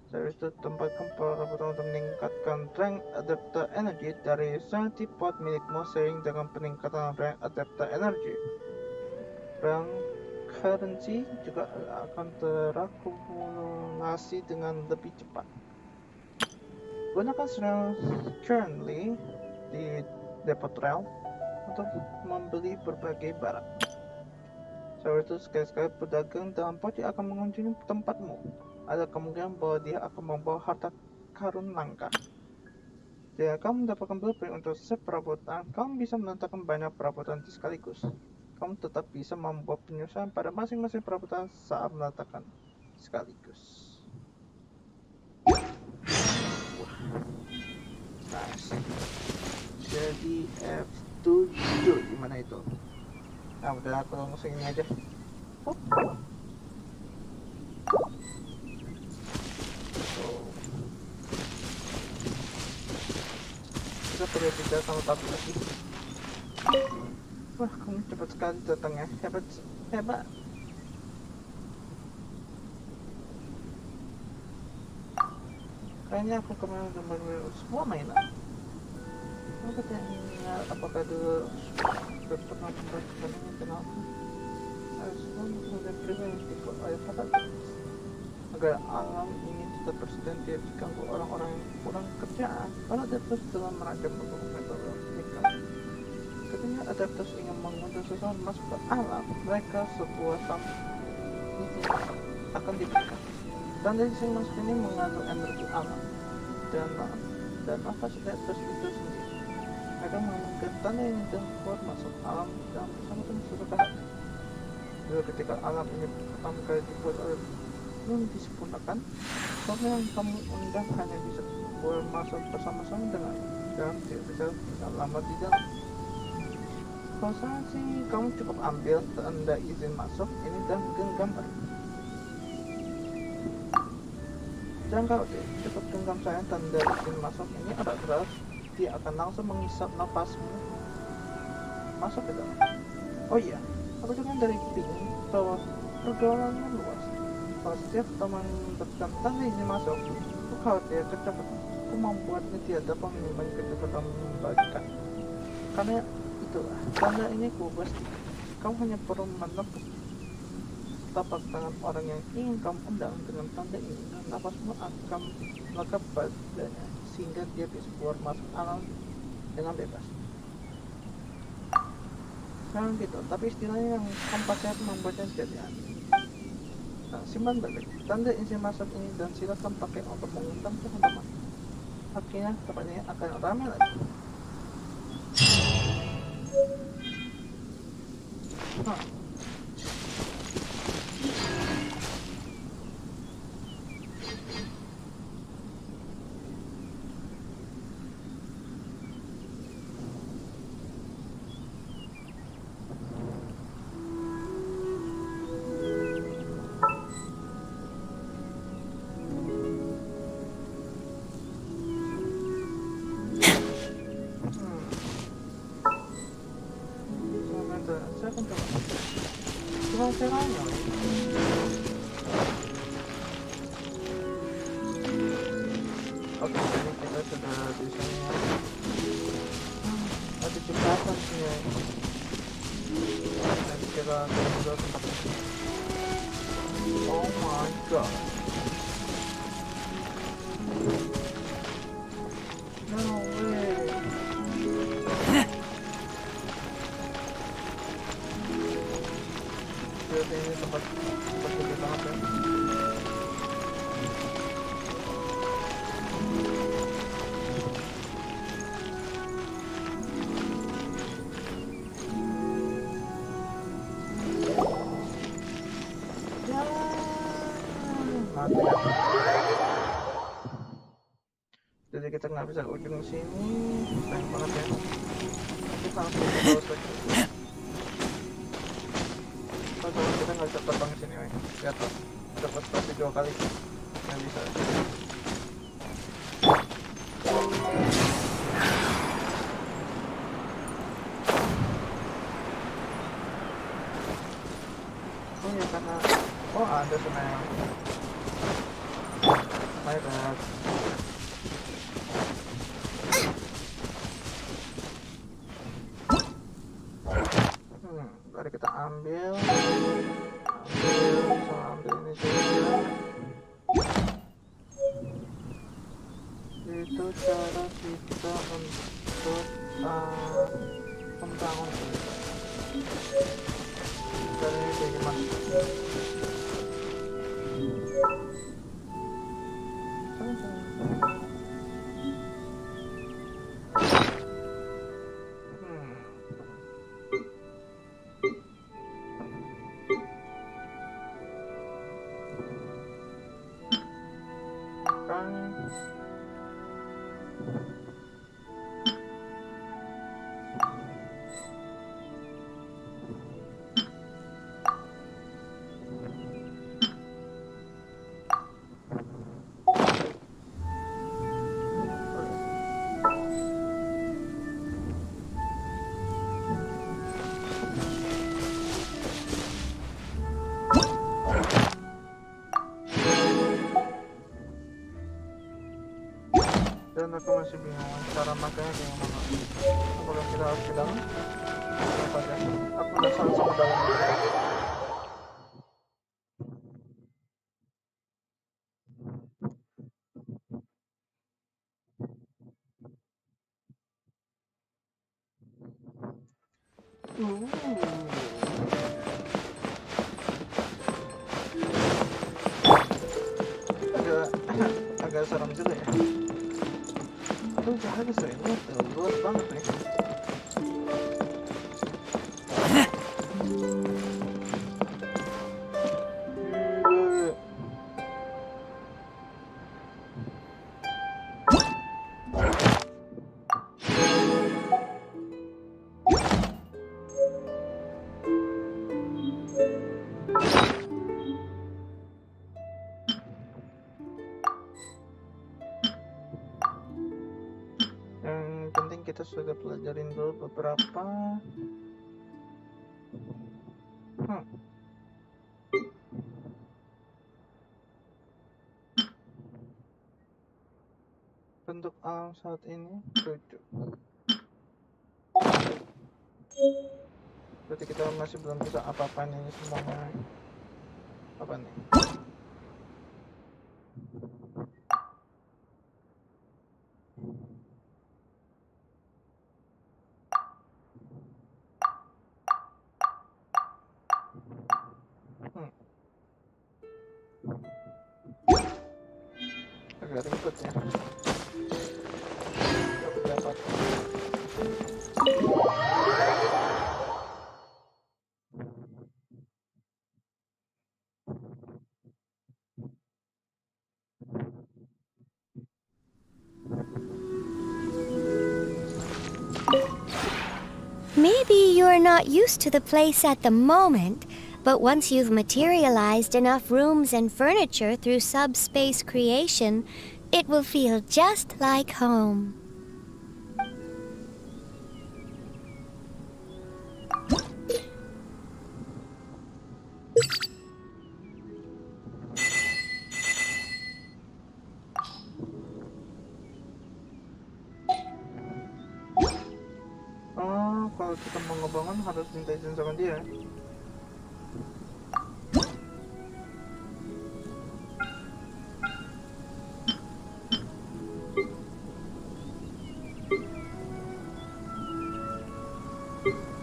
Setelah itu, tempatkan perabotan untuk meningkatkan rank adapter energi dari Serenity Pod milikmu seiring dengan peningkatan rank adapter energi. Rank currency juga akan terakumulasi dengan lebih cepat. Gunakan currently di depot realm untuk membeli berbagai barang. Setelah itu, sekali-sekali pedagang dalam poci akan mengunjungi tempatmu. Ada kemungkinan bahwa dia akan membawa harta karun langka. Jika kamu mendapatkan blueprint untuk setiap perabotan, kamu bisa meletakkan banyak perabotan sekaligus. Kamu tetap bisa membuat penyusunan pada masing-masing perabotan saat meletakkan sekaligus. Nice. Jadi F7 gimana itu? Nah, udah aku langsung ini aja. Kita perlu tidak sama tapi lagi. Wah, kamu cepat sekali datangnya. Hebat. Kayaknya aku kemarin udah semua mainan. Aku tanya apakah dulu pernah memperhatikan ini kenapa? Harus kemudian pribadi tipe ayat kata agar alam ini tetap bersedia tidak diganggu orang-orang yang kurang kerjaan. Para adeptus dalam merancang berbagai metode nikah. Ketika adeptus ingin mengundang seseorang masuk ke alam, mereka sebuah ini akan diberikan. Tanda yang masuk ini mengandung energi alam dan nafas adeptus itu sendiri. Mereka mengamalkan tanda ini dan kuat masuk alam dan bersama sesuatu hati. Juga ketika alam ini pertama kali dibuat oleh belum disempurnakan, soalnya yang kamu undang hanya bisa boleh masuk bersama-sama dengan dan tidak bisa lama di dalam. Kalau saya sih, kamu cukup ambil tanda izin masuk ini dan genggam. Jangan khawatir, cukup genggam saya tanda izin masuk ini adalah dia akan langsung mengisap nafasmu masuk ke dalam. Oh iya, aku juga dari ping bahwa pergaulannya luas. Kalau setiap teman mendapatkan tanda izin masuk, aku khawatir kecepatan aku membuatnya tidak dapat mengimbangi kecepatan membagikan. Karena itulah, tanda ini kubus. Kamu hanya perlu menepuk tapak tangan orang yang ingin kamu undang dengan tanda ini dan nafasmu akan melekat padanya sehingga dia bisa keluar masuk alam dengan bebas. Sekarang gitu, tapi istilahnya yang kamu pakai membuatnya jadi aneh. Nah, simpan balik tanda izin masuk ini dan silakan pakai untuk mengundang teman-teman. Akhirnya tempatnya akan ramai lagi. caranya, weh? Oke, jadi kita sudah bisa ya. Ada jembatan sih ya. Dan kita ke tempat ini. Oh my god. No way. Berarti ini tempat gede banget ya. Mati ya. Jadi kita nggak bisa ujung sini, sayang banget ya. Kita langsung ke bawah lagi. Kalau kita nggak bisa terbang sini, weh. Lihat tuh, dapat pasti 2 kali yang bisa. Oh ya karena, ada sebenarnya. My bad. Mari kita ambil ini juga. Itu cara kita untuk membangun kita. Caranya kayak gimana? Dan aku masih bingung cara makanya kayak mana. Kalau kita harus ke dalam, apa ya? Aku udah sama dalam. Agak serem juga ya. Aduh, jahat sih ini luas banget nih. Kita sudah pelajarin dulu beberapa. Bentuk alam saat ini 7. Berarti kita masih belum bisa apa-apain ini semuanya. Apa nih? Agak ribet ya. Dapat. Maybe you're not used to the place at the moment, but once you've materialized enough rooms and furniture through subspace creation, it will feel just like home. kalau kita mau ngebangun harus minta izin sama dia.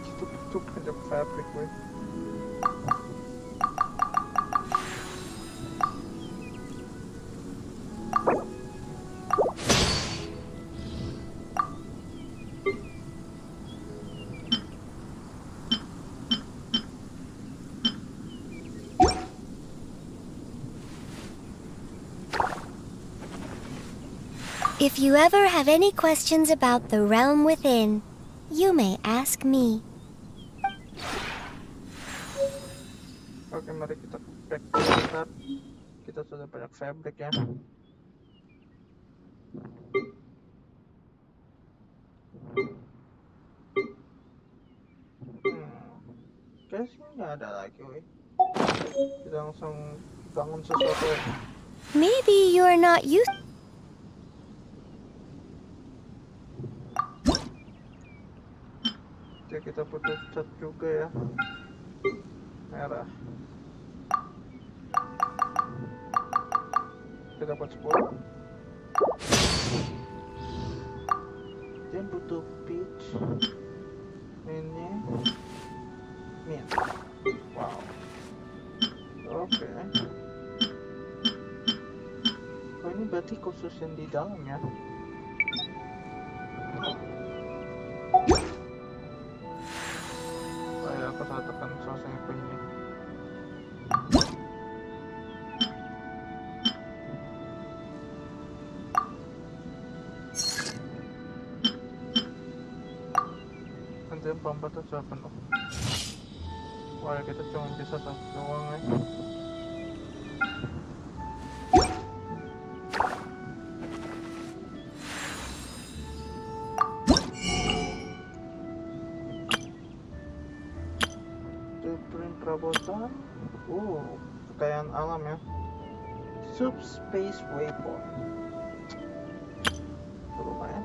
Itu butuh banyak fabric, weh. If you ever have any questions about the realm within, you may ask me. Oke, mari kita back to the start. Kita sudah banyak fabric ya. Kayaknya sih nggak ada lagi, weh. Kita langsung bangun sesuatu. Maybe you're not used. Oke, kita butuh cat juga ya. Merah. Kita dapat 10. Dia butuh peach. Ini mint. Wow. Oke. Oh, ini berarti khusus yang di dalam ya. Oh ya, aku salah tekan sausnya ini. Nanti pembatas sudah penuh. Wah, kita cuma bisa satu doang ya. Blueprint perabotan. Kekayaan alam ya. Subspace waypoint. Lumayan.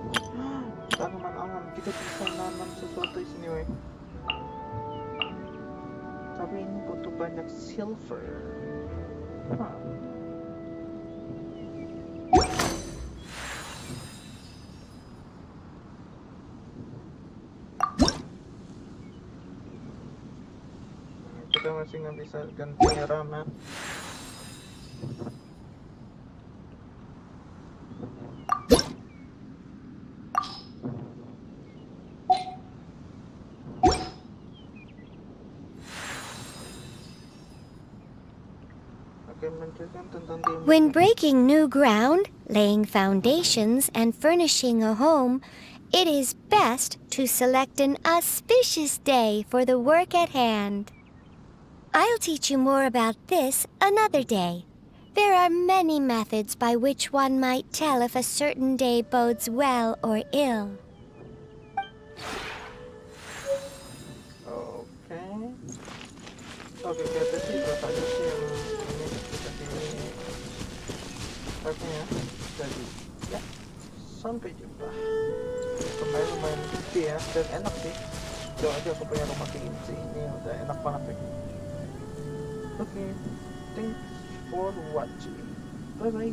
Tanaman alam, kita bisa nanam sesuatu di sini, weh. Tapi ini butuh banyak silver. Kita masih nggak bisa ganti RAM ya. When breaking new ground, laying foundations, and furnishing a home, it is best to select an auspicious day for the work at hand. I'll teach you more about this another day. There are many methods by which one might tell if a certain day bodes well or ill. Oke, kita sih terus aja sih yang ini kita sini ya. Jadi ya, sampai jumpa. Kemarin lumayan gede ya, dan enak sih. Coba aja aku punya rumah kayak gini sih, ini udah enak banget sih. Oke, thanks for watching. Bye bye.